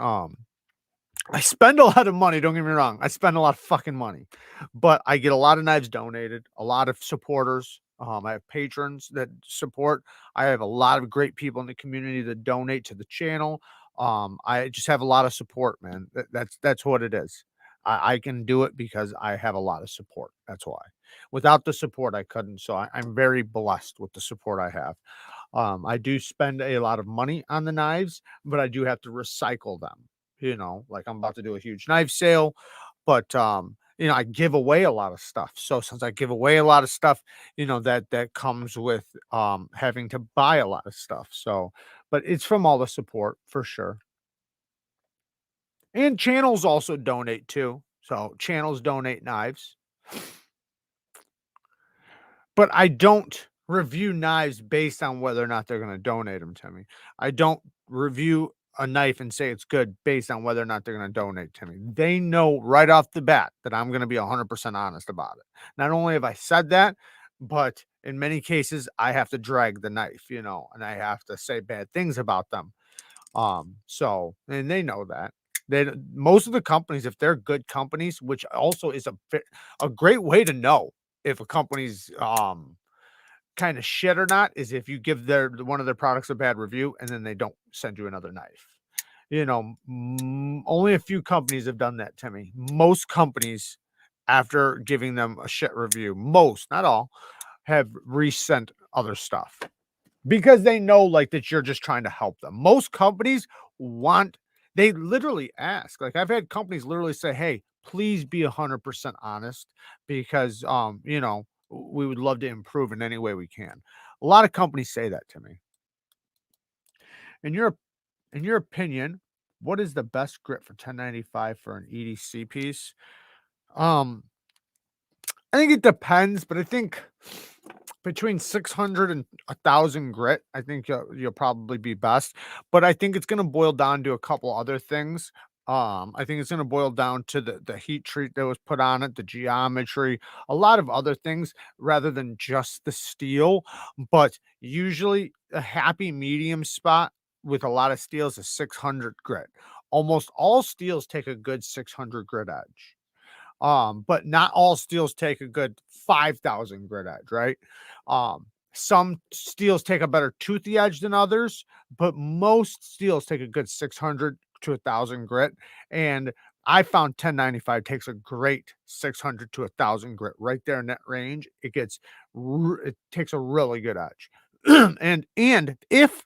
I spend a lot of money, don't get me wrong. I spend a lot of fucking money. But I get a lot of knives donated, a lot of supporters. I have patrons that support. I have a lot of great people in the community that donate to the channel. I just have a lot of support, man. That's what it is. I can do it because I have a lot of support. That's why. Without the support, I couldn't. So I'm very blessed with the support I have. I do spend a lot of money on the knives, but I do have to recycle them. Like I'm about to do a huge knife sale, but I give away a lot of stuff. So since I give away a lot of stuff, that comes with having to buy a lot of stuff. So, but it's from all the support for sure. And channels also donate too. So channels donate knives. But I don't review knives based on whether or not they're going to donate them to me. I don't review a knife and say it's good based on whether or not they're going to donate to me. They know right off the bat that I'm going to be 100% honest about it. Not only have I said that, but in many cases, I have to drag the knife, and I have to say bad things about them. And they know that. Most of the companies, if they're good companies, which also is a great way to know if a company's kind of shit or not, is if you give one of their products a bad review and then they don't send you another knife. Only a few companies have done that to me. Most companies, after giving them a shit review, most, not all, have resent other stuff because they know that you're just trying to help them. Most companies they literally ask. Like I've had companies literally say, "Hey, please be 100% honest because we would love to improve in any way we can." A lot of companies say that to me. In your opinion, what is the best grip for 1095 for an EDC piece? I think it depends, but I think between 600 and 1,000 grit, I think you'll probably be best. But I think it's gonna boil down to a couple other things. I think it's gonna boil down to the heat treat that was put on it, the geometry, a lot of other things rather than just the steel. But usually a happy medium spot with a lot of steels is 600 grit. Almost all steels take a good 600 grit edge. But not all steels take a good 5,000 grit edge, right? Some steels take a better toothy edge than others, but most steels take a good 600 to 1,000 grit. And I found 1095 takes a great 600 to 1,000 grit right there in that range. It takes a really good edge. and if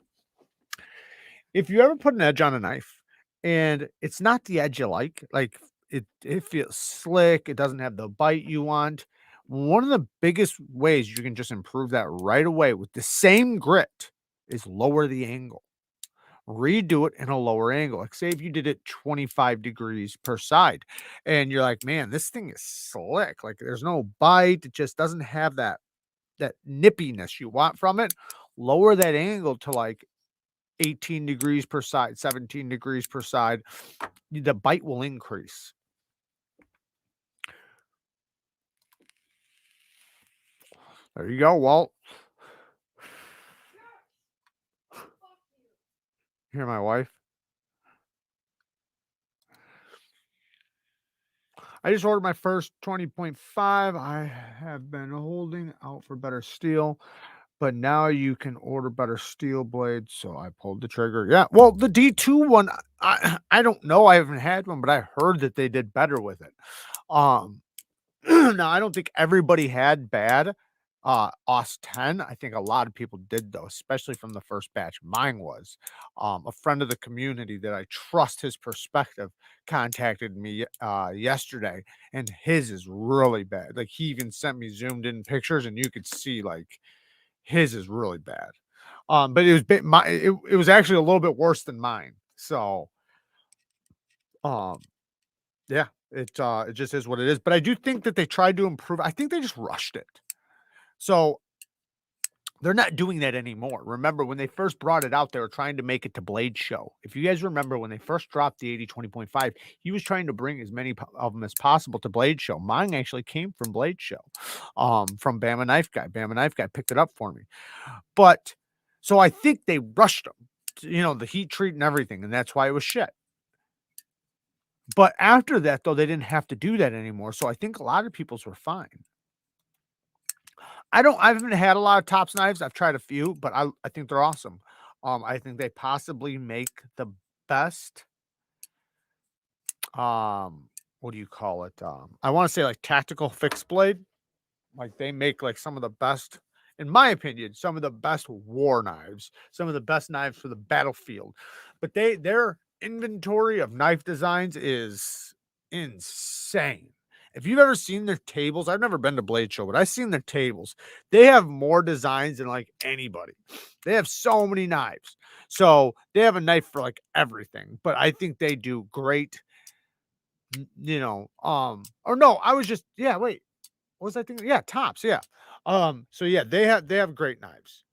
you ever put an edge on a knife and it's not the edge you like it feels slick, it doesn't have the bite you want. One of the biggest ways you can just improve that right away with the same grit is lower the angle. Redo it in a lower angle. Like say if you did it 25 degrees per side and you're like, man, this thing is slick. Like there's no bite. It just doesn't have that nippiness you want from it. Lower that angle to like 18 degrees per side, 17 degrees per side, the bite will increase. There you go, Walt. Hear my wife. I just ordered my first 20.5. I have been holding out for better steel, but now you can order better steel blades. So I pulled the trigger. Yeah. Well, the D2 one, I don't know. I haven't had one, but I heard that they did better with it. Um, Now, I don't think everybody had bad OS 10. I think a lot of people did though, especially from the first batch. Mine was. A friend of the community that I trust his perspective contacted me yesterday, and his is really bad. Like he even sent me zoomed in pictures, and you could see like his is really bad. But it was it was actually a little bit worse than mine. So um yeah, it just is what it is, but I do think that they tried to improve. I think they just rushed it. So, they're not doing that anymore. Remember when they first brought it out, they were trying to make it to Blade Show. If you guys remember when they first dropped the 80-20.5, he was trying to bring as many of them as possible to Blade Show. Mine actually came from Blade Show, from Bama Knife Guy. Bama Knife Guy picked it up for me. But so I think they rushed them, the heat treat and everything, and that's why it was shit. But after that, though, they didn't have to do that anymore. So I think a lot of people's were fine. I haven't had a lot of Tops knives. I've tried a few, but I think they're awesome. I think they possibly make the best, what do you call it? I want to say like tactical fixed blade. Like they make like some of the best, in my opinion, some of the best war knives, some of the best knives for the battlefield. But their inventory of knife designs is insane. If you've ever seen their tables, I've never been to Blade Show, but I've seen their tables. They have more designs than like anybody. They have so many knives. So they have a knife for like everything. But I think they do great, or no, I was just, yeah, wait. What was I thinking? Yeah, Tops, yeah. So yeah, they have great knives.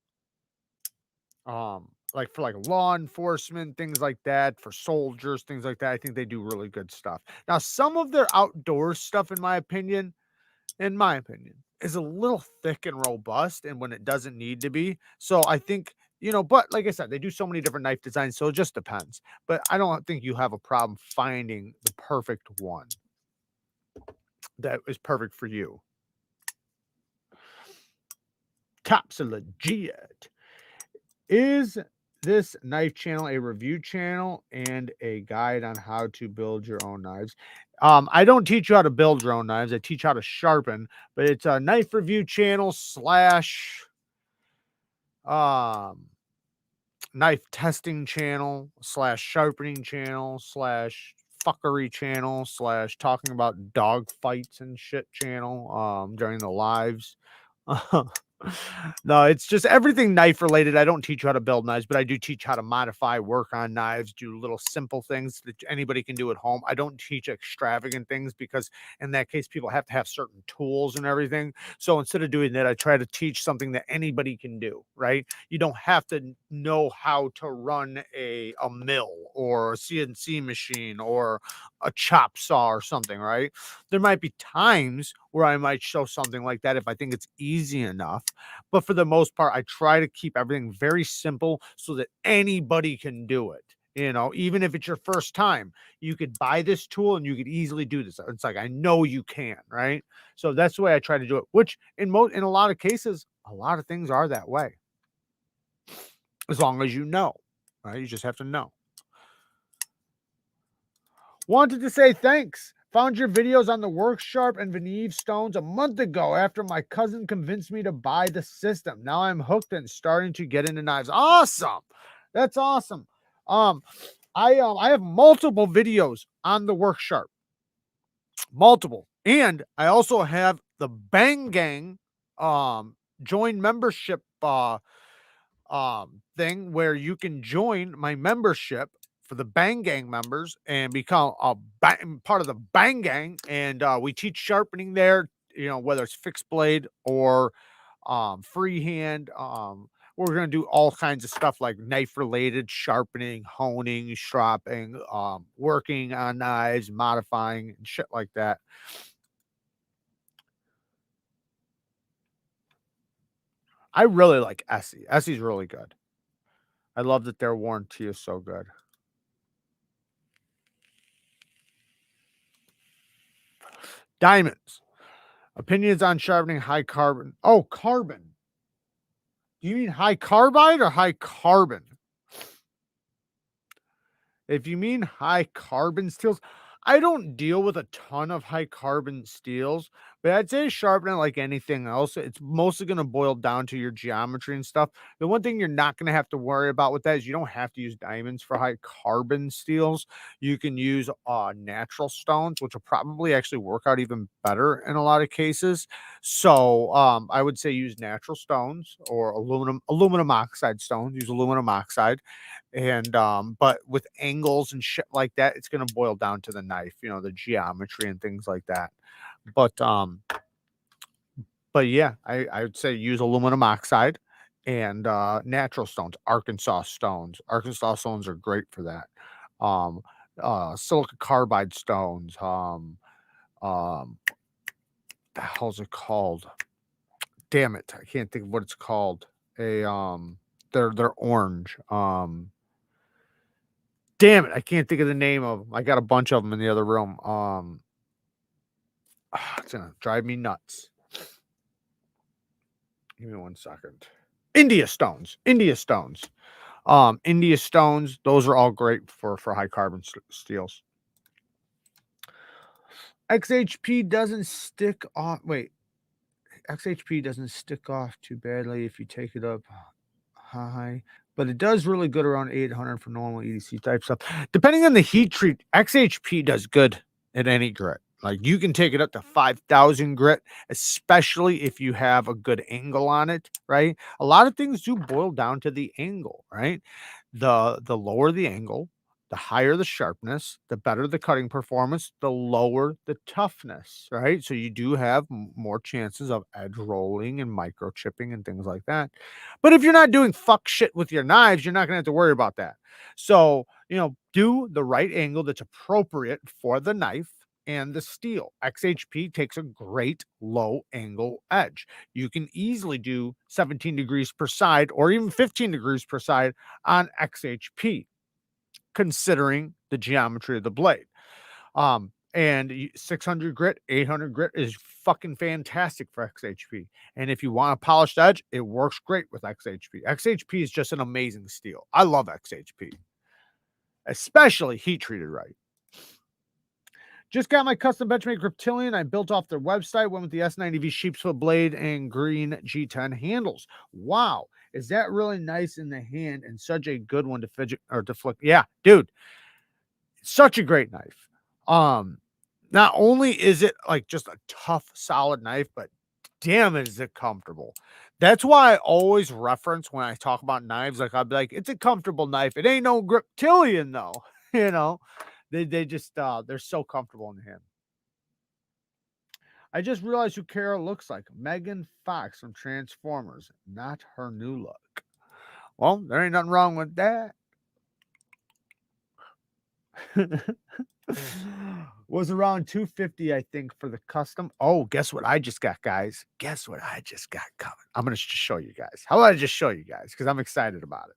Like for like law enforcement, things like that, for soldiers, things like that. I think they do really good stuff. Now, some of their outdoor stuff, in my opinion, is a little thick and robust, and when it doesn't need to be. So I think, but like I said, they do so many different knife designs, so it just depends. But I don't think you have a problem finding the perfect one that is perfect for you. Tops are legit. Is this knife channel a review channel and a guide on how to build your own knives? I don't teach you how to build your own knives. I teach how to sharpen, but it's a knife review channel slash um knife testing channel slash sharpening channel slash fuckery channel slash talking about dog fights and shit channel during the lives. No, it's just everything knife related. I don't teach you how to build knives, but I do teach how to modify, work on knives, do little simple things that anybody can do at home. I don't teach extravagant things because in that case, people have to have certain tools and everything. So instead of doing that, I try to teach something that anybody can do, right? You don't have to know how to run a mill or a CNC machine or a chop saw or something, right? There might be times where I might show something like that if I think it's easy enough. But for the most part, I try to keep everything very simple so that anybody can do it. You know, even if it's your first time, you could buy this tool and you could easily do this. It's like I know you can, right? So that's the way I try to do it. Which in a lot of cases, a lot of things are that way. As long as you know, right? You just have to know. Wanted to say thanks. Found your videos on the work sharp and Veneve stones a month ago after my cousin convinced me to buy the system. Now I'm hooked and starting to get into knives. Awesome. That's awesome. I have multiple videos on the work sharp. Multiple. And I also have the Bang Gang join membership thing where you can join my membership for the Bang Gang members and become part of the Bang Gang. And we teach sharpening there, you know, whether it's fixed blade or freehand. We're going to do all kinds of stuff like knife related sharpening, honing, stropping, working on knives, modifying, and shit like that. I really like Essie. Essie's really good. I love that their warranty is so good. Diamonds. Opinions on sharpening high carbon. Oh, carbon. Do you mean high carbide or high carbon? If you mean high carbon steels, I don't deal with a ton of high carbon steels, but I'd say sharpen it like anything else. It's mostly going to boil down to your geometry and stuff. The one thing you're not going to have to worry about with that is you don't have to use diamonds for high carbon steels. You can use natural stones, which will probably actually work out even better in a lot of cases. So I would say use natural stones or aluminum oxide stones. Use aluminum oxide and but with angles and shit like that, it's gonna boil down to the knife, you know, the geometry and things like that. But yeah, I would say use aluminum oxide and natural stones, Arkansas stones. Arkansas stones are great for that. Um Silicon carbide stones, the hell's it called? Damn it, I can't think of what it's called. A they're orange. Damn it, I can't think of the name of them. I got a bunch of them in the other room. It's gonna drive me nuts. Give me 1 second. India stones. India stones. India stones, those are all great for high carbon steels. XHP doesn't stick off. Wait, XHP doesn't stick off too badly if you take it up high, but it does really good around 800 for normal EDC type stuff. Depending on the heat treat, XHP does good at any grit. Like you can take it up to 5,000 grit, especially if you have a good angle on it, right? A lot of things do boil down to the angle, right? The lower the angle, the higher the sharpness, the better the cutting performance, the lower the toughness, right? So you do have more chances of edge rolling and microchipping and things like that. But if you're not doing fuck shit with your knives, you're not going to have to worry about that. So, you know, do the right angle that's appropriate for the knife and the steel. XHP takes a great low angle edge. You can easily do 17 degrees per side or even 15 degrees per side on XHP, considering the geometry of the blade. And 600 grit, 800 grit is fucking fantastic for XHP. And if you want a polished edge, it works great with XHP. XHP is just an amazing steel. I love XHP, especially heat treated right. Just got my custom benchmade Reptilian. I built off their website, went with the S90V sheepsfoot blade and green G10 handles. Wow, is that really nice in the hand and such a good one to fidget or to flick? Yeah, dude, such a great knife. Not only is it like just a tough, solid knife, but damn, is it comfortable. That's why I always reference when I talk about knives, like, I'll be like, "It's a comfortable knife. It ain't no griptilian, though." You know? They just, they're so comfortable in the hand. I just realized who Kara looks like. Megan Fox from Transformers, not her new look. Well, there ain't nothing wrong with that. Was around 250, I think, for the custom. Oh, guess what I just got, guys? Guess what I just got coming? I'm gonna just show you guys. How about I just show you guys? Because I'm excited about it.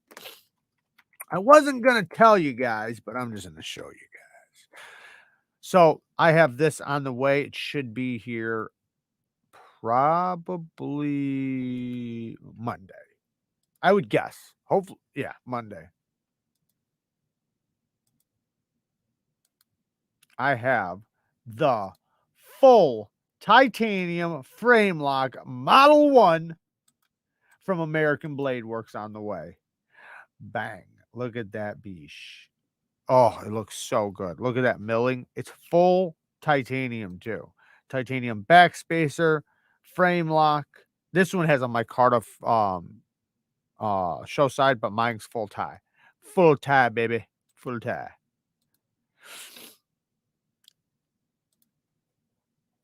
I wasn't gonna tell you guys, but I'm just gonna show you guys. So I have this on the way. It should be here probably Monday. I would guess. Hopefully, yeah, Monday. I have the full titanium frame lock Model 1 from American Blade Works on the way. Bang. Look at that beesh. Oh, it looks so good. Look at that milling. It's full titanium too. Titanium backspacer, frame lock. This one has a micarta show side, but mine's full tie. Full tie, baby. Full tie.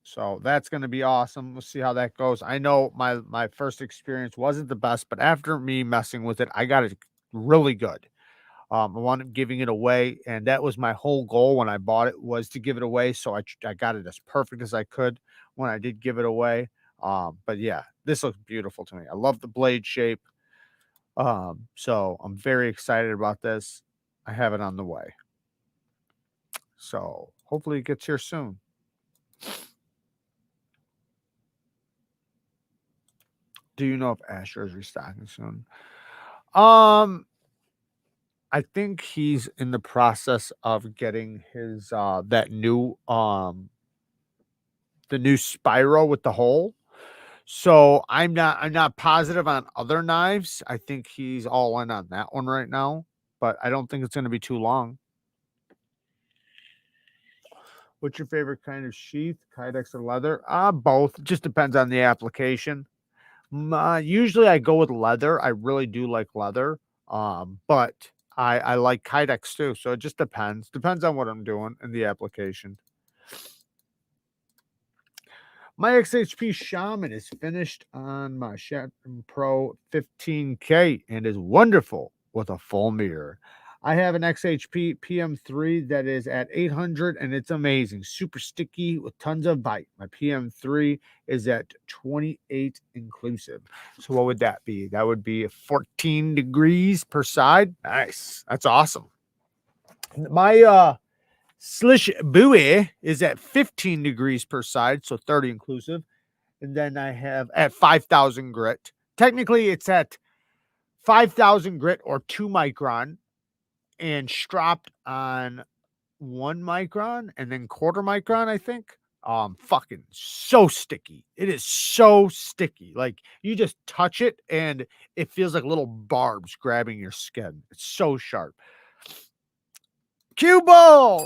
So that's going to be awesome. We'll see how that goes. I know my first experience wasn't the best, but after me messing with it, I got it really good. I wound up giving it away, and that was my whole goal when I bought it, was to give it away. So I got it as perfect as I could when I did give it away. But yeah, this looks beautiful to me. I love the blade shape. So I'm very excited about this. I have it on the way. So hopefully it gets here soon. Do you know if Asher is restocking soon? Um, I think he's in the process of getting his that new the new Spyro with the hole. So I'm not positive on other knives. I think he's all in on that one right now, but I don't think it's going to be too long. What's your favorite kind of sheath, Kydex or leather? Both. Just depends on the application. Usually I go with leather. I really do like leather. But I like Kydex too. So it just depends. Depends on what I'm doing in the application. My XHP Shaman is finished on my Sharpened Pro 15K and is wonderful with a full mirror. I have an XHP PM3 that is at 800 and it's amazing. Super sticky with tons of bite. My PM3 is at 28 inclusive. So what would that be? That would be 14 degrees per side. Nice. That's awesome. My Slish Buoy is at 15 degrees per side, so 30 inclusive. And then I have at 5,000 grit. Technically, it's at 5,000 grit or 2 micron and stropped on 1 micron and then quarter micron, I think. Fucking so sticky. It is so sticky. Like you just touch it and it feels like little barbs grabbing your skin. It's so sharp. Cue ball.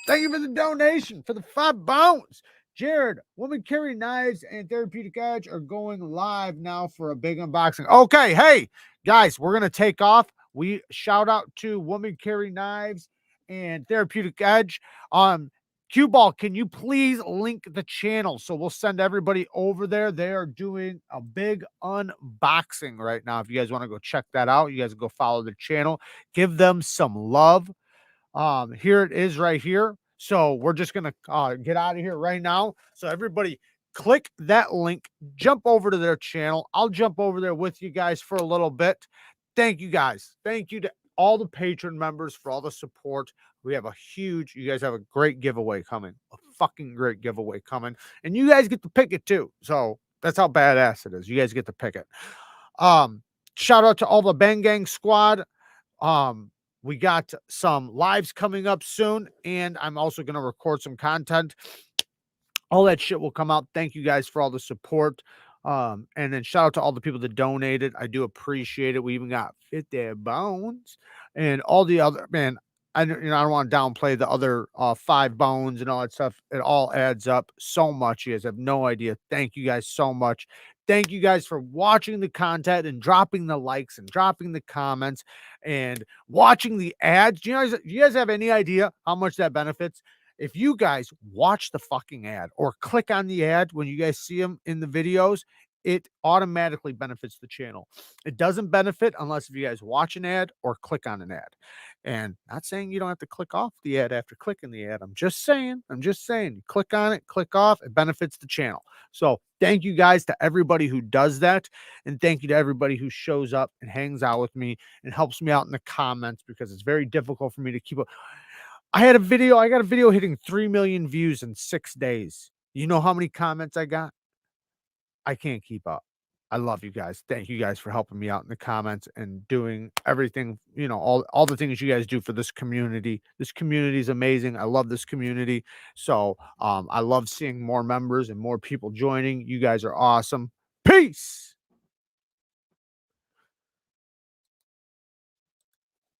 Thank you for the donation for the 5 bones. Jared, Woman Carry Knives and Therapeutic Edge are going live now for a big unboxing. Okay, hey, guys, we're going to take off. We shout out to Woman Carry Knives and Therapeutic Edge. Cue Ball, can you please link the channel? So we'll send everybody over there. They are doing a big unboxing right now. If you guys want to go check that out, you guys go follow the channel. Give them some love. Here it is right here. So we're just gonna get out of here right now. So everybody click that link, jump over to their channel. I'll jump over there with you guys for a little bit. Thank you guys. Thank you to all the patron members for all the support. We have you guys have a great giveaway coming, a fucking great giveaway coming, and you guys get to pick it too. So that's how badass it is. You guys get to pick it. Shout out to all the Bang Gang squad. We got some lives coming up soon, and I'm also going to record some content. All that shit will come out. Thank you guys for all the support. And then shout out to all the people that donated. I do appreciate it. We even got 50 bones and all the other, man. I don't want to downplay the other 5 bones and all that stuff. It all adds up so much. You guys have no idea. Thank you guys so much. Thank you guys for watching the content and dropping the likes and dropping the comments and watching the ads. Do you guys have any idea how much that benefits? If you guys watch the fucking ad or click on the ad when you guys see them in the videos, it automatically benefits the channel. It doesn't benefit unless if you guys watch an ad or click on an ad. And not saying you don't have to click off the ad after clicking the ad. I'm just saying, you click on it, click off, it benefits the channel. So thank you guys to everybody who does that. And thank you to everybody who shows up and hangs out with me and helps me out in the comments, because it's very difficult for me to keep up. I got a video hitting 3 million views in 6 days. You know how many comments I got? I can't keep up. I love you guys. Thank you guys for helping me out in the comments and doing everything, all the things you guys do for this community. This community is amazing. I love this community. So, I love seeing more members and more people joining. You guys are awesome. Peace.